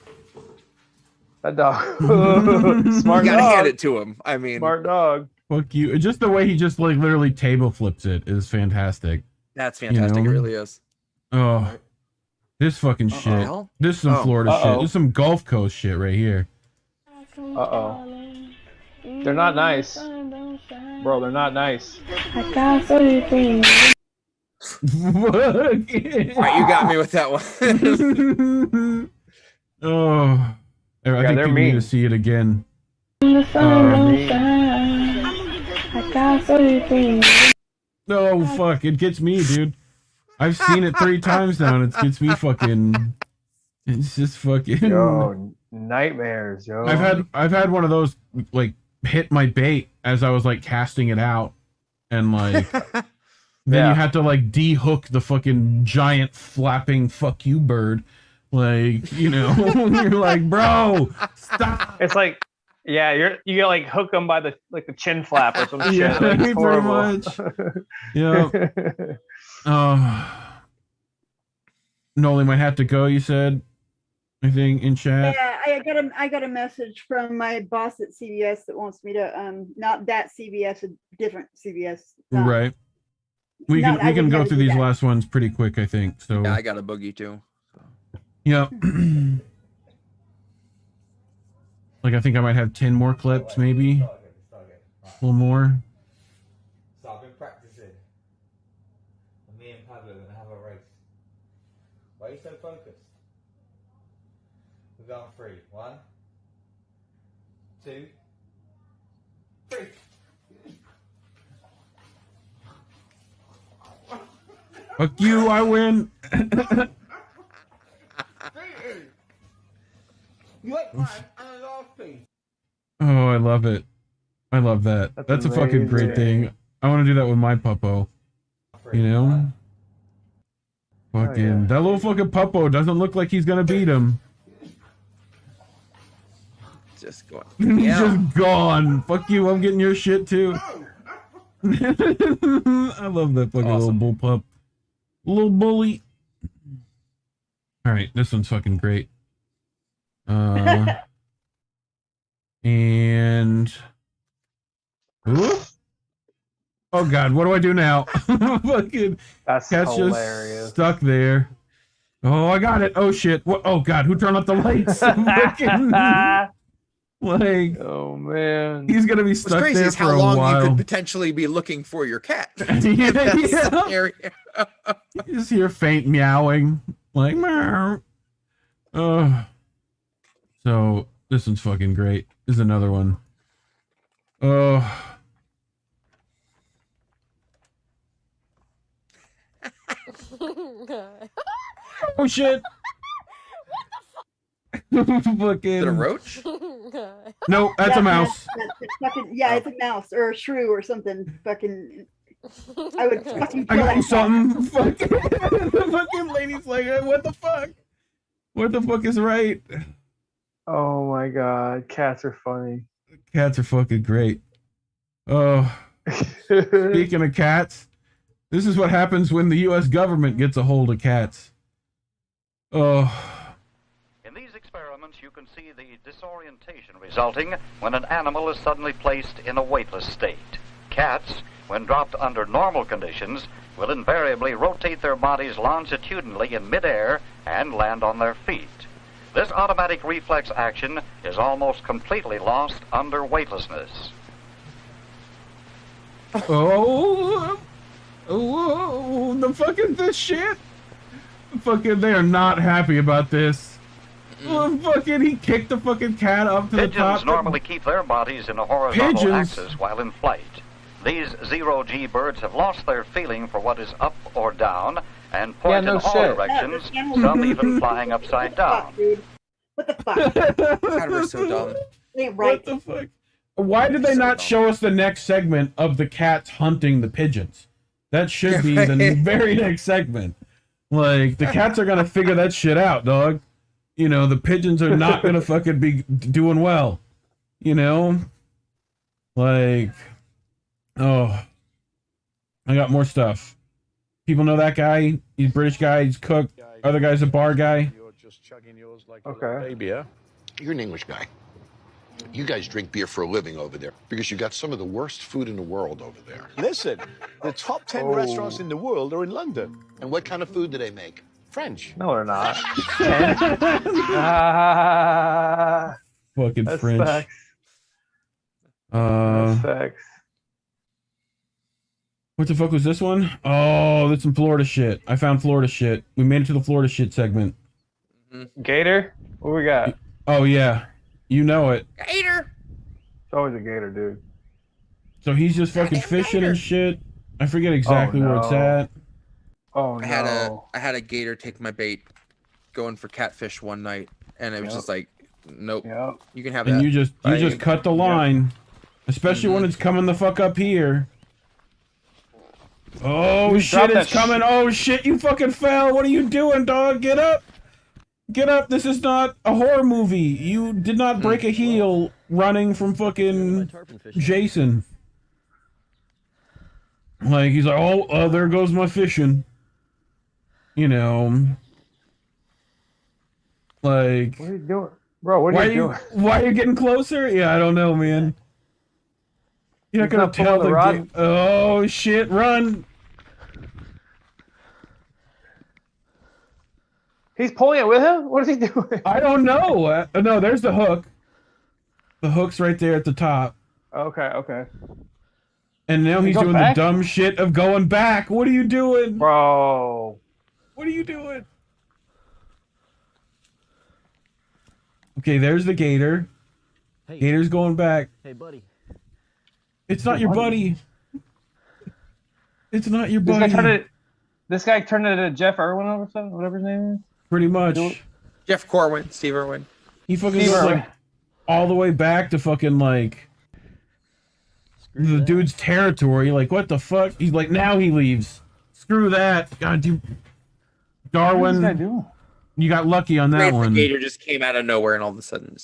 N: That dog. Smart
L: You gotta
N: dog.
L: hand it to him. I mean,
N: Smart dog.
K: Fuck you. Just the way he just like literally table flips it is fantastic.
L: that's fantastic.
K: You know?
L: It really is.
K: Oh, this fucking shit. This is some Florida shit. This is some Gulf Coast shit right here.
N: They're not nice. Bro, they're not nice.
K: Fuck.
L: All right, you got me with that one.
K: Oh, I think people need to see it again. No, fuck, it gets me, dude. I've seen it 3 times now, and it gets me fucking. It's just fucking.
N: Yo, nightmares, yo.
K: I've had one of those like hit my bait as I was like casting it out, and like then you have to like de-hook the fucking giant flapping fuck you bird, like you know you're like, bro, stop.
N: It's like, yeah, you get like hook them by the chin flap or some shit.
K: Yeah,
N: Like, it's
K: pretty
N: horrible.
K: much. Yeah. Noli might have to go. You said, I think in chat.
M: Yeah, I got a message from my boss at CBS that wants me to not that CBS, a different CBS.
K: Right. We can go through these last ones pretty quick, I think. So
L: Yeah, I got a boogie too.
K: yeah. Like I think I might have 10 more clips, maybe. A little more.
R: So I've been practicing. And me and Pablo are going to have a race. Why are you so focused? We're We're going 3. 1, 2, 3.
K: Fuck you, I win. Oh, I love it. I love that. That's a fucking great thing. I want to do that with my puppo. You know? Fucking, that little fucking puppo doesn't look like he's gonna beat him.
L: Just going.
K: He's just gone. Fuck you, I'm getting your shit too. I love that fucking little bull pup. Little bully. Alright, this one's fucking great. And... Ooh. Oh god, what do I do now? Fucking
N: That's
K: cat's
N: hilarious.
K: just stuck there. Oh, I got it. Oh shit. What? Oh god, who turned off the lights? Fucking, like,
N: oh man,
K: he's gonna be stuck there
L: is
K: for
L: how
K: a
L: long
K: while.
L: you could potentially be looking for your cat.
K: Yeah. You just hear faint meowing, like meow. Oh, so this one's fucking great. This is another one. Oh. Oh shit! Fucking.
L: Is it a roach?
K: No, that's a mouse.
M: That's fucking, yeah, it's a mouse or a shrew or something. Fucking. I would fucking.
K: I got something. Fucking. The fucking lady's like, what the fuck? What the fuck is right?
N: Oh my god, cats are funny.
K: Cats are fucking great. Oh. Speaking of cats, this is what happens when the U.S. government gets a hold of cats. Oh.
S: In these experiments, you can see the disorientation resulting when an animal is suddenly placed in a weightless state. Cats, when dropped under normal conditions, will invariably rotate their bodies longitudinally in midair and land on their feet. This automatic reflex action is almost completely lost under weightlessness.
K: Oh, the fucking this shit. Fucking, they are not happy about this. Oh, fucking, he kicked the fucking cat up to the top.
S: Pigeons normally keep their bodies in a horizontal axis while in flight. These zero-G birds have lost their feeling for what is up or down and point in all directions, some even flying upside down.
M: What the fuck?
L: God, we're so dumb.
K: What the fuck? Why did they not show us the next segment of the cats hunting the pigeons? That should be the very next segment. Like, the cats are gonna figure that shit out, dog. You know, the pigeons are not gonna fucking be doing well. You know? Like, oh. I got more stuff. People know that guy? He's a British guy, he's cooked. Other guy's a bar guy.
N: Okay.
T: Hey, beer. You're an English guy. You guys drink beer for a living over there because you got some of the worst food in the world over there.
U: Listen, the top 10 restaurants in the world are in London.
T: And what kind of food do they make? French.
N: No, they're not.
K: Fucking
N: That's
K: French.
N: facts. That's facts.
K: What the fuck was this one? Oh, that's some Florida shit. I found Florida shit. We made it to the Florida shit segment.
N: Gator? What we got?
K: Oh, yeah. You know it.
L: Gator!
N: It's always a gator, dude.
K: So he's just fucking fishing and shit. I forget exactly where it's at.
N: Oh,
L: I had a gator take my bait going for catfish one night, and it was just like, nope. You can have that.
K: And you just cut the line. Especially when it's coming the fuck up here. Oh shit, it's coming. Oh shit, you fucking fell. What are you doing, dog? Get up. Get up. This is not a horror movie. You did not break a heel running from fucking Jason. Like, he's like, oh, there goes my fishing. You know. Like.
N: What are you doing? Bro, what are you doing?
K: Why are you getting closer? Yeah, I don't know, man. You're not gonna tell the rod. Oh shit! Run!
N: He's pulling it with him. What is he doing?
K: I don't know. No, there's the hook. The hook's right there at the top.
N: Okay, okay.
K: And now he's doing the dumb shit of going back. What are you doing,
N: bro?
K: What are you doing? Okay, there's the gator.
A: Hey.
K: Gator's going back.
A: Hey, buddy.
K: It's not your buddy. It's not your buddy.
N: This guy turned it into Jeff Irwin or something, whatever his name is.
K: Pretty much.
L: Jeff Corwin, Steve Irwin.
K: He fucking goes like all the way back to fucking like the dude's territory. Like, what the fuck? He's like, now he leaves. Screw that. God, Darwin.
N: What's this guy doing?
K: You got lucky on that one.
L: The gator just came out of nowhere, and all of a sudden,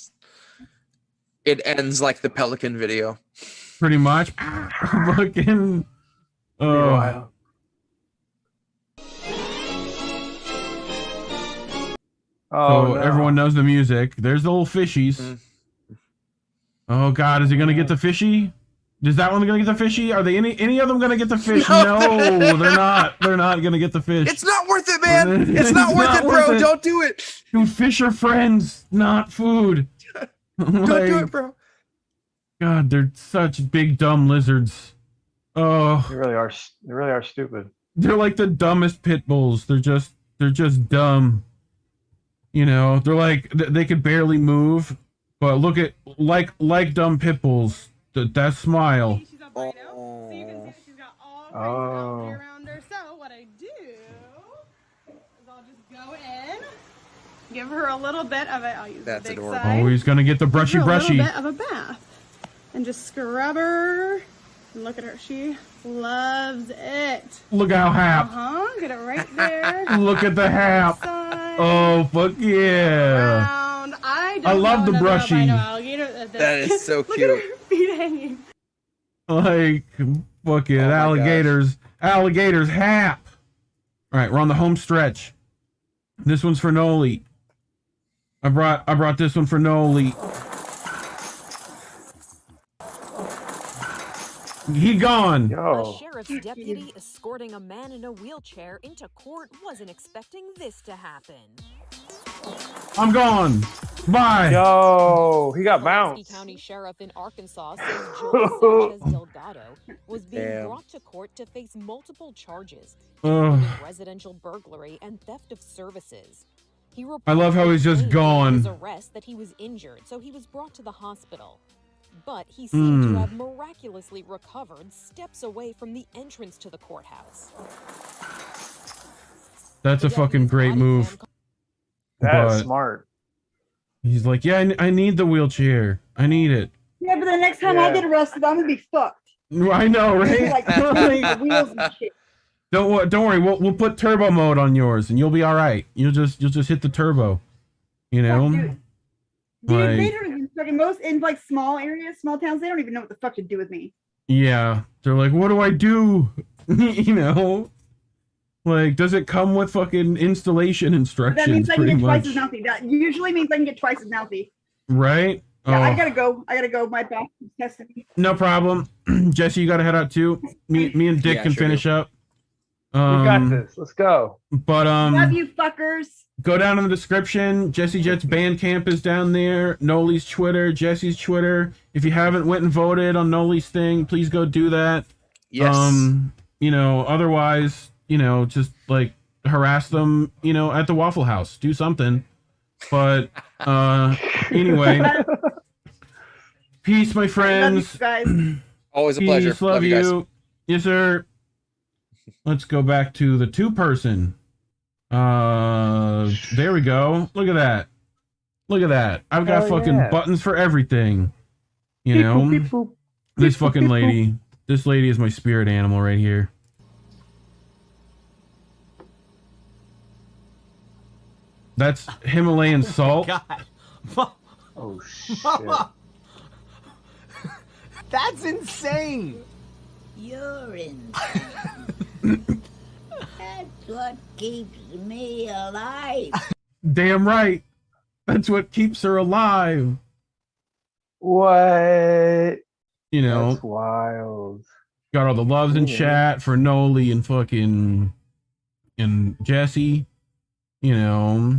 L: it ends like the Pelican video.
K: Pretty much. Fucking.
N: Wow.
K: So everyone knows the music. There's the little fishies. Oh God, is he gonna get the fishy? Is that one gonna get the fishy? Are they any of them gonna get the fish? No, they're not. They're not gonna get the fish.
L: It's not worth it, man. It's not worth it, bro. Don't do it.
K: Dude, fish are friends, not food.
L: Don't do it, bro.
K: God, they're such big dumb lizards. Oh,
N: They really are stupid.
K: they're like the dumbest pit bulls. They're just dumb. You know, they're like they could barely move, but look at like dumb pit bulls. That smile.
N: Oh.
B: Around her. So what I do is I'll just go in, give her a little bit of it. I'll use the big side.
K: Oh, he's gonna get the brushy
B: Give her a little
K: brushy.
B: bit of a bath, and just scrub her. And look at her. She loves it.
K: Look how hap.
B: Get it right there.
K: Look at the hap. Oh fuck yeah!
B: Around.
K: I love the brushy.
L: That is so cute.
B: Feet hanging.
K: Like fucking alligators. Alligators hap. All right, we're on the home stretch. This one's for Noli. I brought this one for Noli. He gone.
V: A sheriff's deputy escorting a man in a wheelchair into court wasn't expecting this to happen.
K: I'm gone. Bye.
N: Yo, he got bounced.
V: County Sheriff in Arkansas says Joel Sanchez Delgado was being brought to court to face multiple charges, including residential burglary and theft of services. He
K: I love how he's just gone.
V: His arrest that he was injured, so he was brought to the hospital. But he seemed to have miraculously recovered steps away from the entrance to the courthouse.
K: That's a fucking great move.
N: That's smart.
K: He's like, yeah, I need the wheelchair. I need it.
M: Yeah, but the next time I get arrested, I'm gonna be fucked.
K: I know, right?
M: Like, the wheels and shit.
K: Don't worry. We'll put turbo mode on yours, and you'll be all right. You'll just hit the turbo. You know.
M: Dude, they don't even fucking most in like small areas, small towns. They don't even know what the fuck to do with me.
K: Yeah, they're like, what do I do? You know, like, does it come with fucking installation instructions?
M: That means I can
K: pretty
M: get twice
K: much?
M: as mouthy. That usually means I can get twice as mouthy.
K: Right?
M: Yeah, I
K: Oh,
M: gotta go. My back is testing me.
K: no problem. Jesse, you gotta head out too. Me and Dick
L: Yeah,
K: can
L: sure
K: finish
L: do.
K: up.
N: We got this. Let's go.
K: But
M: Love you, fuckers.
K: go down in the description. Jesse Jett's Bandcamp is down there. Noli's Twitter, Jesse's Twitter. If you haven't went and voted on Noli's thing, please go do that.
L: Yes.
K: You know, otherwise, you know, just like harass them, you know, at the Waffle House. Do something. But anyway. Peace, my friends.
M: Love you guys.
L: Always a pleasure.
K: Peace, love
L: you guys.
K: you. Yes, sir. Let's go back to the two-person. There we go. Look at that. Look at that. I've got
N: Hell
K: fucking
N: yeah.
K: buttons for everything. You know?
N: Beep, boop.
K: This fucking lady. This lady is my spirit animal right here. That's Himalayan salt.
A: God.
N: Oh shit.
A: That's insane.
W: Urine. That's what keeps me alive.
K: Damn right. That's what keeps her alive.
N: What?
K: You know,
N: That's wild.
K: got all the loves in
N: Yeah.
K: chat for Noli and fucking and Jesse. You know,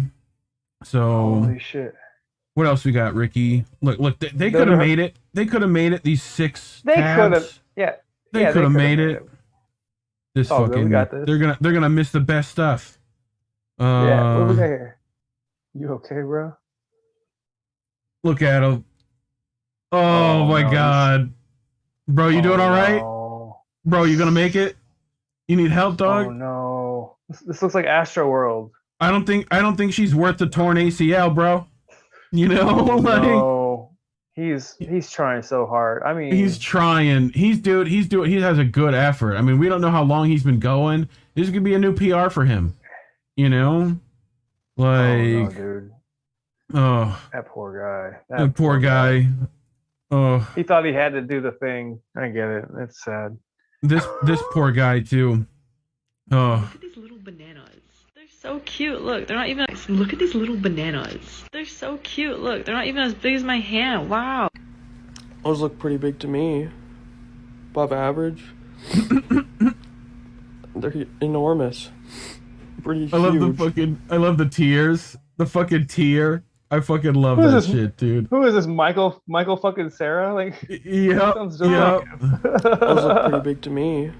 K: so
N: Holy shit.
K: what else we got, Ricky? Look, they could have made it. They could have made it. These 6
N: They
K: tabs.
N: could have. Yeah.
K: They
N: yeah,
K: could have made it. This
N: Oh, good, we
K: fucking.
N: got this.
K: They're gonna miss the best stuff.
N: Yeah. What we got here? You okay, bro?
K: Look at him. Oh my
N: no,
K: God. Bro, you doing all right?
N: No.
K: Bro, you gonna make it? You need help, dog?
N: Oh no. This looks like Astro World.
K: I don't think she's worth the torn ACL, bro. You know, like
N: No. He's trying so hard. I mean,
K: he's trying. He has a good effort. I mean, we don't know how long he's been going. This could be a new PR for him. You know? Like,
N: oh no, dude.
K: Oh,
N: That poor guy.
K: that poor guy. Oh,
N: He thought he had to do the thing. I get it. It's sad.
K: this poor guy too. Oh,
C: Look at these little bananas. They're so cute. Look, they're not even. Look at these little bananas. They're so cute. Look, they're not even as big as my hand. Wow.
D: Those look pretty big to me. Above average. They're enormous. Pretty huge.
K: I love the tears. The fucking tear. I fucking love
N: Who is
K: that
N: this?
K: shit, dude.
N: Who is this? Michael fucking Sarah? Like,
K: Yep.
N: sounds just
K: Yep.
N: like
D: Those look pretty big to me.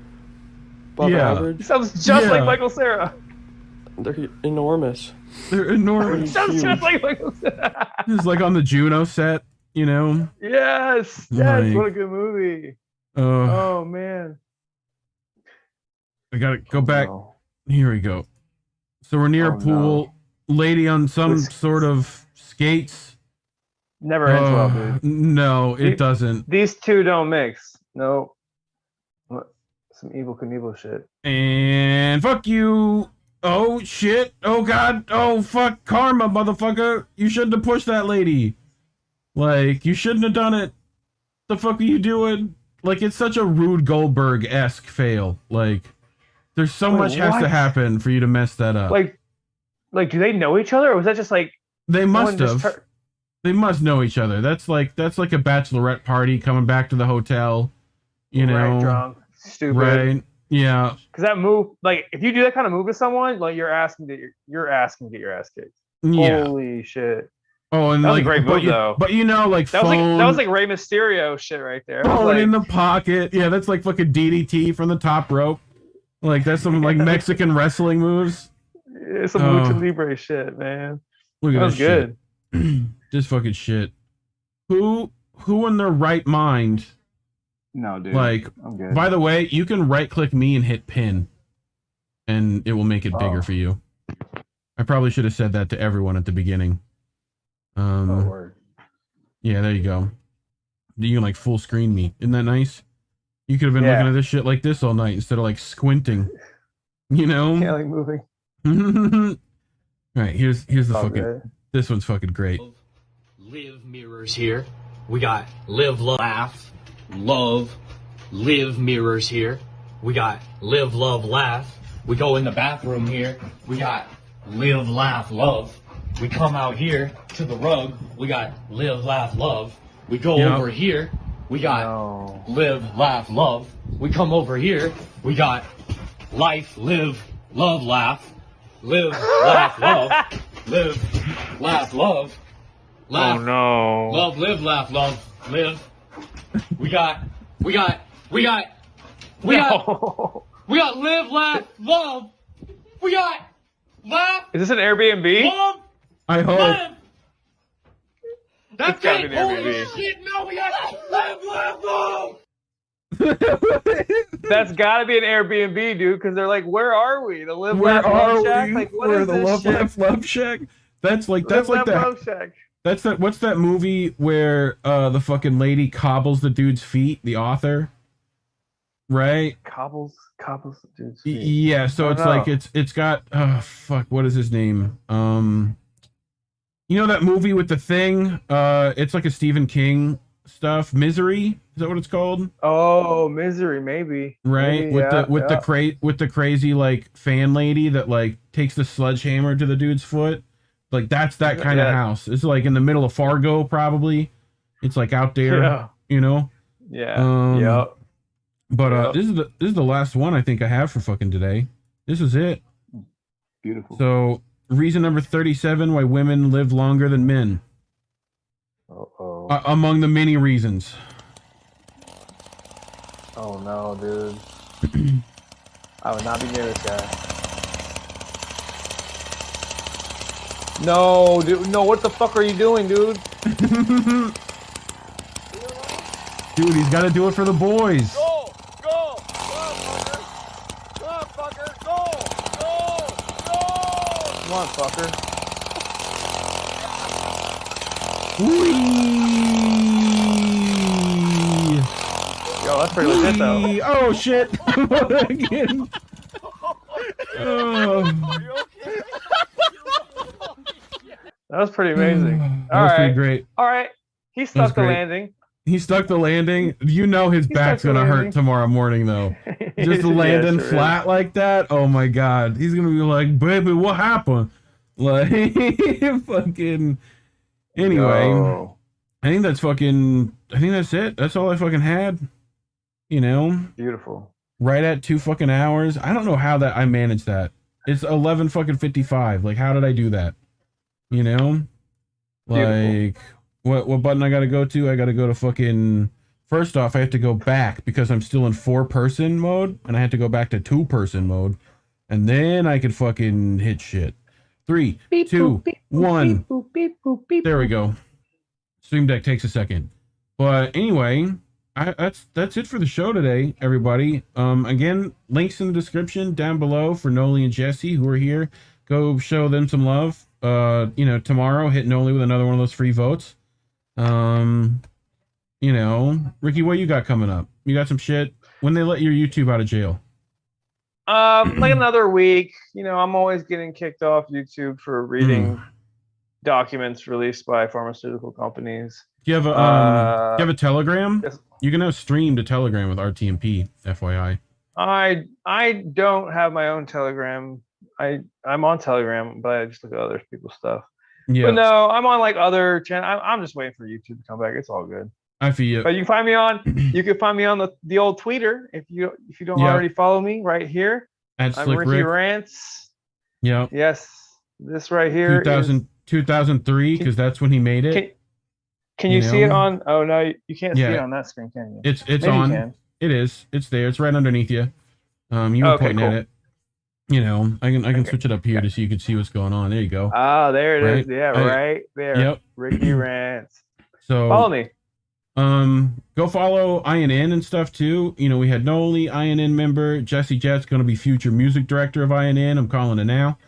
D: Above
K: Yeah.
D: average.
N: He sounds just
K: Yeah.
N: like Michael Sarah.
D: They're enormous.
K: They're enormous.
N: Sounds just like Michael Sarah.
K: This is like on the Juno set, you know?
N: Yes.
K: Like,
N: What a good movie.
K: Oh,
N: Oh man.
K: I gotta go back. Here we go. So we're near a pool. Lady on some sort of skates.
N: Never ends well, dude.
K: No, it doesn't.
N: These two don't mix. No. What? Some evil Knievel shit.
K: And fuck you. Oh shit. Oh god. Oh fuck. Karma, motherfucker. You shouldn't have pushed that lady. Like, you shouldn't have done it. The fuck are you doing? Like, it's such a Rude Goldberg-esque fail. Like, there's so much has to
N: what?
K: happen for you to mess that up.
N: Like, do they know each other, or was that just like
K: They must
N: one just
K: have. They must know each other. That's like a bachelorette party coming back to the hotel. You know,
N: right, drunk, stupid?
K: right? Yeah.
N: Because that move, like, if you do that kind of move to someone, like, you're asking to get your ass kicked.
K: Yeah.
N: Holy shit.
K: Oh, and
N: That was
K: like,
N: a great move, though.
K: But you know, like
N: That
K: phone,
N: was like Rey Mysterio shit right there. I was
K: phone
N: like,
K: in the pocket. Yeah, that's like fucking DDT from the top rope. Like, that's some like Mexican wrestling moves.
N: it's some Lucha Libre shit, man.
K: Look at
N: That was
K: this
N: good.
K: shit. Just fucking shit. Who in their right mind?
F: No, dude.
K: Like,
F: I'm good.
K: by the way, you can right click me and hit pin, and it will make it bigger for you. I probably should have said that to everyone at the beginning.
N: Word.
K: Yeah, there you go. You can like full screen me. Isn't that nice? You could have been looking at this shit like this all night instead of like squinting. You know?
N: Yeah, like moving.
K: All right, here's the
N: All
K: fucking.
N: good.
K: This one's fucking great.
X: Live mirrors here. We got live, love, laugh, love, live mirrors here. We got live, love, laugh. We go in the bathroom here. We got live, laugh, love. We come out here to the rug. We got live, laugh, love. We go over here. We got live, laugh, love. We come over here. We got life, live, love, laugh. Live, laugh, love. Live, laugh, love. Laugh.
N: Oh no.
X: Love, live, laugh, love, live. We got live, laugh, love. We got laugh.
N: Is this an Airbnb?
X: Love.
K: I hope.
X: Live. That's
N: It's gotta
X: it.
N: be an
X: Holy
N: Airbnb.
X: shit! No, we got live, laugh, love.
N: That's gotta be an Airbnb, dude, because they're like, where are we? The Live
K: Where
N: Laugh
K: are
N: Love Shack?
K: we?
N: Like, what
K: Where
N: is
K: the
N: this
K: love,
N: shit?
K: laugh, love shack? That's like
N: Live Laugh
K: that.
N: Love Shack.
K: That's that. What's that movie where the fucking lady cobbles the dude's feet? The author, right?
N: Cobbles the dude's feet.
K: Yeah. So
N: I
K: it's
N: don't
K: like
N: know.
K: it's got fuck. What is his name? You know that movie with the thing? It's like a Stephen King stuff. Misery. Is that what it's called?
N: Oh, Misery, maybe.
K: Right.
N: Maybe,
K: with
N: yeah,
K: the crazy like fan lady that like takes the sledgehammer to the dude's foot. Like that's that kind of
N: Yeah.
K: house. It's like in the middle of Fargo, probably. It's like out there,
N: Yeah.
K: you know.
N: Yeah. Yep.
K: But this is the last one I think I have for fucking today. This is it.
F: Beautiful.
K: So reason number 37 why women live longer than men. Among the many reasons.
N: Oh no, dude. I would not be near this guy. No, dude. No, what the fuck are you doing, dude?
K: Dude, he's got to do it for the boys.
U: Go! Go! Come on, fucker! Come on, fucker! Go! Go! Go!
N: Come on, fucker.
K: Whee!
N: Yo, that's pretty legit, though.
K: Oh, shit. Again.
N: That was pretty amazing.
K: That was pretty great.
N: All right. He stuck the landing.
K: He stuck the landing. You know his back's gonna hurt tomorrow morning, though. Just landing flat like that. Oh my god, he's gonna be like, "Baby, what happened?" Like, fucking. Anyway,
N: Yo.
K: I think that's it. That's all I fucking had. You know.
N: Beautiful.
K: Right at 2 fucking hours. I don't know how that I managed that. It's 11 fucking 55. Like, how did I do that? You know, like. What button I gotta go to? I gotta go to fucking... First off, I have to go back because I'm still in 4-person mode, and I have to go back to 2-person mode, and then I can fucking hit shit. 3, 2, 1. There we go. Stream Deck takes a second. But anyway, that's it for the show today, everybody. Again, links in the description down below for Noli and Jesse, who are here. Go show them some love. You know, tomorrow, hit Noli with another one of those free votes. You know, Ricky, what you got coming up? You got some shit? When they let your YouTube out of jail?
N: Like another week. You know, I'm always getting kicked off YouTube for reading documents released by pharmaceutical companies.
K: Do you have a do you have a Telegram?
N: Yes.
K: You can now stream to Telegram with RTMP, FYI.
N: I don't have my own Telegram. I'm on Telegram, but I just look at other people's stuff.
K: Yeah.
N: But no, I'm on like other channels. I'm just waiting for YouTube to come back. It's all good.
K: I feel you.
N: But you can find me on the old Twitter if you don't already follow me right here.
K: At
N: I'm
K: Slick
N: Ricky
K: Rick.
N: Rants.
K: Yeah.
N: Yes. This right here
K: 2003, because that's when he made it.
N: Can you see it on? Oh no, you can't see it on that screen, can you?
K: It's
N: Maybe
K: on.
N: You can.
K: It is. It's there. It's right underneath you. You were pointing at it. You know, I can switch it up here to so you can see what's going on. There you go.
N: Oh, there it is. Yeah, right there.
K: Yep.
N: Ricky Rants.
K: So
N: follow me.
K: Go follow INN and stuff too. You know, we had Noli, INN member. Jesse Jett's going to be future music director of INN. I'm calling it now.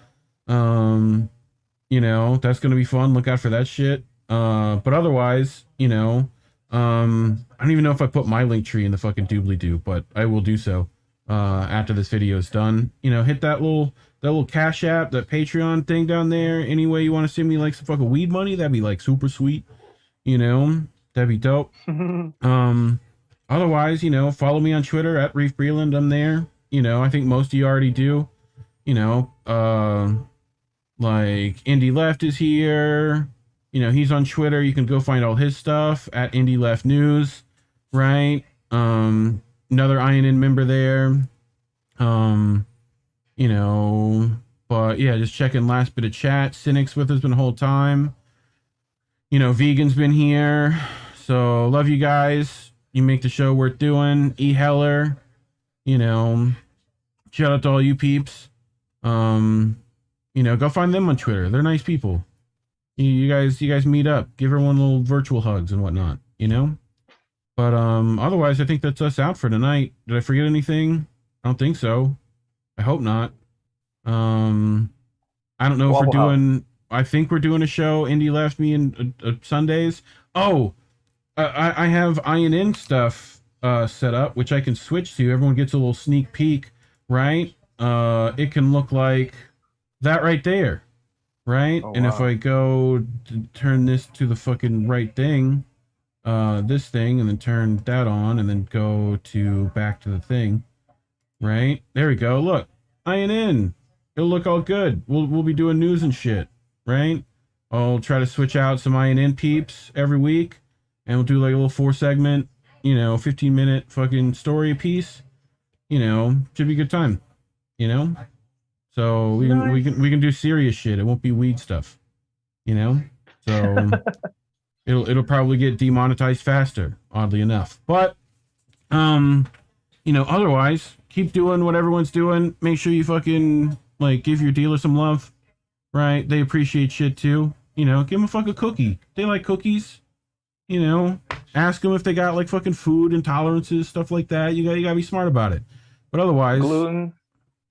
K: You know, that's going to be fun. Look out for that shit. But otherwise, you know, I don't even know if I put my link tree in the fucking doobly-doo, but I will do so after this video is done. You know, hit that little Cash App, that Patreon thing down there. Any way you want to send me like some fucking weed money, that'd be like super sweet. You know, that'd be dope. Otherwise, you know, follow me on Twitter at Reef Breland. I'm there. You know, I think most of you already do. You know, like Indie Left is here. You know, he's on Twitter. You can go find all his stuff at Indie Left News, right? Another INN member there. You know, but yeah, just checking last bit of chat. Cynic's with us been the whole time. You know, Vegan's been here. So love you guys. You make the show worth doing. E Heller. You know, shout out to all you peeps. You know, go find them on Twitter. They're nice people. You guys meet up. Give everyone little virtual hugs and whatnot, you know? But otherwise I think that's us out for tonight. Did I forget anything? I don't think so. I hope not. I don't know if we're doing I think we're doing a show, Indie Left Me and Sundays. Oh, I have INN stuff set up, which I can switch to. Everyone gets a little sneak peek, right? It can look like that right there, right? And if I go to turn this to the fucking right thing, this thing, and then turn that on, and then go to back to the thing, right? There we go. Look, INN. It'll look all good. We'll be doing news and shit, right? I'll try to switch out some INN peeps every week, and we'll do like a little 4-segment, you know, 15-minute fucking story piece. You know, should be a good time. You know, so we can do serious shit. It won't be weed stuff. You know, so it'll probably get demonetized faster, oddly enough. But you know, otherwise, keep doing what everyone's doing. Make sure you fucking like give your dealer some love. right? They appreciate shit too. You know, give them a fucking cookie. They like cookies. You know, ask them if they got like fucking food intolerances, stuff like that. You gotta be smart about it. But otherwise,
N: gluten.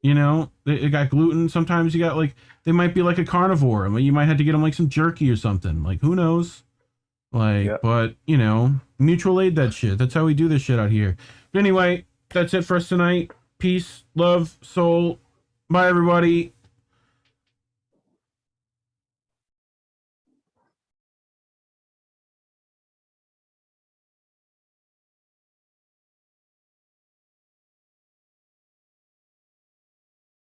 K: You know, they got gluten. Sometimes you got like, they might be like a carnivore. I mean, you might have to get them like some jerky or something. Like, who knows? Like, but you know, mutual aid that shit. That's how we do this shit out here. But anyway, that's it for us tonight. Peace, love, soul. Bye, everybody.